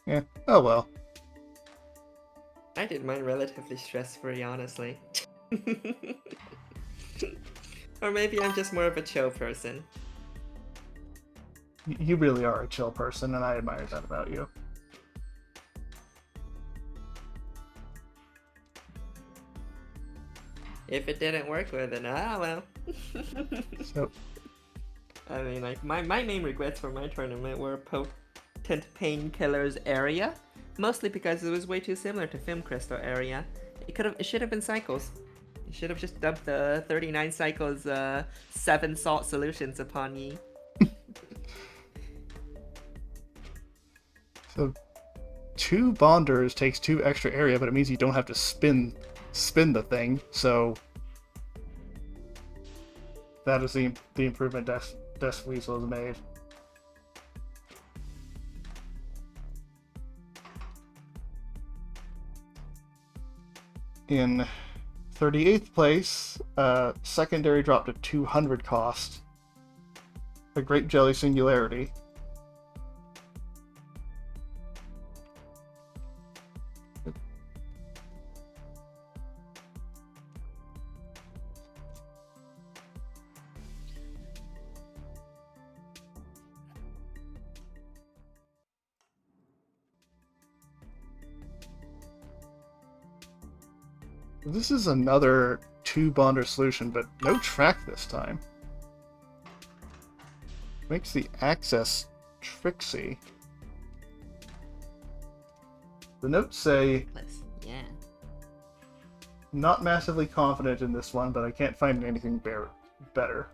Yeah, oh well. I did mine relatively stress-free, honestly. Or maybe I'm just more of a chill person. You really are a chill person, and I admire that about you. If it didn't work with it, well. So, I mean, like, my main regrets for my tournament were Potent Painkiller's area. Mostly because it was way too similar to Film Crystal area. It should have been Cycles. You should have just dumped the 39 Cycles 7 salt solutions upon ye. So 2 bonders takes 2 extra area, but it means you don't have to spin the thing, so that is the improvement Desk Weasel has made. In 38th place, secondary drop to 200 cost. A Grape Jelly Singularity. This is another 2-bonder solution, but no track this time. Makes the access tricksy. The notes say, Yeah. not massively confident in this one, but I can't find anything better.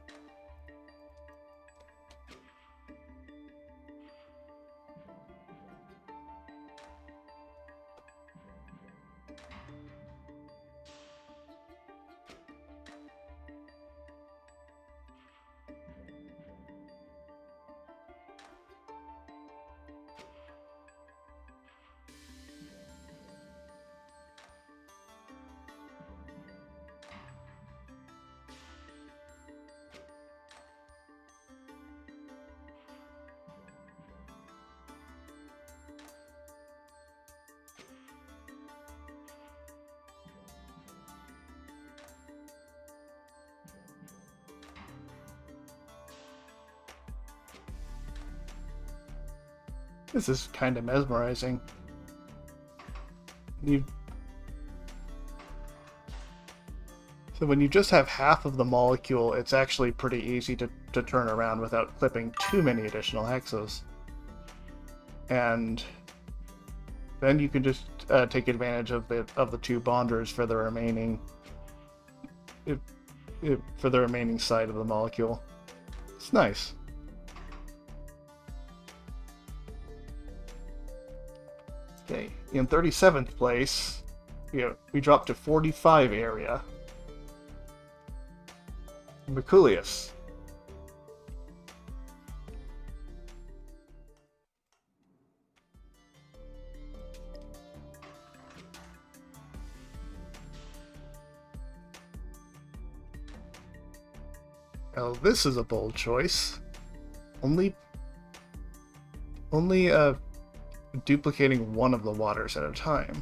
This is kind of mesmerizing. So when you just have half of the molecule, it's actually pretty easy to turn around without clipping too many additional hexes. And then you can just take advantage of the 2 bonders for the remaining side of the molecule. It's nice. Okay, in 37th place, we dropped to 45 area. Merculius. Well, this is a bold choice. Only duplicating one of the waters at a time.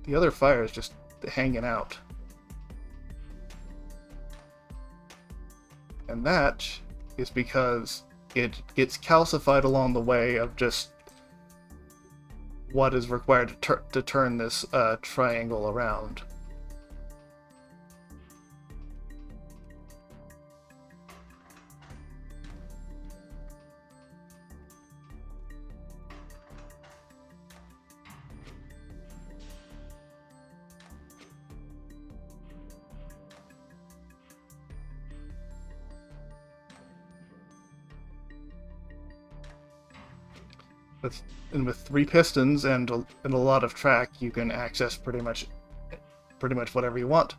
The other fire is just hanging out. And that is because it gets calcified along the way of just what is required to turn this triangle around. With 3 pistons and a lot of track, you can access pretty much whatever you want.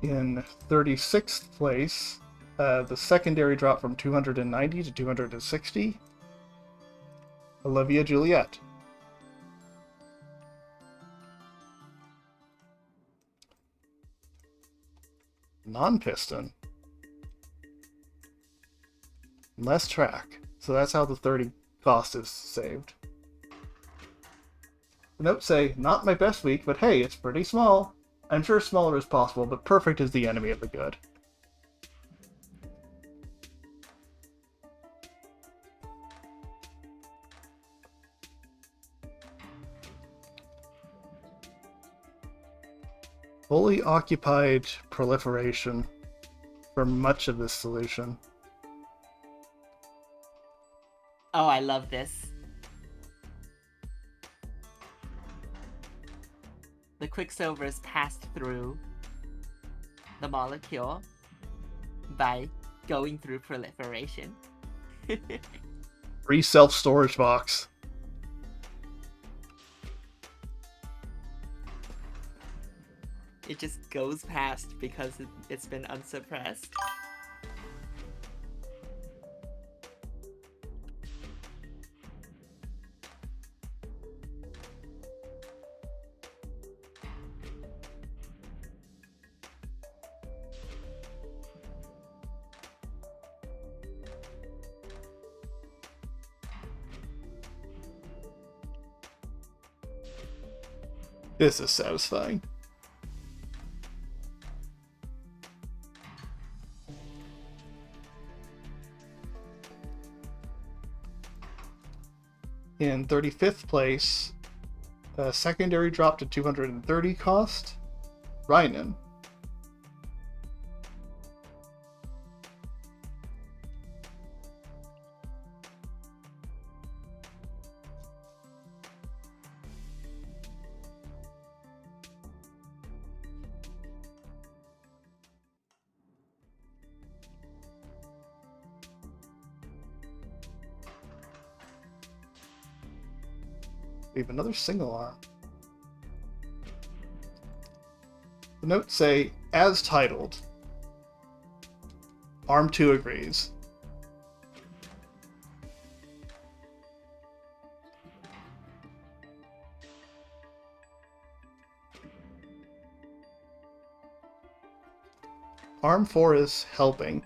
In 36th place, the secondary drop from 290 to 260. Olivia Juliet. Non-piston. Less track. So that's how the 30 cost is saved. The notes say, not my best week, but hey, it's pretty small. I'm sure smaller is possible, but perfect is the enemy of the good. Fully occupied proliferation for much of this solution. Oh, I love this. The quicksilver is passed through the molecule by going through proliferation. Free self-storage box. It just goes past because it's been unsuppressed. This is satisfying. In 35th place, secondary drop to 230 cost, Reinen. We have another single arm. The notes say, as titled. Arm 2 agrees. Arm 4 is helping.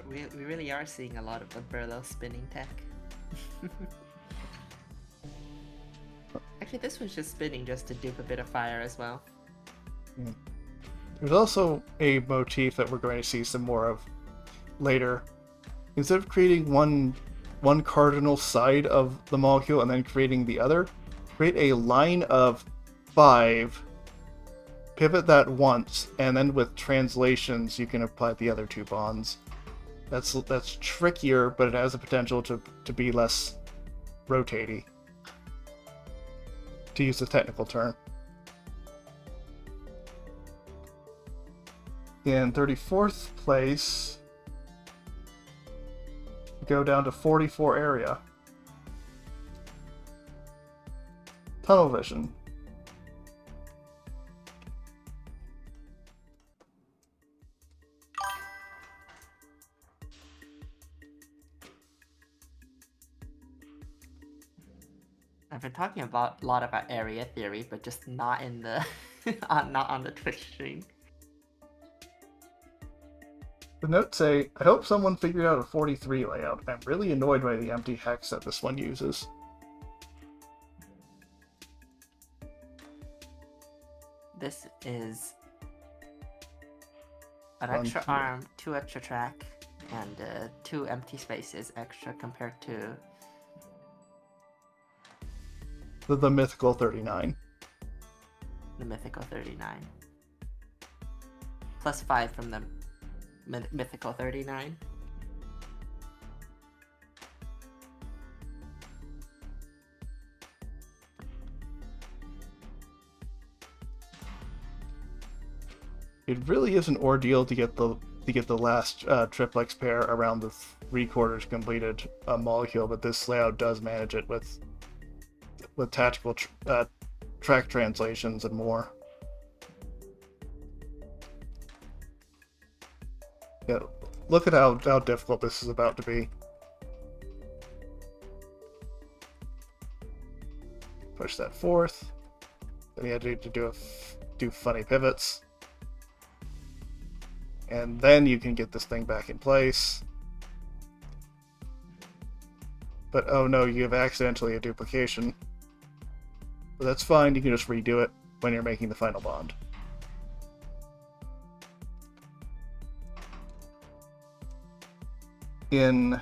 We really are seeing a lot of umbrella spinning tech. Actually, this one's just spinning just to dupe a bit of fire as well. There's also a motif that we're going to see some more of later. Instead of creating one cardinal side of the molecule and then creating the other, create a line of 5, pivot that once, and then with translations you can apply the other 2 bonds. That's trickier, but it has the potential to be less rotatey, to use the technical term. In 34th place, go down to 44 area. Tunnel vision. I've been talking a lot about area theory, but just not in the not on the Twitch stream. The notes say, I hope someone figured out a 43 layout. I'm really annoyed by the empty hex that this one uses. This is an extra arm, 2 extra track, and 2 empty spaces extra compared to The mythical 39. the mythical 39. Plus 5 from the mythical 39. It really is an ordeal to get the last triplex pair around the 3/4 completed molecule, but this layout does manage it with tactical track translations and more. Yeah, look at how difficult this is about to be. Push that forth. Then you have to do funny pivots. And then you can get this thing back in place. But oh no, you have accidentally a duplication. But that's fine, you can just redo it when you're making the final bond. In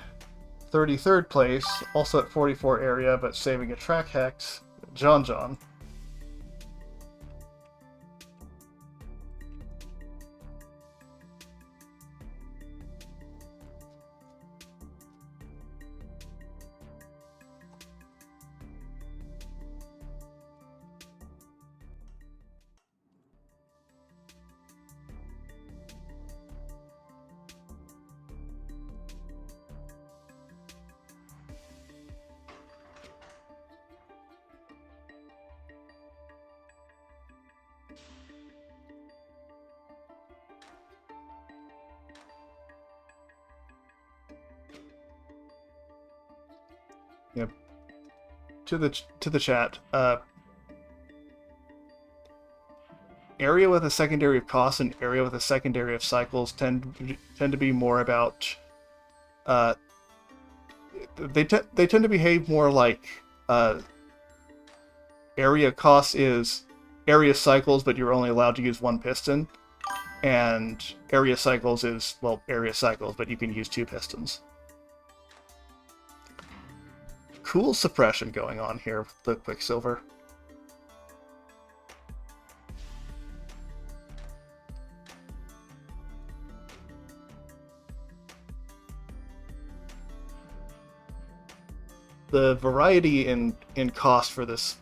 33rd place, also at 44 area, but saving a track hex, John. Yep. To the chat. Area with a secondary of cost and area with a secondary of cycles tend to be more about. They tend to behave more like area cost is area cycles, but you're only allowed to use one piston, and area cycles is, well, area cycles, but you can use 2 pistons. Cool suppression going on here with the Quicksilver. The variety in cost for this,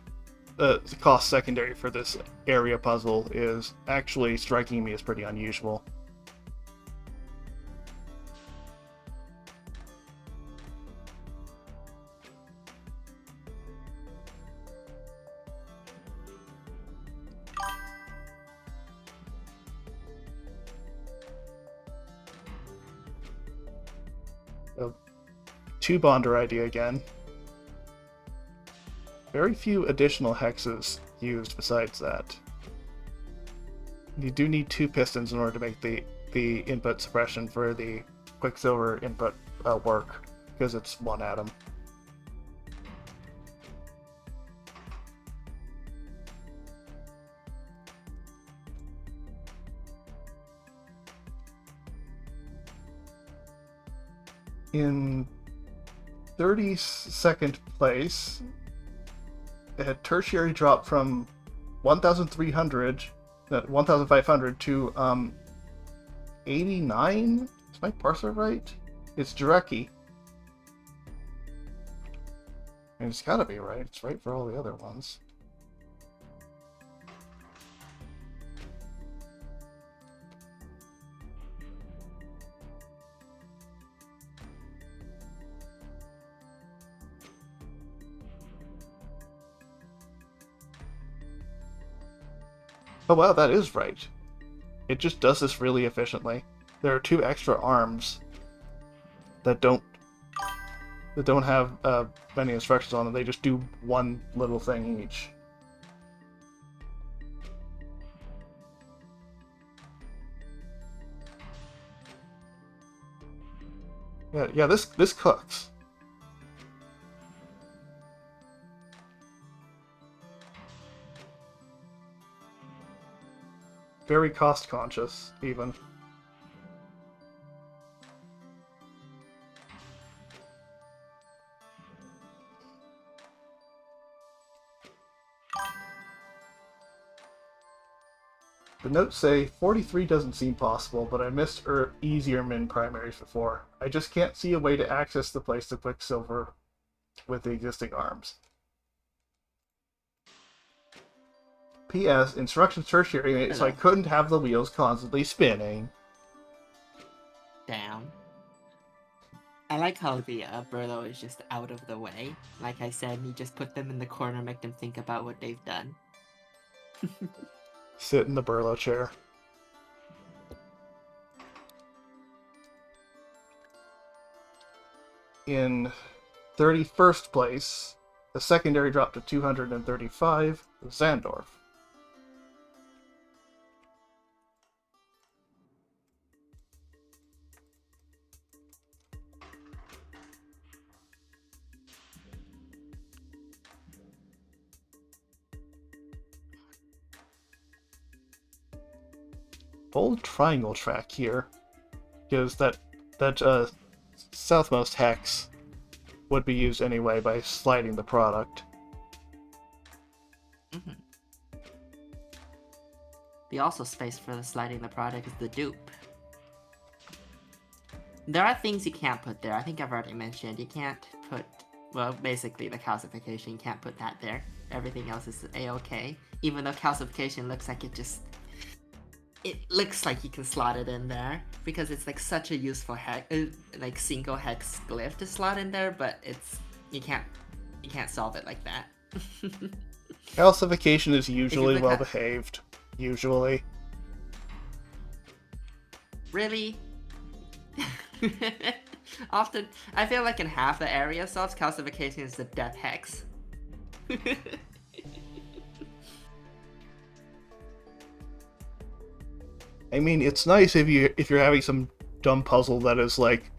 the cost secondary for this area puzzle is actually striking me as pretty unusual. So, 2 bonder idea again. Very few additional hexes used besides that. You do need 2 pistons in order to make the input suppression for the Quicksilver input work, because it's 1 atom. In 32nd place, it had tertiary drop from 1,500 to 89. Is my parser right? It's Jarecki. And it's gotta be right. It's right for all the other ones. Oh wow, that is right. It just does this really efficiently. There are 2 extra arms that don't have many instructions on them. They just do one little thing each. Yeah, this cooks. Very cost conscious, even. The notes say 43 doesn't seem possible, but I missed easier min primaries before. I just can't see a way to access the place to Quicksilver with the existing arms. P.S. Instructions tertiary, so I couldn't have the wheels constantly spinning. Damn. I like how the Burlo is just out of the way. Like I said, you just put them in the corner, make them think about what they've done. Sit in the Burlo chair. In 31st place, the secondary dropped to 235, Zandorf. Bold triangle track here, because that southmost hex would be used anyway by sliding the product. Mm-hmm. The also space for the sliding the product is the dupe. There are things you can't put there. I think I've already mentioned. You can't put, well, basically the calcification, you can't put that there. Everything else is A-okay. Even though calcification looks like it looks like you can slot it in there, because it's like such a useful hex, like single hex glyph to slot in there, but you can't solve it like that. Calcification is usually well behaved. Usually. Really? Often, I feel like in half the area solves, calcification is the death hex. I mean, it's nice if you're having some dumb puzzle that is like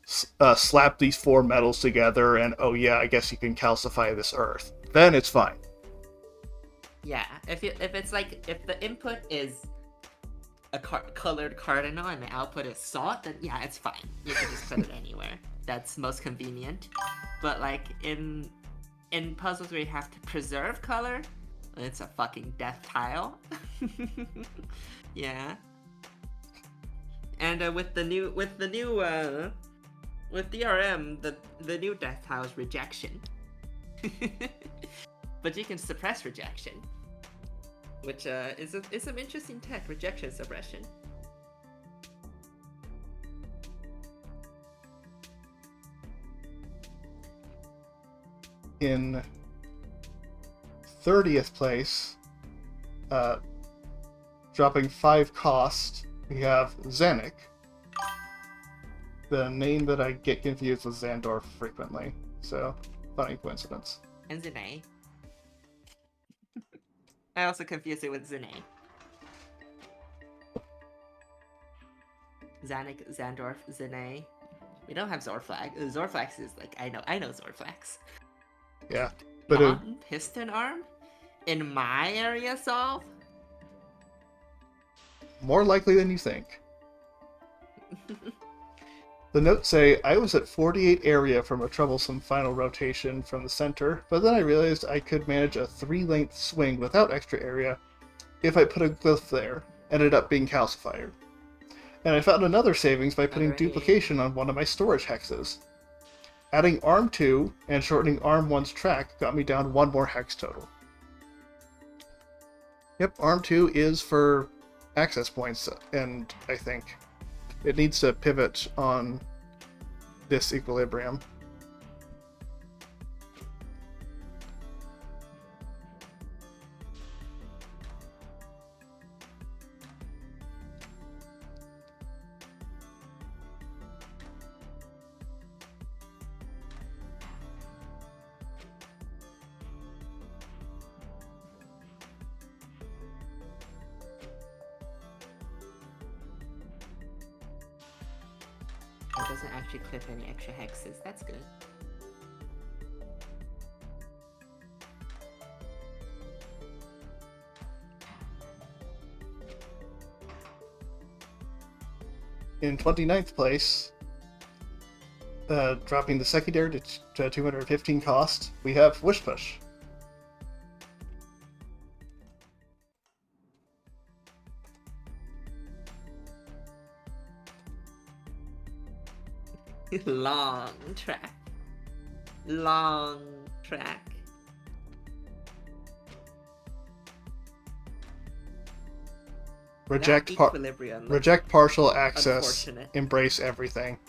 slap these four metals together and oh yeah, I guess you can calcify this earth. Then it's fine. Yeah, if it's like if the input is a colored cardinal and the output is salt, then yeah, it's fine. You can just put it anywhere. That's most convenient. But like in puzzles where you have to preserve color, it's a fucking death tile. Yeah. And with DRM, the new death tile is rejection. But you can suppress rejection, which is some interesting tech, rejection suppression. In 30th place, dropping 5 cost, we have Xenic. The name that I get confused with Xandorf frequently, so funny coincidence. And Zene. I also confuse it with Zene. Zanik, Xandorf, Zene. We don't have Zorflag. Zorflax is like I know Zorflax. Yeah, but piston arm in my area solve. More likely than you think. The notes say, I was at 48 area from a troublesome final rotation from the center, but then I realized I could manage a 3-length swing without extra area if I put a glyph there. Ended up being calcifier. And I found another savings by putting duplication on one of my storage hexes. Adding arm 2 and shortening arm 1's track got me down 1 more hex total. Yep, arm 2 is for access points, and I think it needs to pivot on this equilibrium. It doesn't actually clip any extra hexes. That's good. In 29th place, dropping the secondary to 215 cost, we have Wish Push. Long track. Long track. Reject partial access. Embrace everything.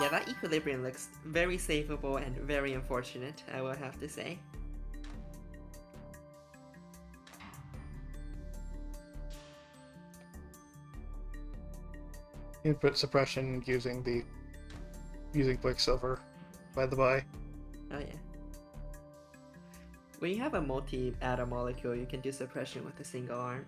Yeah, that equilibrium looks very savable and very unfortunate, I will have to say. Input suppression using Quicksilver, by the by. Oh yeah. When you have a multi-atom molecule, you can do suppression with a single arm.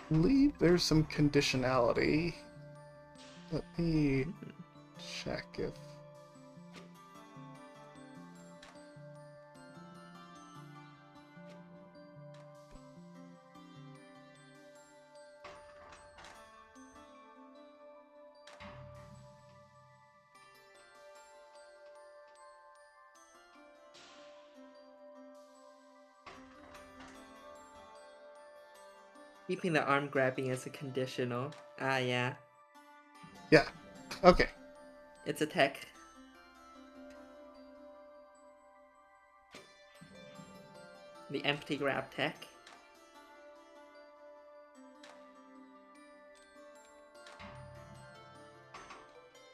I believe there's some conditionality. Let me check if... Keeping the arm grabbing as a conditional. Ah, yeah. Yeah. Okay. It's a tech. The empty grab tech.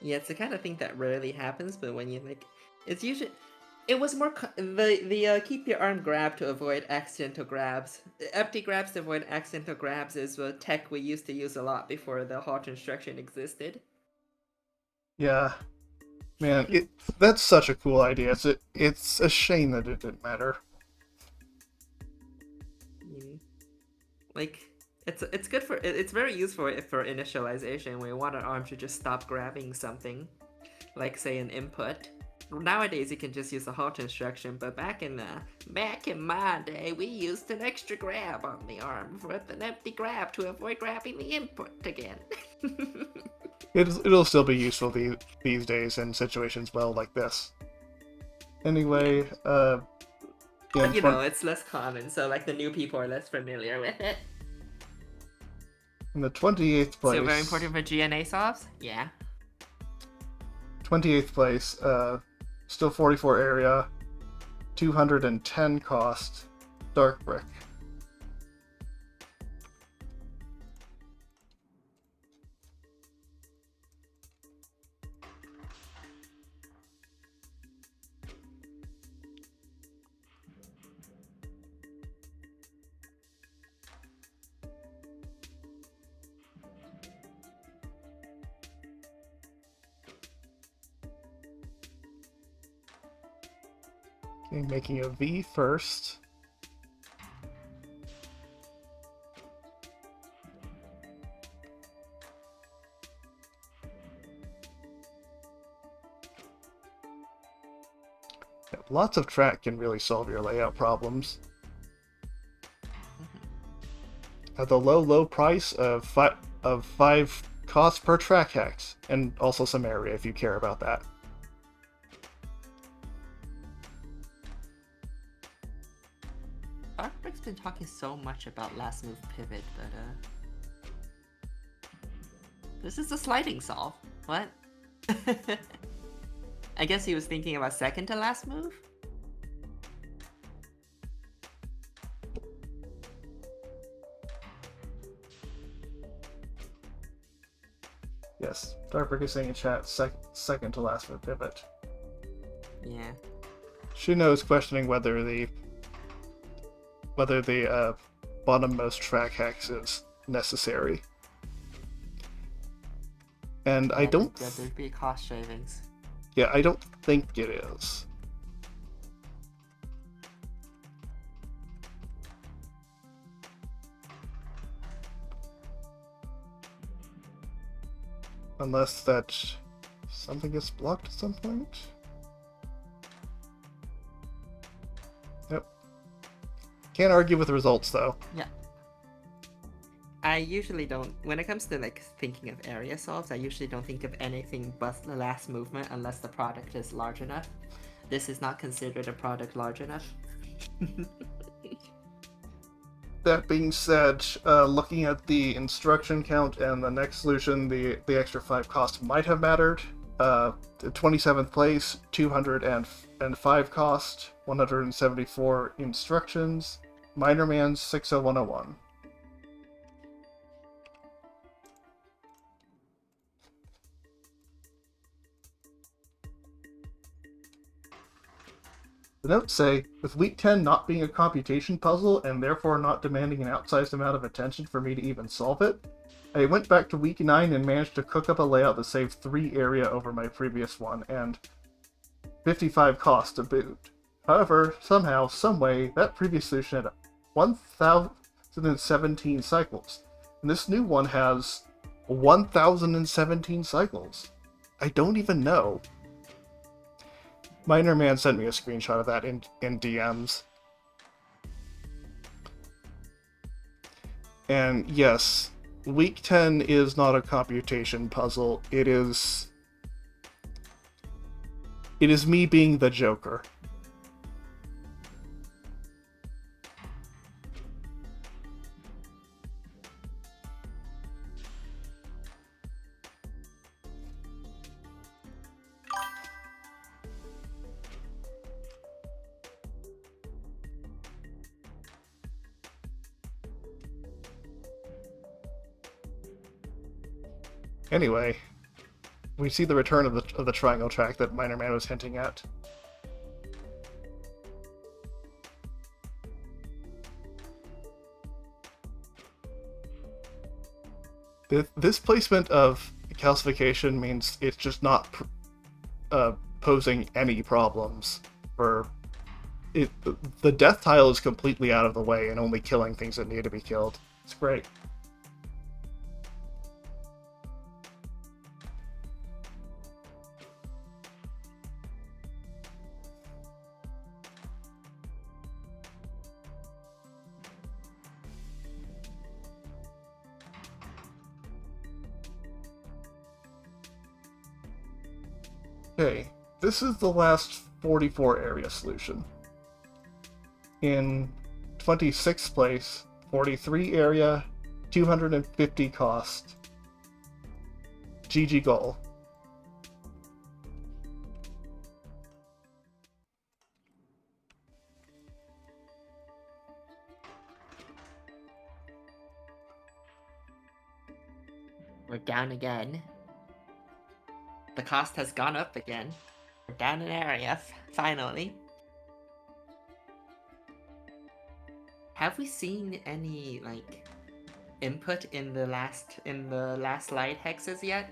Yeah, it's the kind of thing that rarely happens, but when you like, it's usually. It was more the keep your arm grab to avoid accidental grabs. Empty grabs to avoid accidental grabs is a tech we used to use a lot before the halt instruction existed. Yeah, man, that's such a cool idea. It's a shame that it didn't matter. Mm. Like it's good for it's very useful for initialization when you want an arm to just stop grabbing something, like say an input. Nowadays you can just use the halt instruction, but back in my day we used an extra grab on the arm with an empty grab to avoid grabbing the input again. It'll still be useful these days in situations well like this. Anyway, yeah, But you know, it's less common, so like the new people are less familiar with it. in the 28th place. So very important for GNA solves? Yeah. 28th place, still 44 area, 210 cost, Dark Brick. Okay, making a V first. Yeah, lots of track can really solve your layout problems. At the low price of five costs per track hex, and also some area if you care about that. Darkbrick's been talking so much about last move pivot, but this is a sliding solve. What? I guess he was thinking about second to last move? Yes, Darkbrick is saying in chat, second to last move pivot. Yeah. Shuno is questioning whether the bottommost track hex is necessary. And yeah, I don't... There'd be cost savings. Yeah, I don't think it is. Unless that something gets blocked at some point. Yep. Can't argue with the results, though. Yeah. I usually don't, when it comes to like thinking of area solves, I usually don't think of anything but the last movement unless the product is large enough. This is not considered a product large enough. That being said, looking at the instruction count and the next solution, the extra 5 cost might have mattered. The 27th place, 205 cost, 174 instructions, Minor Man's 60101. The notes say, with week 10 not being a computation puzzle and therefore not demanding an outsized amount of attention for me to even solve it, I went back to week 9 and managed to cook up a layout that saved 3 area over my previous one and 55 cost to boot. However, somehow, someway, that previous solution had 1,017 cycles, and this new one has 1,017 cycles. I don't even know. Minor Man sent me a screenshot of that in DMs. And yes, week 10 is not a computation puzzle. It is me being the Joker. Anyway, we see the return of the triangle track that Minor Man was hinting at. This placement of calcification means it's just not posing any problems for it. The death tile is completely out of the way and only killing things that need to be killed. It's great. Okay, this is the last 44 area solution. In 26th place, 43 area, 250 cost. GG goal. We're down again. The cost has gone up again. We're down an area, finally. Have we seen any, like, input in the last light hexes yet?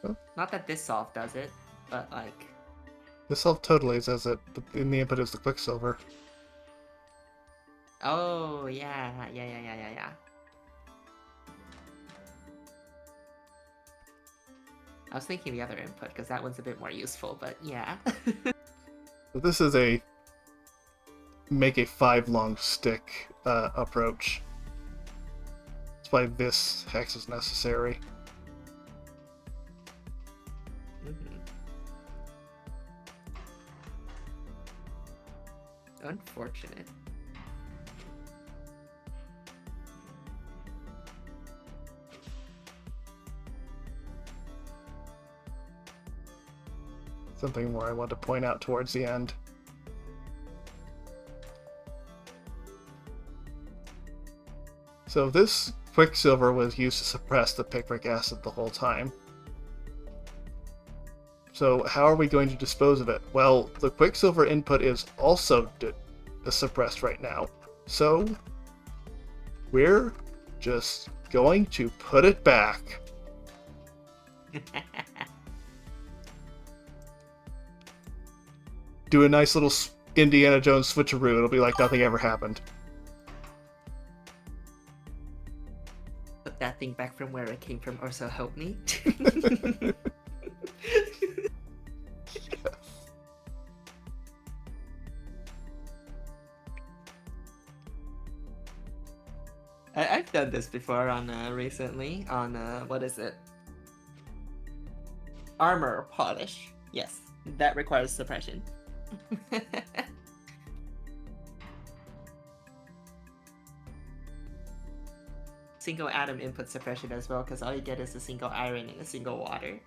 Huh? Not that this solve does it, but like... This self totally says it, but in the input is the Quicksilver. Oh, yeah. I was thinking the other input, because that one's a bit more useful, but yeah. So this is a make a 5 long stick approach. That's why this hex is necessary. Unfortunate. Something more I want to point out towards the end. So this Quicksilver was used to suppress the picric acid the whole time. So how are we going to dispose of it? Well, the Quicksilver input is also suppressed right now. So we're just going to put it back. Do a nice little Indiana Jones switcheroo. It'll be like nothing ever happened. Put that thing back from where it came from, or so help me. I've done this before on recently on what is it? Armor polish. Yes, that requires suppression. Single atom input suppression as well, because all you get is a single iron and a single water.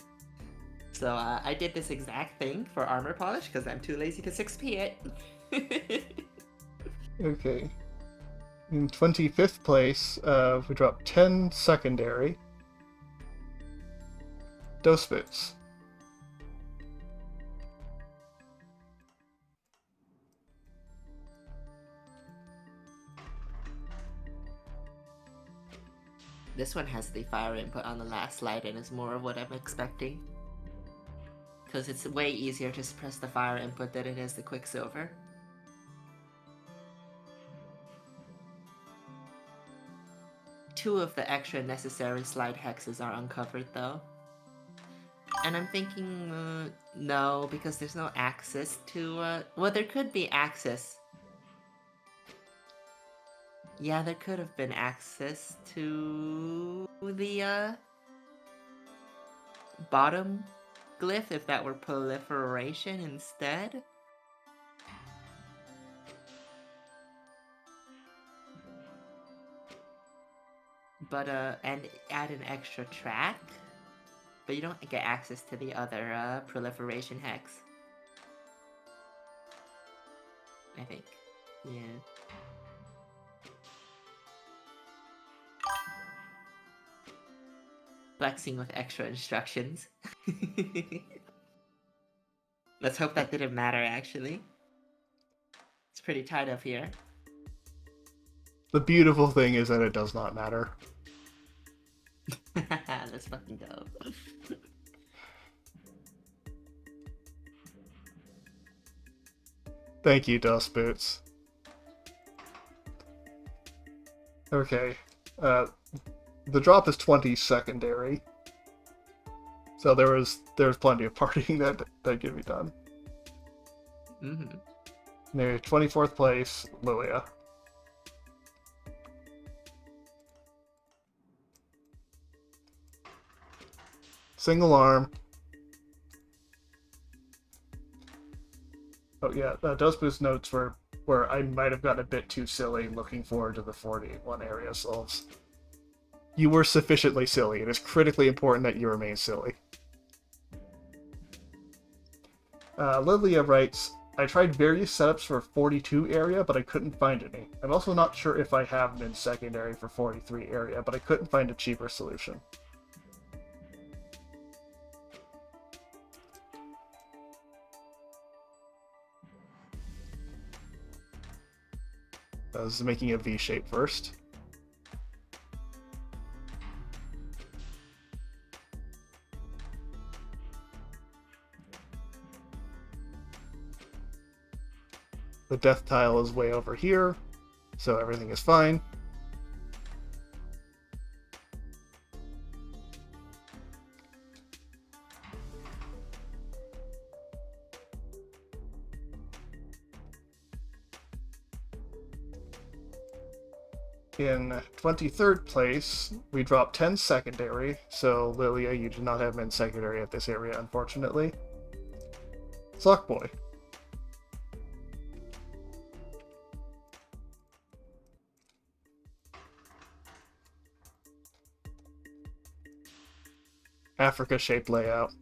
So I did this exact thing for armor polish because I'm too lazy to 6p it. Okay. In 25th place, we dropped 10 secondary. Dose boots. This one has the fire input on the last light and is more of what I'm expecting. Because it's way easier to suppress the fire input than it is the Quicksilver. Two of the extra necessary slide hexes are uncovered though. And I'm thinking, no, because there's no access to, well, there could be access. Yeah, there could have been access to the, bottom glyph if that were proliferation instead. But, and add an extra track. But you don't get access to the other, proliferation hex. I think. Yeah. Flexing with extra instructions. Let's hope that didn't matter, actually. It's pretty tight up here. The beautiful thing is that it does not matter. Let's fucking go. Thank you, Dust Boots. Okay. The drop is 20 secondary. So there was plenty of partying that could be done. Mm-hmm. Near 24th place, Lilia. Single arm. Oh yeah, Dust Boost notes where I might have gotten a bit too silly looking forward to the 41 area solves. You were sufficiently silly. It is critically important that you remain silly. Lilia writes, I tried various setups for 42 area, but I couldn't find any. I'm also not sure if I have them in secondary for 43 area, but I couldn't find a cheaper solution. This is making a V shape first. The death tile is way over here, so everything is fine. In 23rd place, we dropped 10 secondary, so Lilia, you do not have men secondary at this area, unfortunately. Sockboy. Africa-shaped layout.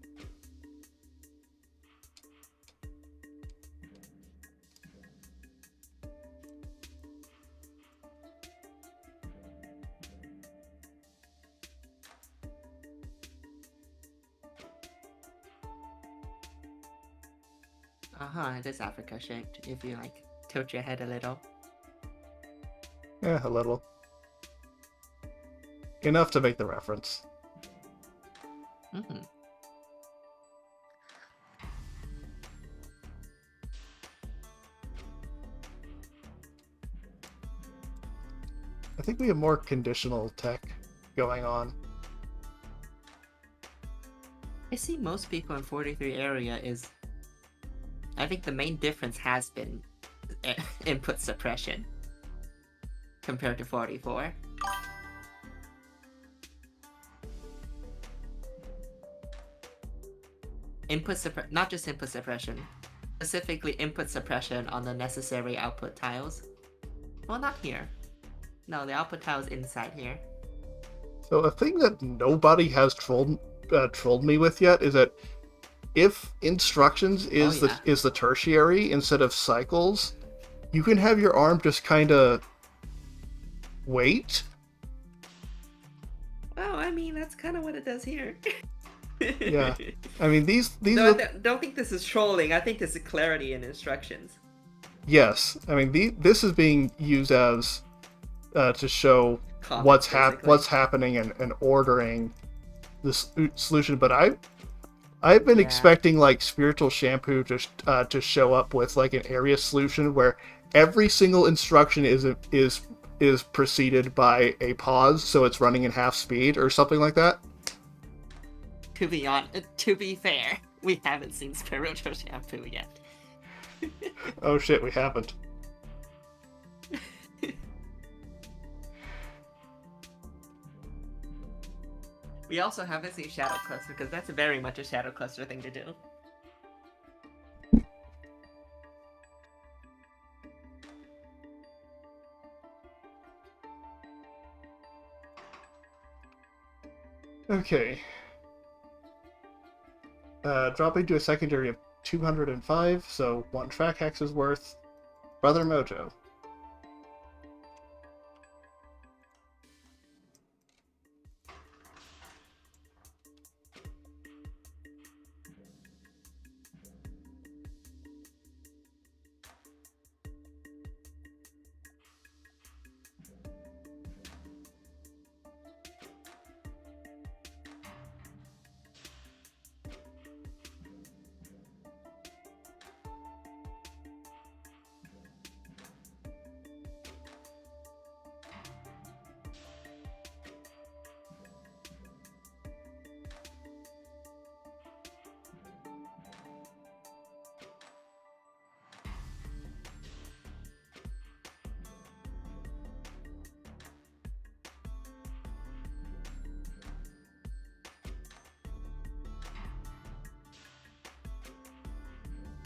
It is Africa shaped if you like tilt your head a little. Yeah, a little. Enough to make the reference. Mm-hmm. I think we have more conditional tech going on. I see most people in 43 area is... I think the main difference has been input suppression compared to 44. Not just input suppression, specifically input suppression on the necessary output tiles. Well, not here. No, the output tile is inside here. So a thing that nobody has trolled me with yet is that if instructions is the tertiary instead of cycles, you can have your arm just kind of wait. Oh, I mean that's kind of what it does here. Yeah, I mean these. No, don't think this is trolling. I think this is clarity in instructions. Yes, I mean this is being used as to show what's happening and ordering the solution. But I've been expecting like spiritual shampoo to show up with like an area solution where every single instruction is preceded by a pause, so it's running in half speed or something like that. To be fair, we haven't seen spiritual shampoo yet. Oh shit, we haven't. We also haven't seen Shadow Cluster, because that's very much a Shadow Cluster thing to do. Okay. Dropping to a secondary of 205, so 1 track hex is worth. Brother Mojo.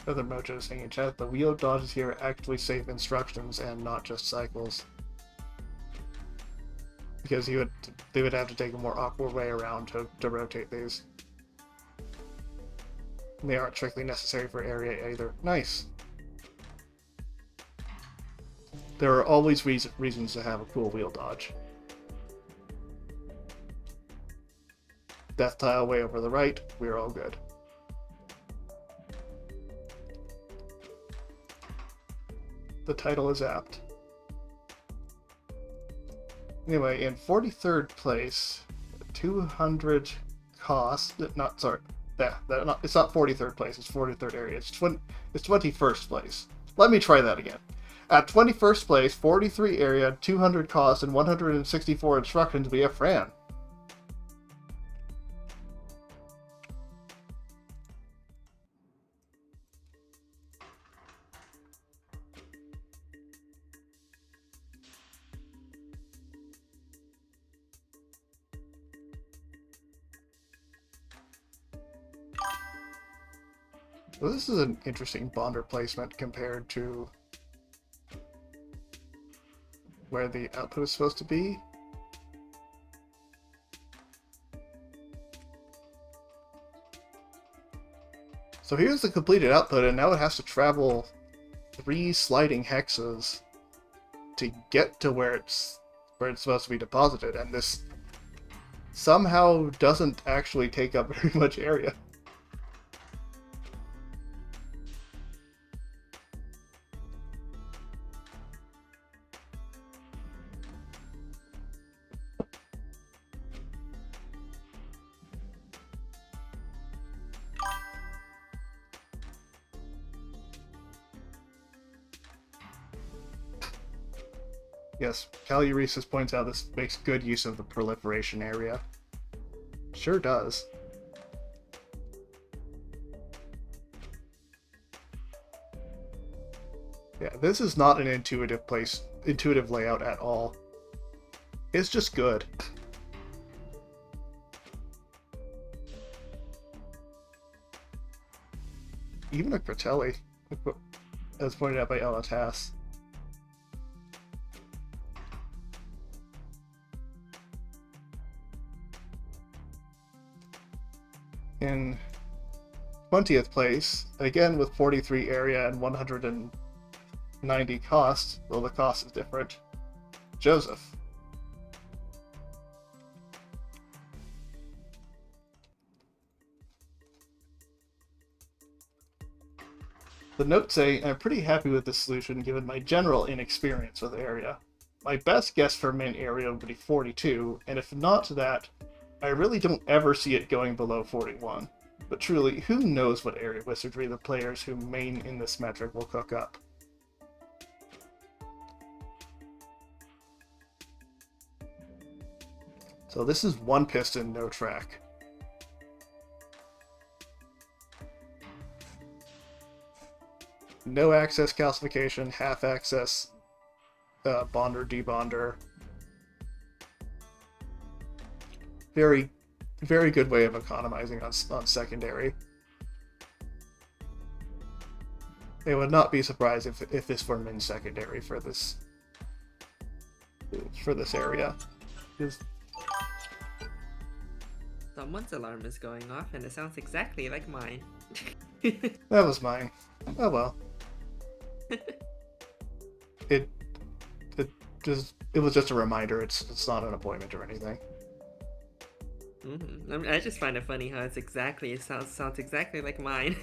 Other Mojo saying in chat, the wheel dodges here actually save instructions and not just cycles. Because they would have to take a more awkward way around to rotate these. And they aren't strictly necessary for area either. Nice. There are always reasons to have a cool wheel dodge. Death tile way over the right, we're all good. The title is apt. Anyway, in 43rd place, 200 cost. It's not 43rd place. It's 43rd area. It's 21st place. Let me try that again. At 21st place, 43 area, 200 cost, and 164 instructions via Fran. Well, this is an interesting bonder placement compared to where the output is supposed to be. So here's the completed output, and now it has to travel 3 sliding hexes to get to where it's supposed to be deposited, and this somehow doesn't actually take up very much area. Yes, Caluresis points out this makes good use of the proliferation area. Sure does. Yeah, this is not an intuitive layout at all. It's just good. Even a Critelli, as pointed out by Ella Tass. In 20th place, again with 43 area and 190 cost, though the cost is different, Joseph. The notes say, I'm pretty happy with this solution given my general inexperience with area. My best guess for min area would be 42, and if not that, I really don't ever see it going below 41. But truly, who knows what area wizardry the players who main in this metric will cook up. So this is one piston, no track. No access calcification, half access, bonder, debonder. Very, very good way of economizing on secondary. I would not be surprised if this were min secondary for this area. Someone's alarm is going off, and it sounds exactly like mine. That was mine. Oh well. It was just a reminder. It's not an appointment or anything. I mean, I just find it funny how it sounds exactly like mine.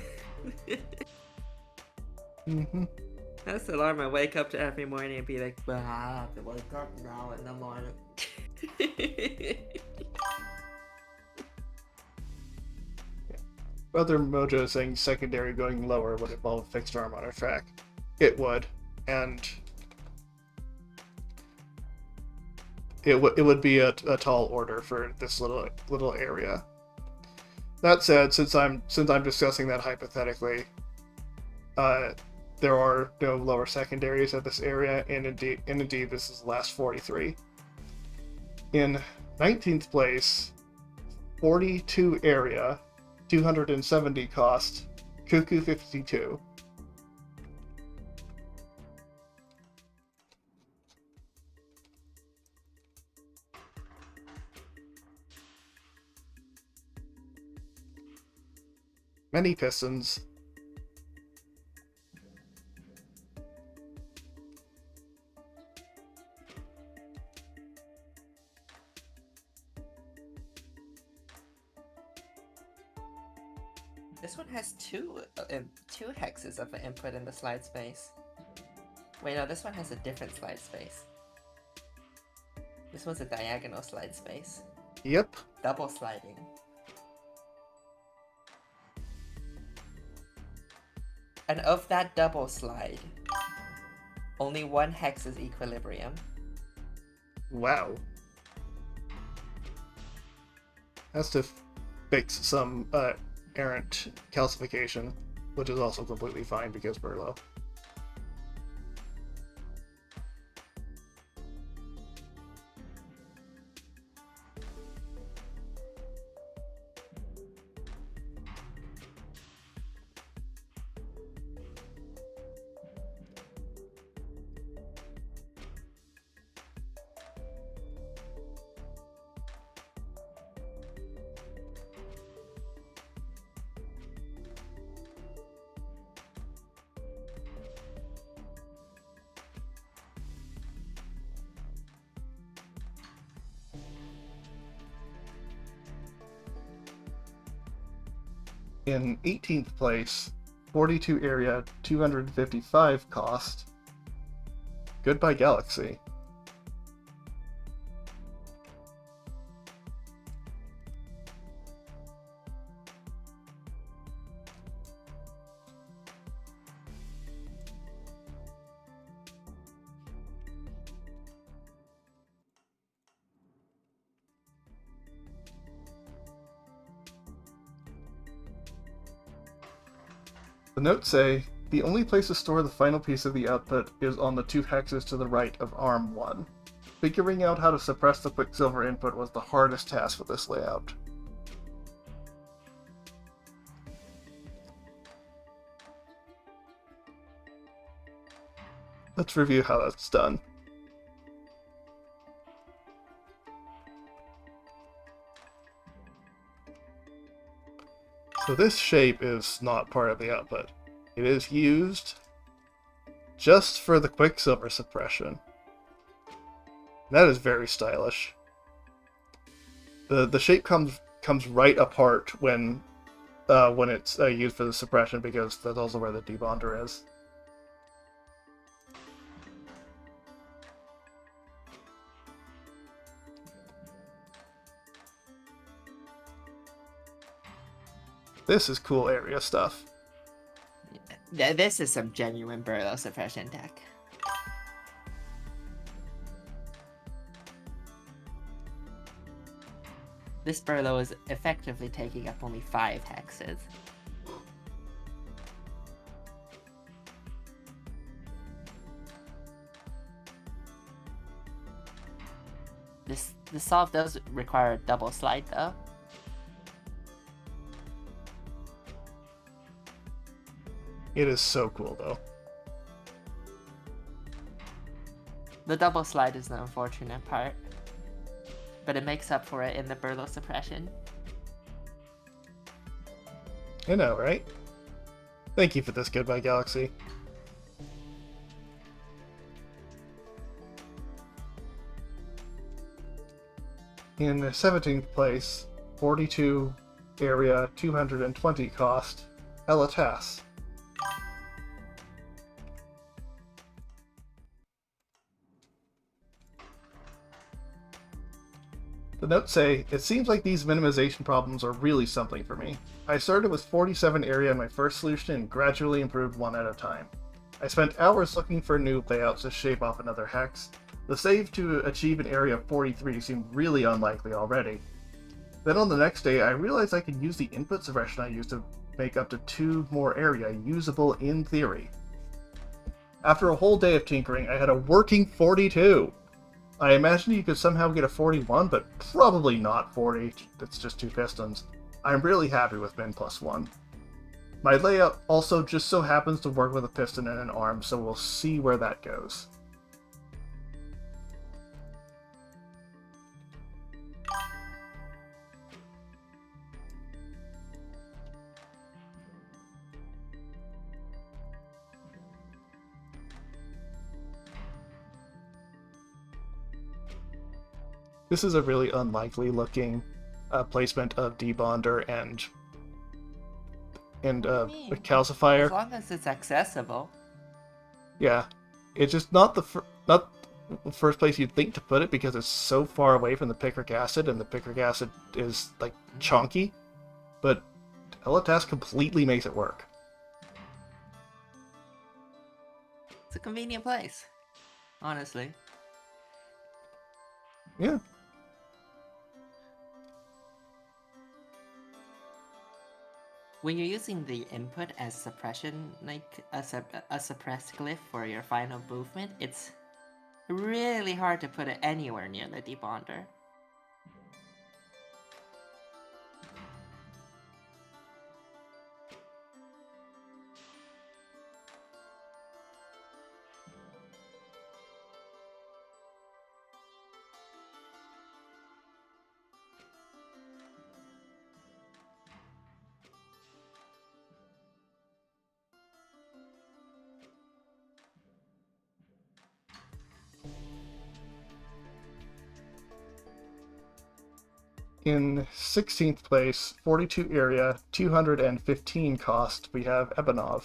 That's the alarm I wake up to every morning and be like, well, I have to wake up now in the morning. Other Mojo saying secondary going lower would involve a fixed arm on a track. It would, and it would be a tall order for this little area. That said, since I'm discussing that hypothetically, there are no lower secondaries at this area, and indeed this is the last 43. In 19th place, 42 area, 270 cost, Cuckoo 52. Many pistons. This one has two hexes of an input in the slide space. Wait, no, this one has a different slide space. This one's a diagonal slide space. Yep. Double sliding. And of that double slide, only one hex is equilibrium. Wow. Has to fix some errant calcification, which is also completely fine because Burlow. In 18th place, 42 area, 255 cost. Goodbye Galaxy. The notes say, the only place to store the final piece of the output is on the 2 hexes to the right of ARM 1. Figuring out how to suppress the Quicksilver input was the hardest task with this layout. Let's review how that's done. So this shape is not part of the output. It is used just for the Quicksilver suppression. That is very stylish. The shape comes right apart when it's used for the suppression because that's also where the debonder is. This is cool area stuff. Yeah, this is some genuine Burlow suppression tech. This Burlow is effectively taking up only 5 hexes. This solve does require a double slide though. It is so cool, though. The double slide is the unfortunate part, but it makes up for it in the Burlow suppression. I know, right? Thank you for this, Goodbye Galaxy. In 17th place, 42 area, 220 cost, Elatas. The notes say, it seems like these minimization problems are really something for me. I started with 47 area in my first solution and gradually improved one at a time. I spent hours looking for new layouts to shape off another hex. The save to achieve an area of 43 seemed really unlikely already. Then on the next day, I realized I could use the input suppression I used to make up to 2 more area usable in theory. After a whole day of tinkering, I had a working 42! I imagine you could somehow get a 41, but probably not 40. It's just 2 pistons. I'm really happy with min plus 1. My layout also just so happens to work with a piston and an arm, so we'll see where that goes. This is a really unlikely looking placement of debonder and What do you a mean? As calcifier. long as it's accessible. Yeah, it's just not not the first place you'd think to put it because it's so far away from the picric acid, and the picric acid is like chunky. But Elitas completely makes it work. It's a convenient place, honestly. Yeah. When you're using the input as suppression, like a suppressed glyph for your final movement, it's really hard to put it anywhere near the debonder. In 16th place, 42 area, 215 cost, we have Ebenov.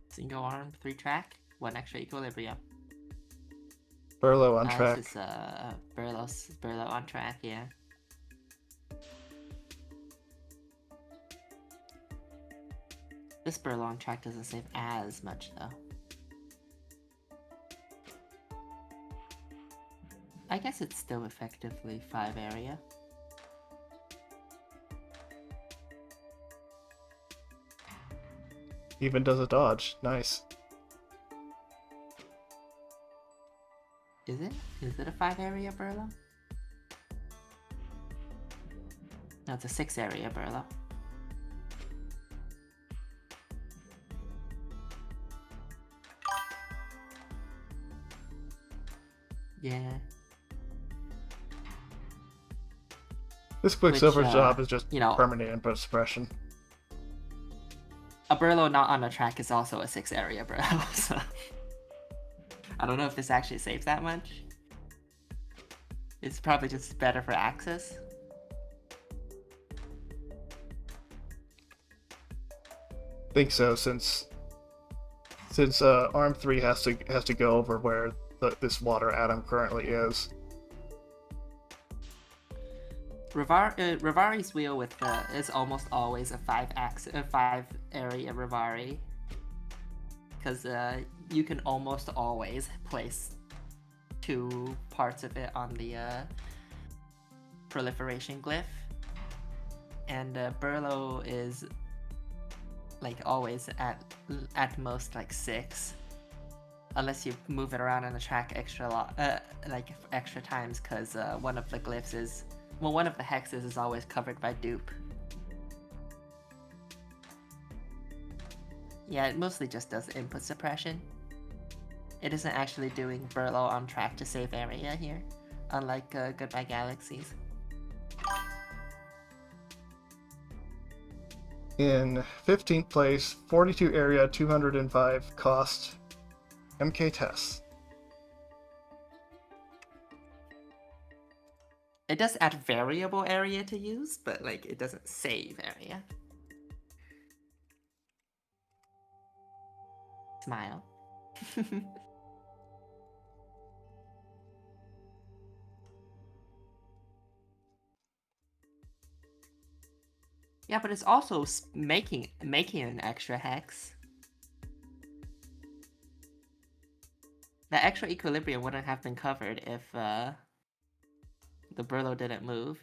Single arm, 3-track, 1 extra equilibrium. Burlow on track. This is Burlow on track, yeah. This Burlow on track doesn't save as much though. I guess it's still effectively 5 area. Even does a dodge. Nice. Is it? Is it a 5 area Burlow? No, it's a 6 area Burlow. Yeah. This Quicksilver Which, job is just you know, permanent input suppression. a Burlow not on a track is also a 6 area Burlow, so I don't know if this actually saves that much. It's probably just better for access. Think so, since Arm 3 has to go over where this water atom currently is. Rivari's wheel with is almost always a 5 area Rivari, because you can almost always place 2 parts of it on the proliferation glyph, and Burlow is like always at most like 6, unless you move it around on the track extra times, because one of the glyphs is. Well, one of the hexes is always covered by dupe. Yeah, it mostly just does input suppression. It isn't actually doing Burlow on track to save area here, unlike Goodbye Galaxies. In 15th place, 42 area, 205 cost, MK Tess. It does add variable area to use, but like it doesn't save area. Smile. Yeah, but it's also making an extra hex. The extra equilibrium wouldn't have been covered if the Burlow didn't move.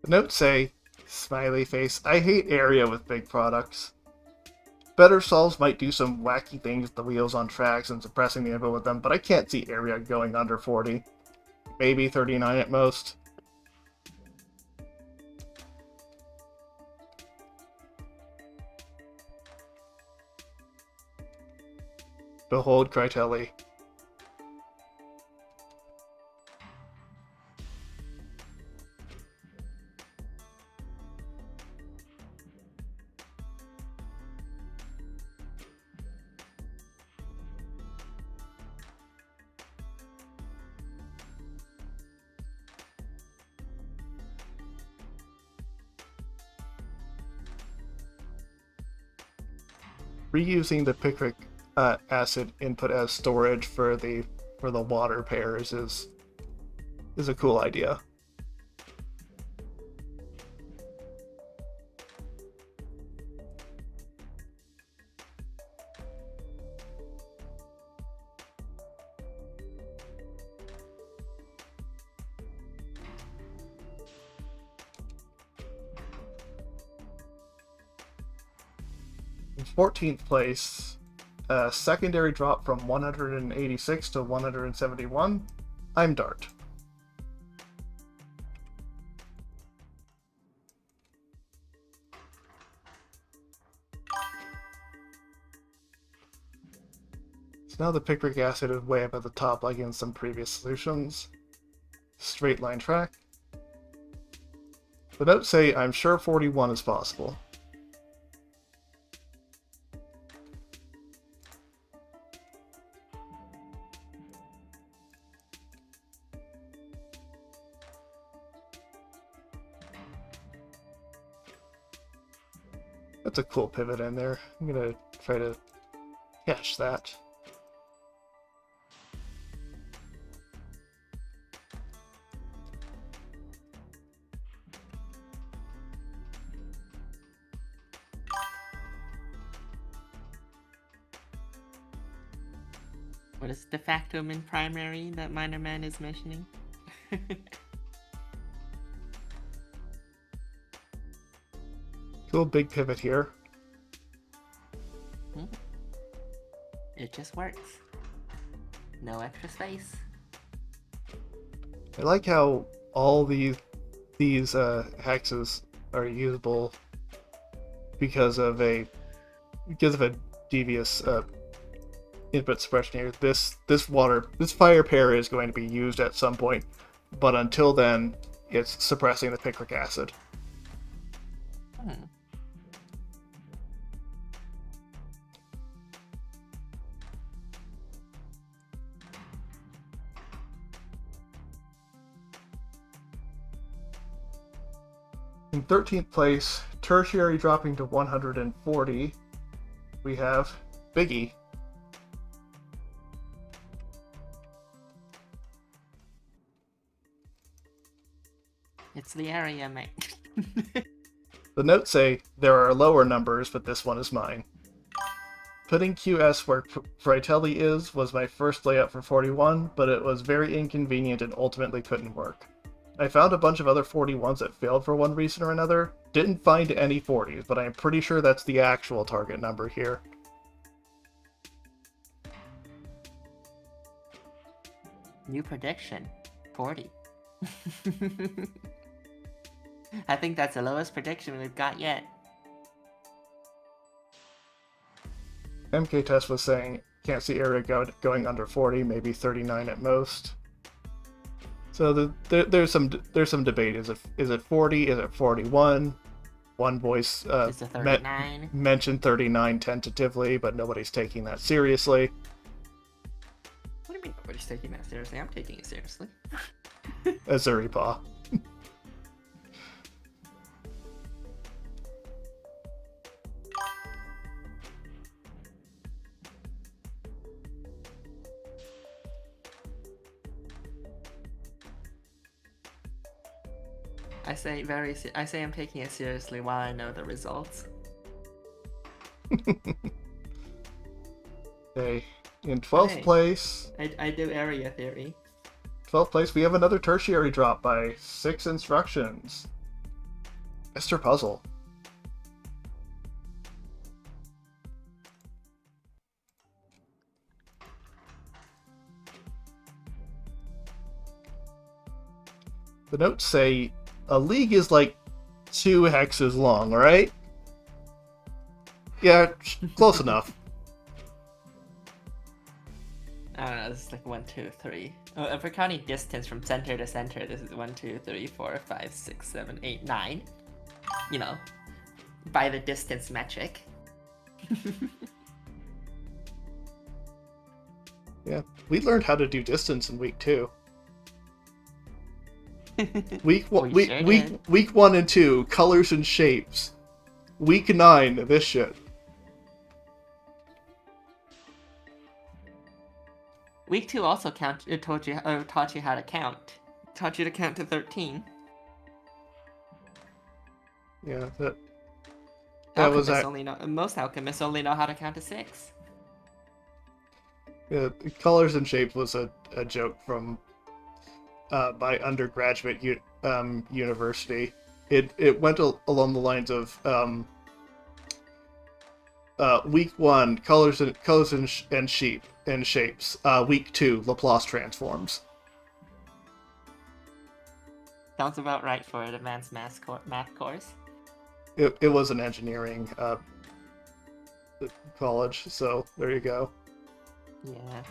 The notes say, smiley face, I hate area with big products. Better solves might do some wacky things with the wheels on tracks and suppressing the input with them, but I can't see area going under 40. Maybe 39 at most. Behold Krytelli. reusing the picric acid input as storage for the water pairs is a cool idea. In 14th place, secondary drop from 186 to 171. I'm Dart. So now the picric acid is way up at the top like in some previous solutions. Straight line track. The notes say, I'm sure 41 is possible. That's a cool pivot in there. I'm gonna try to catch that. What is de facto min primary that Minor Man is mentioning? Cool big pivot here. It just works. No extra space. I like how all these hexes are usable because of a devious input suppression here. This fire pair is going to be used at some point, but until then, it's suppressing the picric acid. In 13th place, tertiary dropping to 140, we have Biggie. It's the area, mate. The notes say, there are lower numbers, but this one is mine. Putting QS where Fratelli is was my first layout for 41, but it was very inconvenient and ultimately couldn't work. I found a bunch of other 41s that failed for one reason or another. Didn't find any 40s, but I'm pretty sure that's the actual target number here. New prediction, 40. I think that's the lowest prediction we've got yet. MK Test was saying, can't see area going under 40, maybe 39 at most. So there's some debate. Is it 40? Is it 41? One voice mentioned 39 tentatively, but nobody's taking that seriously. What do you mean nobody's taking that seriously? I'm taking it seriously. Azuri Paw. I say I'm taking it seriously while I know the results. Okay, in 12th place... I do area theory. 12th place, we have another tertiary drop by 6 instructions. Mr. Puzzle. The notes say, a league is like 2 hexes long, right? Yeah, close enough. I don't know, this is like 1, 2, 3. Oh, if we're counting distance from center to center, this is 1, 2, 3, 4, 5, 6, 7, 8, 9. You know, by the distance metric. Yeah, we learned how to do distance in week 2. Week 1 and 2, colors and shapes. Week 9, this shit. Week 2 also taught you how to count. Taught you to count to 13. Yeah, that was Most alchemists only know how to count to 6. yeah, colors and shapes was a joke from my undergraduate university. It went along the lines of week 1 colors and shapes. Week 2 Laplace transforms. Sounds about right for an advanced math course. It was an engineering college, so there you go. Yeah.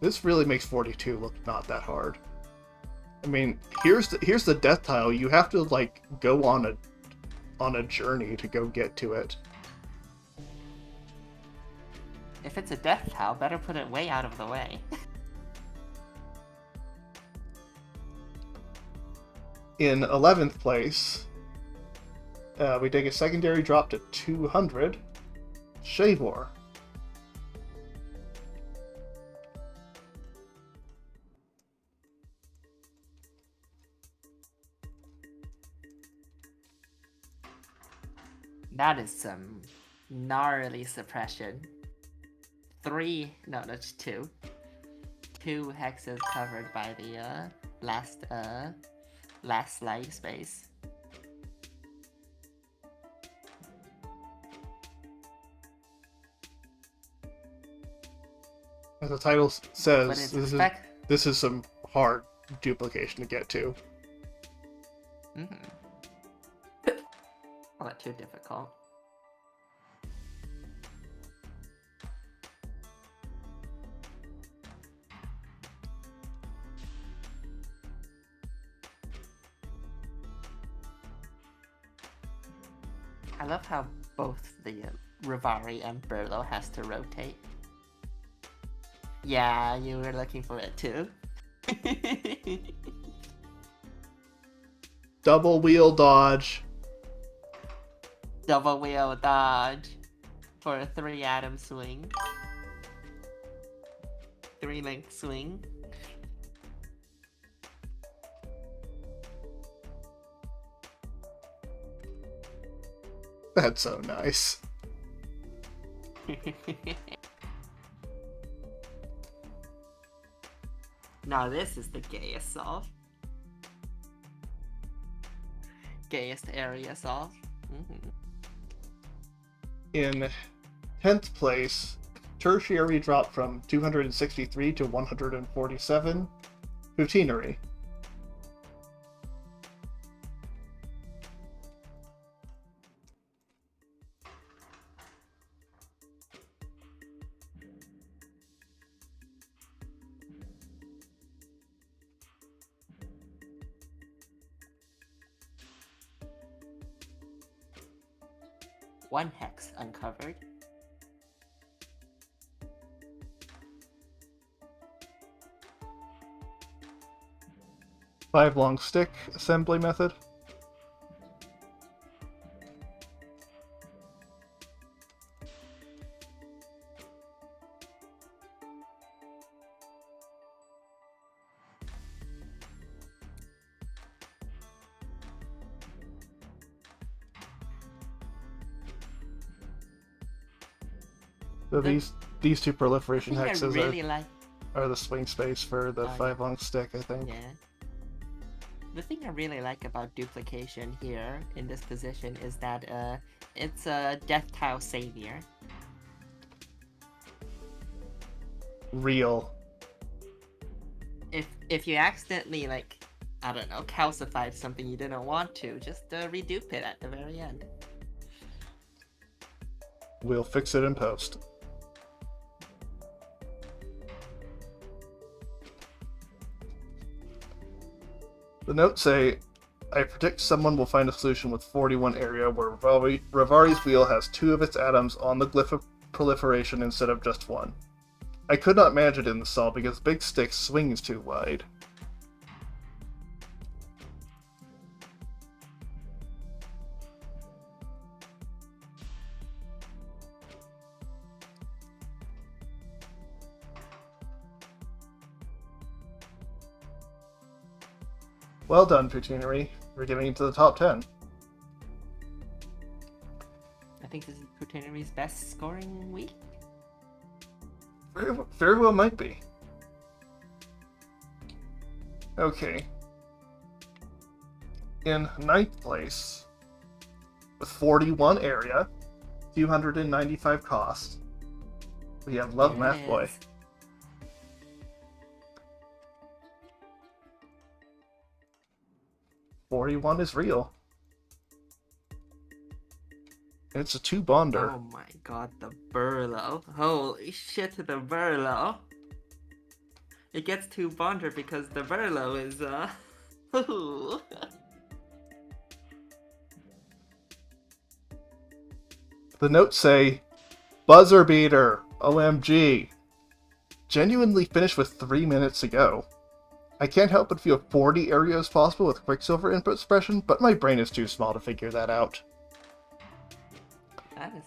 This really makes 42 look not that hard. I mean, here's the death tile. You have to like go on a journey to go get to it. If it's a death tile, better put it way out of the way. In 11th place, we take a secondary drop to 200. Shavor. That is some gnarly suppression. 2 hexes covered by the last slide space. As the title says, this is some hard duplication to get to. Not too difficult. I love how both the Rivari and Burlo has to rotate. Yeah, you were looking for it too. Double wheel dodge. Double wheel dodge for a 3-atom swing. 3-link swing. That's so nice. Now this is the gayest solve. Gayest area solve. In 10th place, tertiary dropped from 263 to 147. Routinery. One hex uncovered. Five long stick assembly method. So these two proliferation hexes are the swing space for the 5 long stick, I think. Yeah. The thing I really like about duplication here in this position is that it's a death tile savior. Real. If you accidentally I don't know, calcified something you didn't want to, just redupe it at the very end. We'll fix it in post. The notes say, I predict someone will find a solution with 41 area where Rivari's wheel has 2 of its atoms on the glyph of proliferation instead of just 1. I could not manage it in the solve because Big Stick swings too wide. Well done, Poutineery. We're getting into the top 10. I think this is Poutineery's best scoring week. Very well might be. Okay. In 9th place, with 41 area, 295 cost, we have Love There it Math Boy. is. $41 is real. And it's a 2-bonder. Oh my god, the Burlow. Holy shit, the Burlow. It gets 2-bonder because the Burlow is, ooh. The notes say, Buzzer Beater, OMG. Genuinely finished with 3 minutes to go. I can't help but feel 40 areas possible with Quicksilver input suppression, but my brain is too small to figure that out. That is,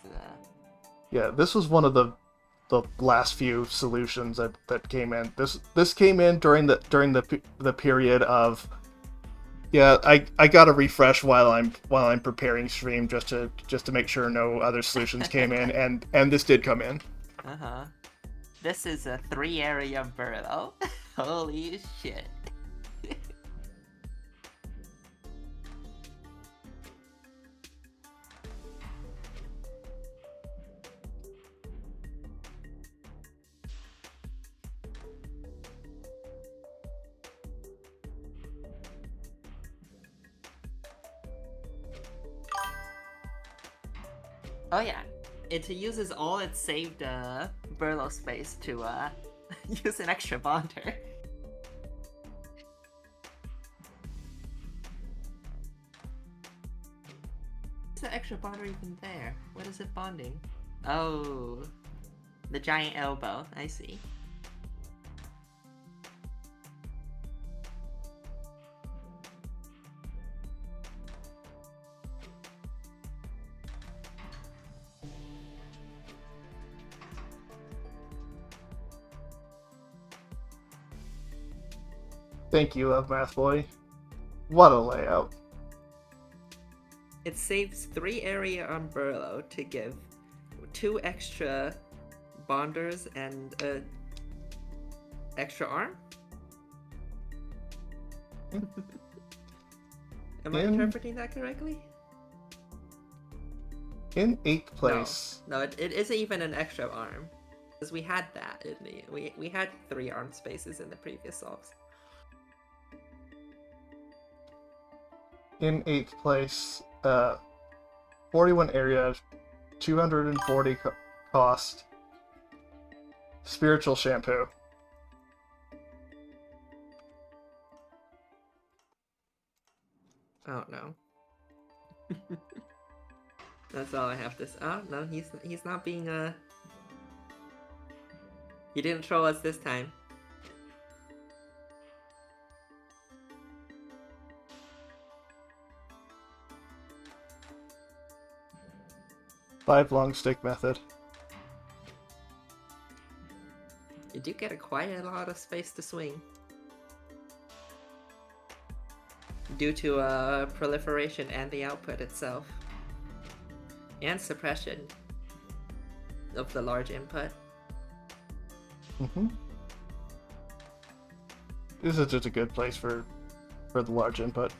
Yeah, this was one of the last few solutions that came in. This came in during the period of, yeah, I gotta refresh while I'm preparing stream just to make sure no other solutions came in, and this did come in. uh-huh. This is a 3-area Burlow. Holy shit. Oh yeah, it uses all its saved Burlow space to use an extra bonder. Is the extra bonder even there? What is it bonding? Oh, the giant elbow. I see. Thank you, Love Math Boy. What a layout. It saves 3 area on Burlow to give 2 extra bonders and a extra arm? Am I interpreting that correctly? In 8th place. No, it isn't even an extra arm. Because we had that in the we had 3 arm spaces in the previous solves. In 8th place, 41 area, 240 cost, Spiritual Shampoo. Oh no. That's all I have to say. Oh no, he's not being He didn't troll us this time. Five long stick method. You do get quite a lot of space to swing. Due to proliferation and the output itself. And suppression of the large input. This is just a good place for the large input.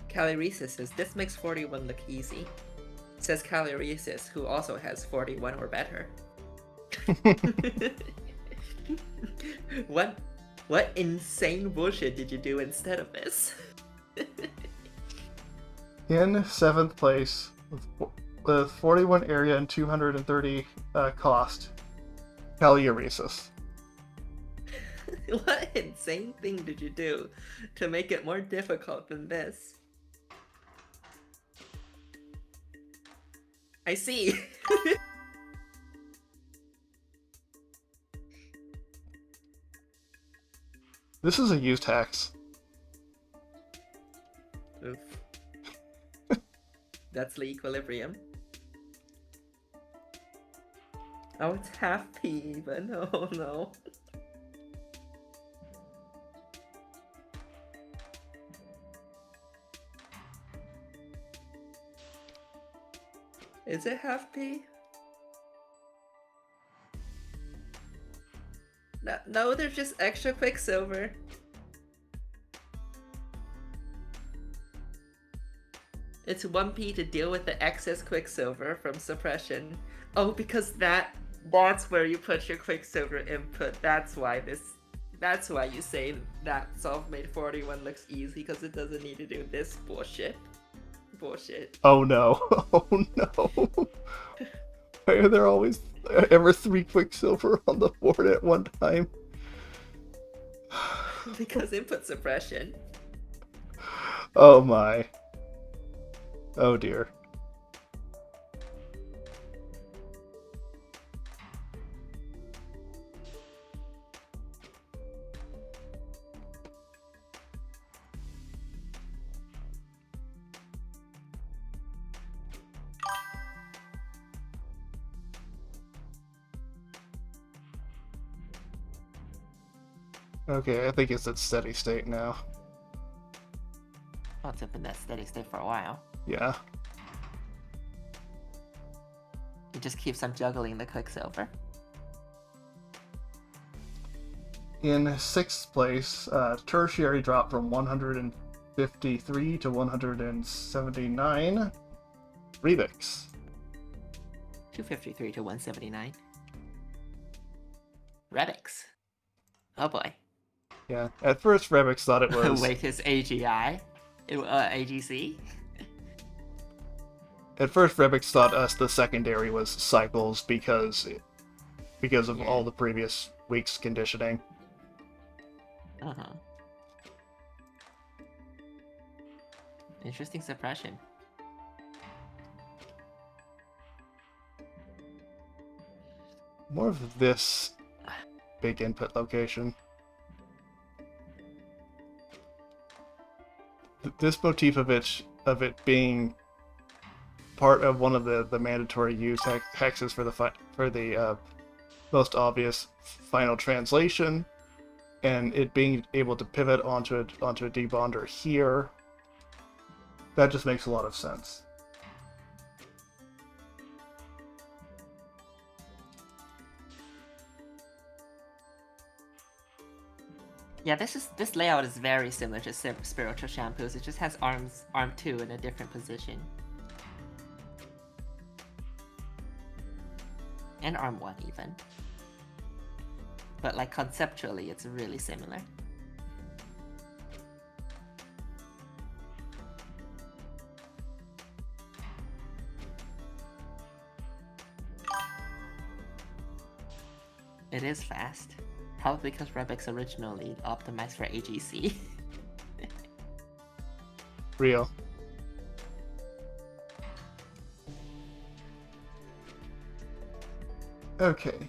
Caloresis says, this makes 41 look easy. Says Caloresis, who also has 41 or better. What insane bullshit did you do instead of this? In 7th place, with 41 area and 230 cost, Caloresis. What insane thing did you do to make it more difficult than this? I see. This is a used hex. Oof. That's the equilibrium. Oh, it's half P, but no, no. Is it half P? No, no, there's just extra quicksilver. It's 1P to deal with the excess quicksilver from suppression. Oh, because that's where you put your quicksilver input. That's why you say that Solve Made 41 looks easy, because it doesn't need to do this bullshit. Bullshit. Oh no. Oh no. Why are there always ever 3 quicksilver on the board at one time? Because input suppression. Oh my. Oh dear. Okay, I think it's at steady state now. Well, it's been that steady state for a while. Yeah. It just keeps on juggling the quicksilver. In 6th place, tertiary dropped from 153 to 179. Rebix. 253 to 179. Rebix. Oh boy. Yeah, at first Rebix thought it was... Wait, his AGI? AGC? At first Rebix thought the secondary was cycles because of all the previous week's conditioning. Uh-huh. Interesting suppression. More of this big input location. This motif of it being part of one of the mandatory use hexes for the most obvious final translation, and it being able to pivot onto a debonder here, that just makes a lot of sense. Yeah, this layout is very similar to Spiritual Shampoos. It just has arm 2 in a different position. And arm 1 even. But like conceptually, it's really similar. It is fast. Probably because Rebix originally optimized for AGC. Real. Okay.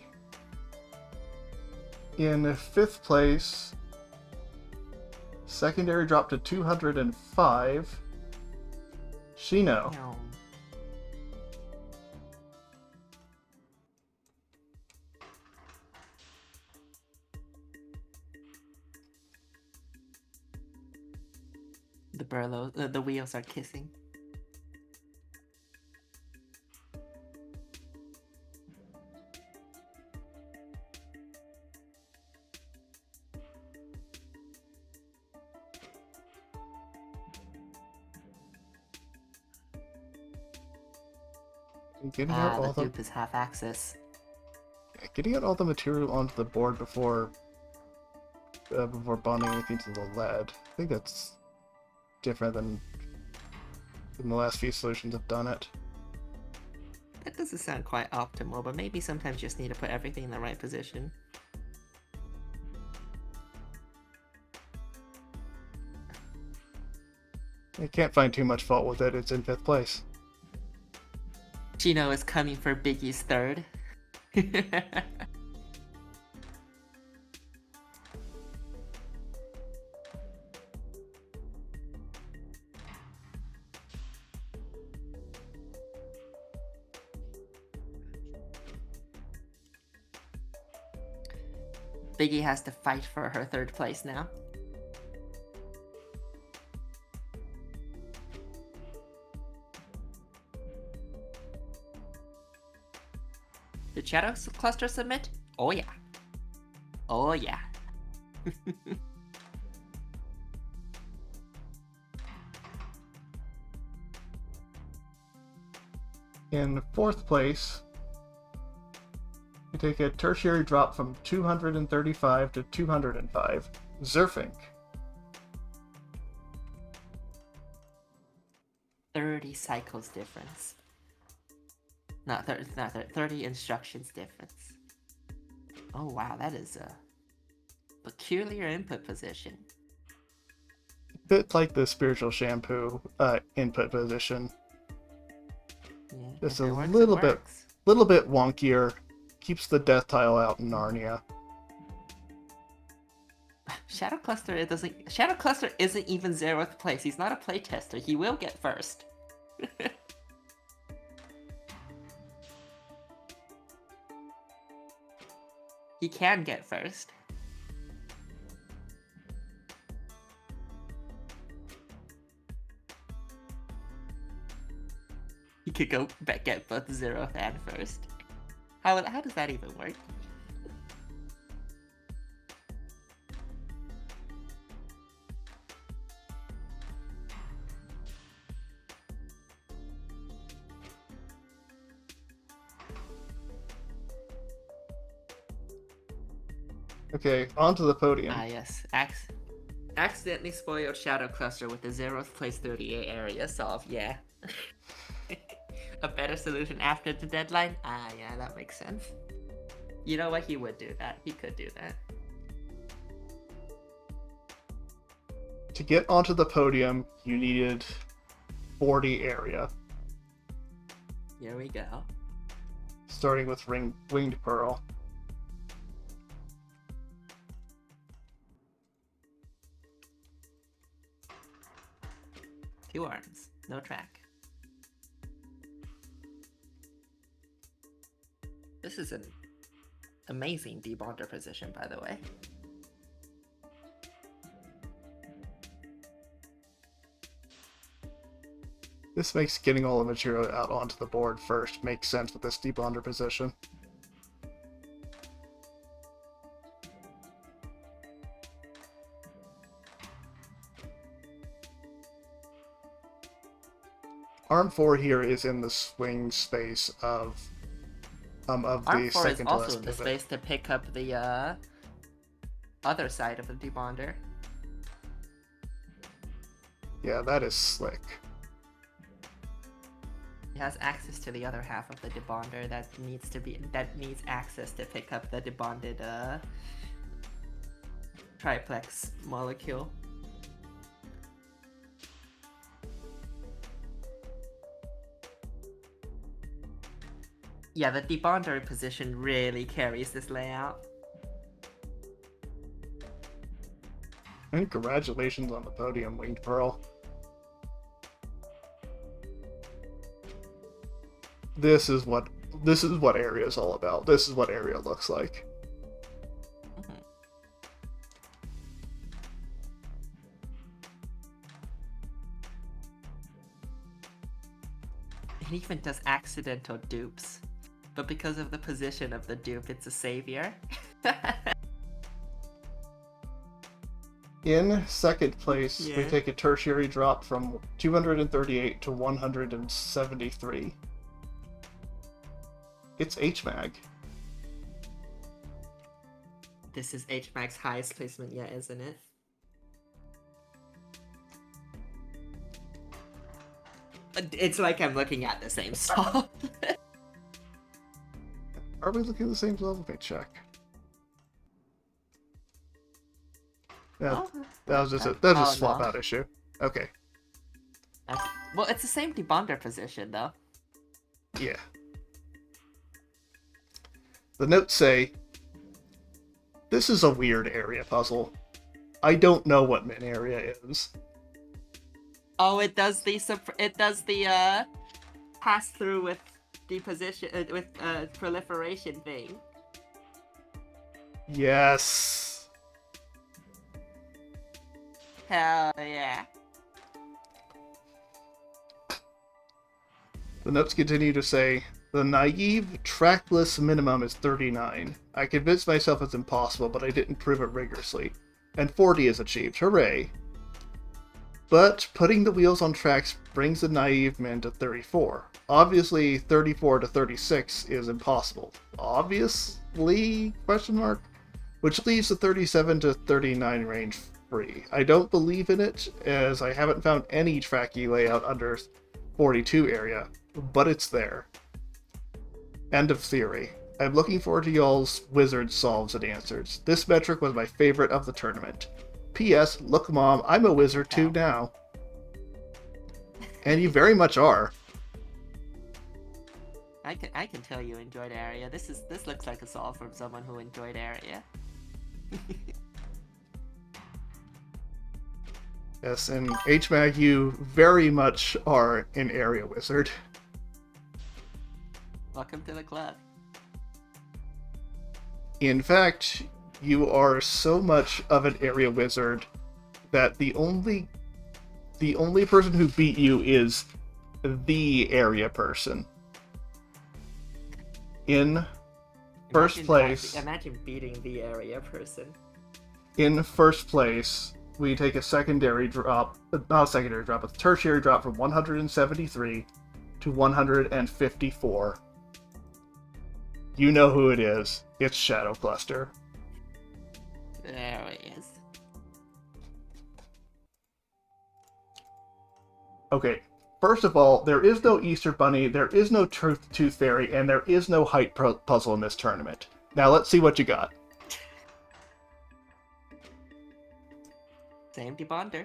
In 5th place, secondary dropped to 205. Shino. No. The wheels are kissing. Getting out all the dupe is half axis. Getting out all the material onto the board before bonding anything to the lead. I think that's different than the last few solutions have done it. That doesn't sound quite optimal, but maybe sometimes you just need to put everything in the right position. I can't find too much fault with it. It's in 5th place. Chino is coming for Biggie's 3rd. Biggie has to fight for her 3rd place now. Did Shadow Cluster submit? Oh yeah. Oh yeah. In 4th place, we take a tertiary drop from 235 to 205. Zerfink. 30 cycles difference. Not 30 instructions difference. Oh wow, that is a peculiar input position. Bit like the spiritual shampoo input position. Yeah, Just a works, little bit wonkier. Keeps the death tile out in Narnia. Shadow Cluster isn't even 0th place. He's not a playtester. He will get 1st. He can get 1st. He could go get both 0th and 1st. How does that even work? Okay, onto the podium. Ah yes, accidentally spoiled Shadow Cluster with the 0th place 38 area solve. Yeah. A better solution after the deadline? Ah yeah, that makes sense. You know what? He would do that. He could do that. To get onto the podium, you needed 40 area. Here we go. Starting with Winged Pearl. Two arms, no track. This is an amazing debonder position, by the way. This makes getting all the material out onto the board first make sense with this debonder position. Arm 4 here is in the swing space of Arm the 4 is second to also last in the pivot. space to pick up the other side of the debonder. Yeah, that is slick. It has access to the other half of the debonder that needs access to pick up the debonded triplex molecule. Yeah, the debonder position really carries this layout. And congratulations on the podium, Winged Pearl. This is what area is all about. This is what area looks like. It even does accidental dupes. But because of the position of the dupe, it's a savior. In second place, we Yeah. take a tertiary drop from 238 to 173. It's HMAG. This is HMAG's highest placement yet, isn't it? It's like I'm looking at the same solve. Are we looking at the same level? Let me check. Yeah, that was just a swap out issue. Okay. Well, it's the same debonder position, though. Yeah. The notes say, "This is a weird area puzzle. I don't know what min area is." Oh, it does the pass through with deposition with proliferation thing. Yes. Hell yeah. The notes continue to say, the naive, trackless minimum is 39. I convinced myself it's impossible, but I didn't prove it rigorously. And 40 is achieved. Hooray! But putting the wheels on tracks brings the naive min to 34. Obviously, 34 to 36 is impossible. Obviously? Question mark? Which leaves the 37 to 39 range free. I don't believe in it, as I haven't found any tracky layout under 42 area, but it's there. End of theory. I'm looking forward to y'all's wizard solves and answers. This metric was my favorite of the tournament. P.S. Look, Mom, I'm a wizard too now. And you very much are. I can tell you enjoyed area. This looks like a solve from someone who enjoyed area. Yes, and HMAG, you very much are an area wizard. Welcome to the club. In fact, you are so much of an area wizard that the only person who beat you is the area person. In first place... Imagine beating the area person. In first place, we take a secondary drop, not a secondary drop, a tertiary drop from 173 to 154. You know who it is. It's Shadow Cluster. There it is. Okay, first of all, there is no Easter Bunny, there is no Tooth Fairy, and there is no height puzzle in this tournament. Now let's see what you got. Same debonder.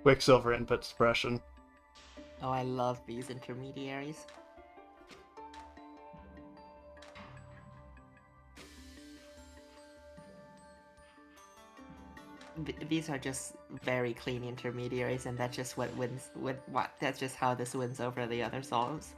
Quicksilver input suppression. Oh, I love these intermediaries. These are just very clean intermediaries, and that's just what wins. That's just how this wins over the other solves.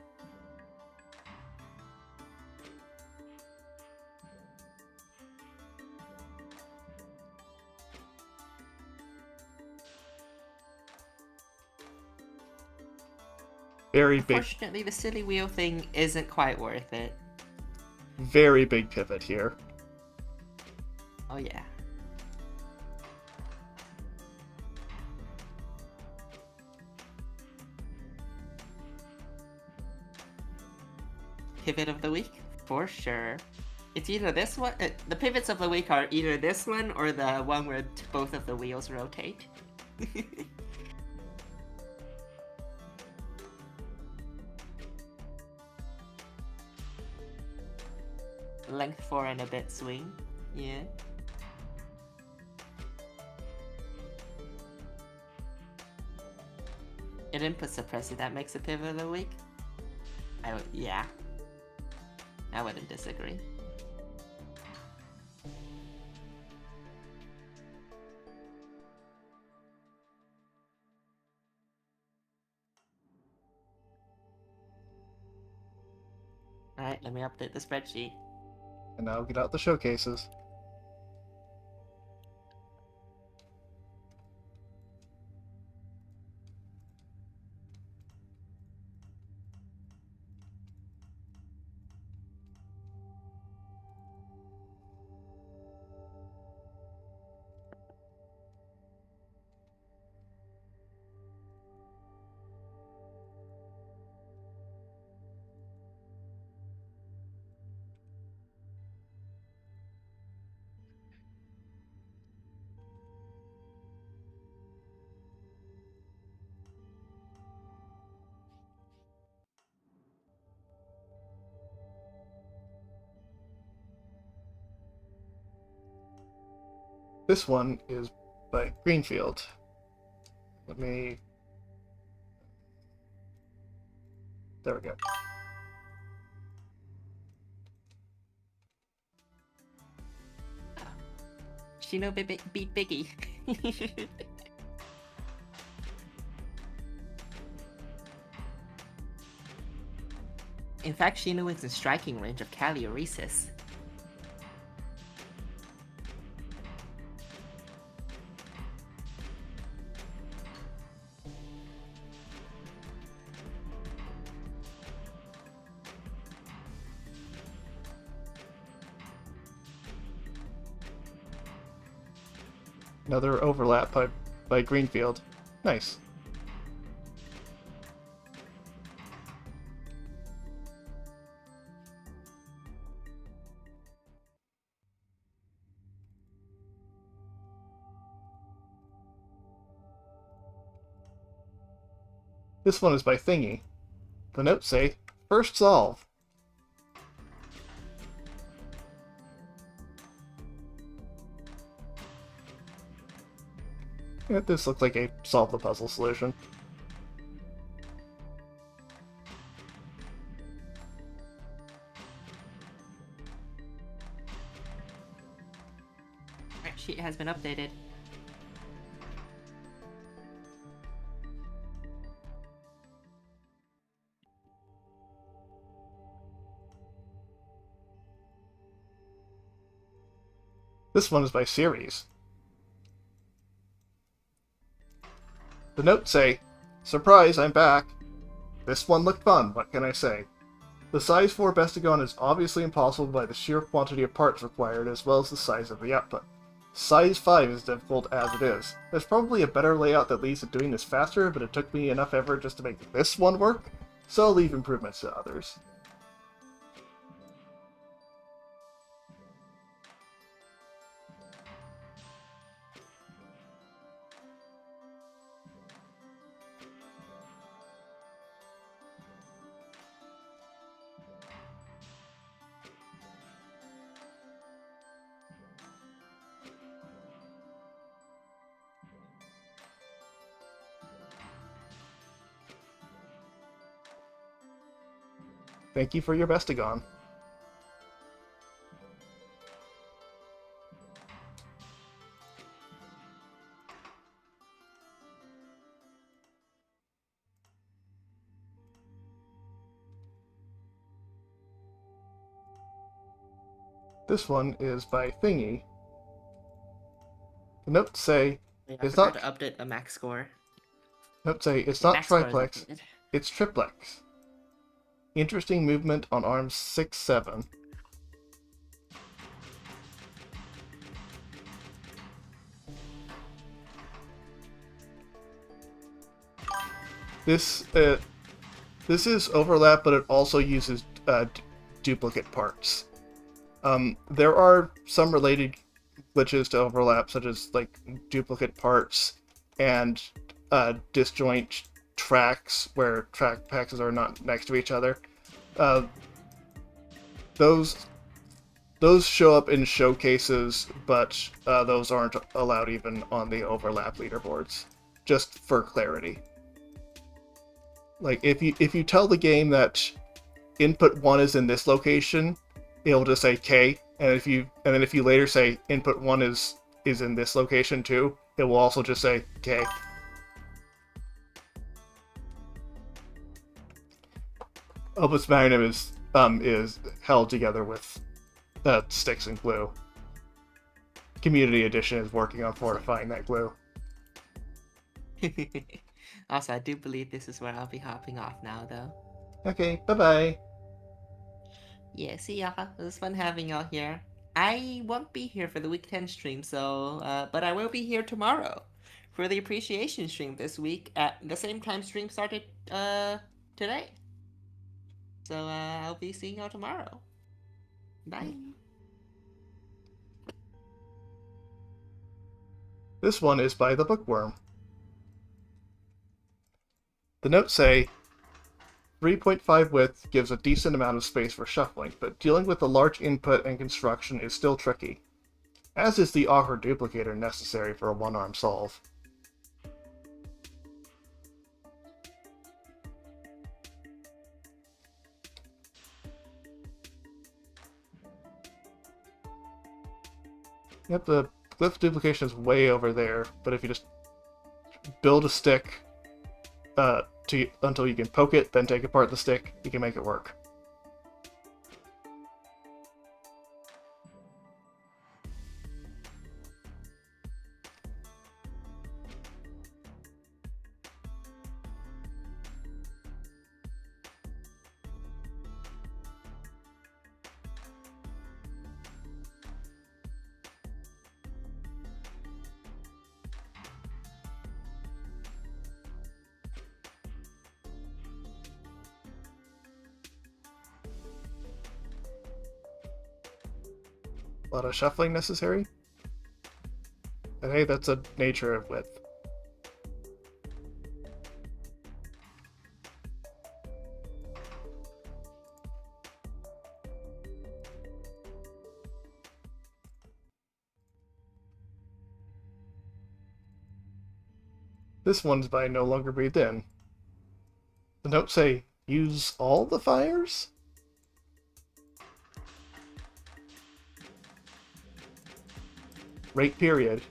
Very big. Unfortunately, the silly wheel thing isn't quite worth it. Very big pivot here. Oh yeah. Pivot of the week? For sure. It's either this one, the pivots of the week are either this one or the one where both of the wheels rotate. Length 4 and a bit swing. Yeah. An input suppressor that makes a pivot of the week? Yeah. I wouldn't disagree. Alright, let me update the spreadsheet. And now get out the showcases. This one is by Greenfield. Let me... There we go. Shino beat Biggie. In fact, Shino is in striking range of Calioresis. Another overlap by Greenfield. Nice. This one is by Thingy. The notes say, first solve. Yeah, this looks like a solve the puzzle solution. Fact sheet has been updated. This one is by Series. The notes say, surprise, I'm back. This one looked fun, what can I say? The size 4 Bestigon is obviously impossible by the sheer quantity of parts required as well as the size of the output. Size 5 is difficult as it is. There's probably a better layout that leads to doing this faster, but it took me enough effort just to make this one work, so I'll leave improvements to others. Thank you for your Bestigon. This one is by Thingy. The notes say, it's not to update the max score. Notes say, it's not triplex, it's triplex. Interesting movement on arms 6, 7. This is overlap, but it also uses duplicate parts. There are some related glitches to overlap, such as like duplicate parts and disjoint tracks where track packs are not next to each other. Those show up in showcases, but those aren't allowed even on the overlap leaderboards, just for clarity. Like if you tell the game that input 1 is in this location, it'll just say K, and then if you later say input 1 is in this location too, it will also just say K. Opus Magnum is held together with sticks and glue. Community Edition is working on fortifying that glue. Also, I do believe this is where I'll be hopping off now, though. Okay, bye-bye. Yeah, see y'all. It was fun having y'all here. I won't be here for the week 10 stream, so, but I will be here tomorrow for the appreciation stream this week at the same time stream started, today. So, I'll be seeing y'all tomorrow. Bye. This one is by the Bookworm. The notes say, 3.5 width gives a decent amount of space for shuffling, but dealing with the large input and construction is still tricky, as is the awkward duplicator necessary for a one-arm solve. Yep, the glyph duplication is way over there, but if you just build a stick until you can poke it, then take apart the stick, you can make it work. A lot of shuffling necessary. And hey, that's a nature of width. This one's by No Longer Breathed In. The notes say, use all the fires? Rate period.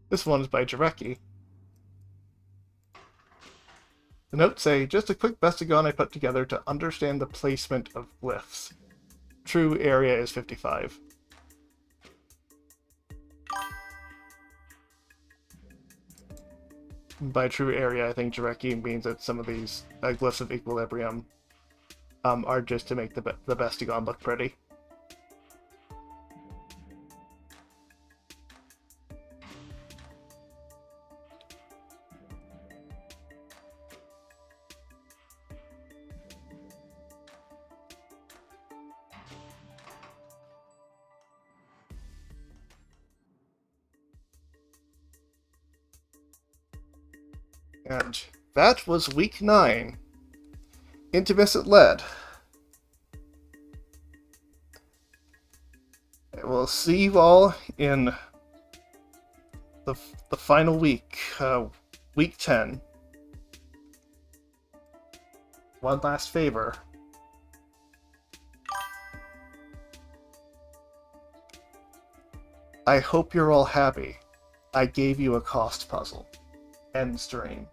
This one's by Jarecki. The notes say, just a quick bestigon I put together to understand the placement of glyphs. True area is 55. By true area, I think Jarecki means that some of these glyphs of equilibrium are just to make the bestigon look pretty. And that was week 9. Intumescent led. We'll see you all in the final week, week 10. One last favor. I hope you're all happy. I gave you a cost puzzle. End stream.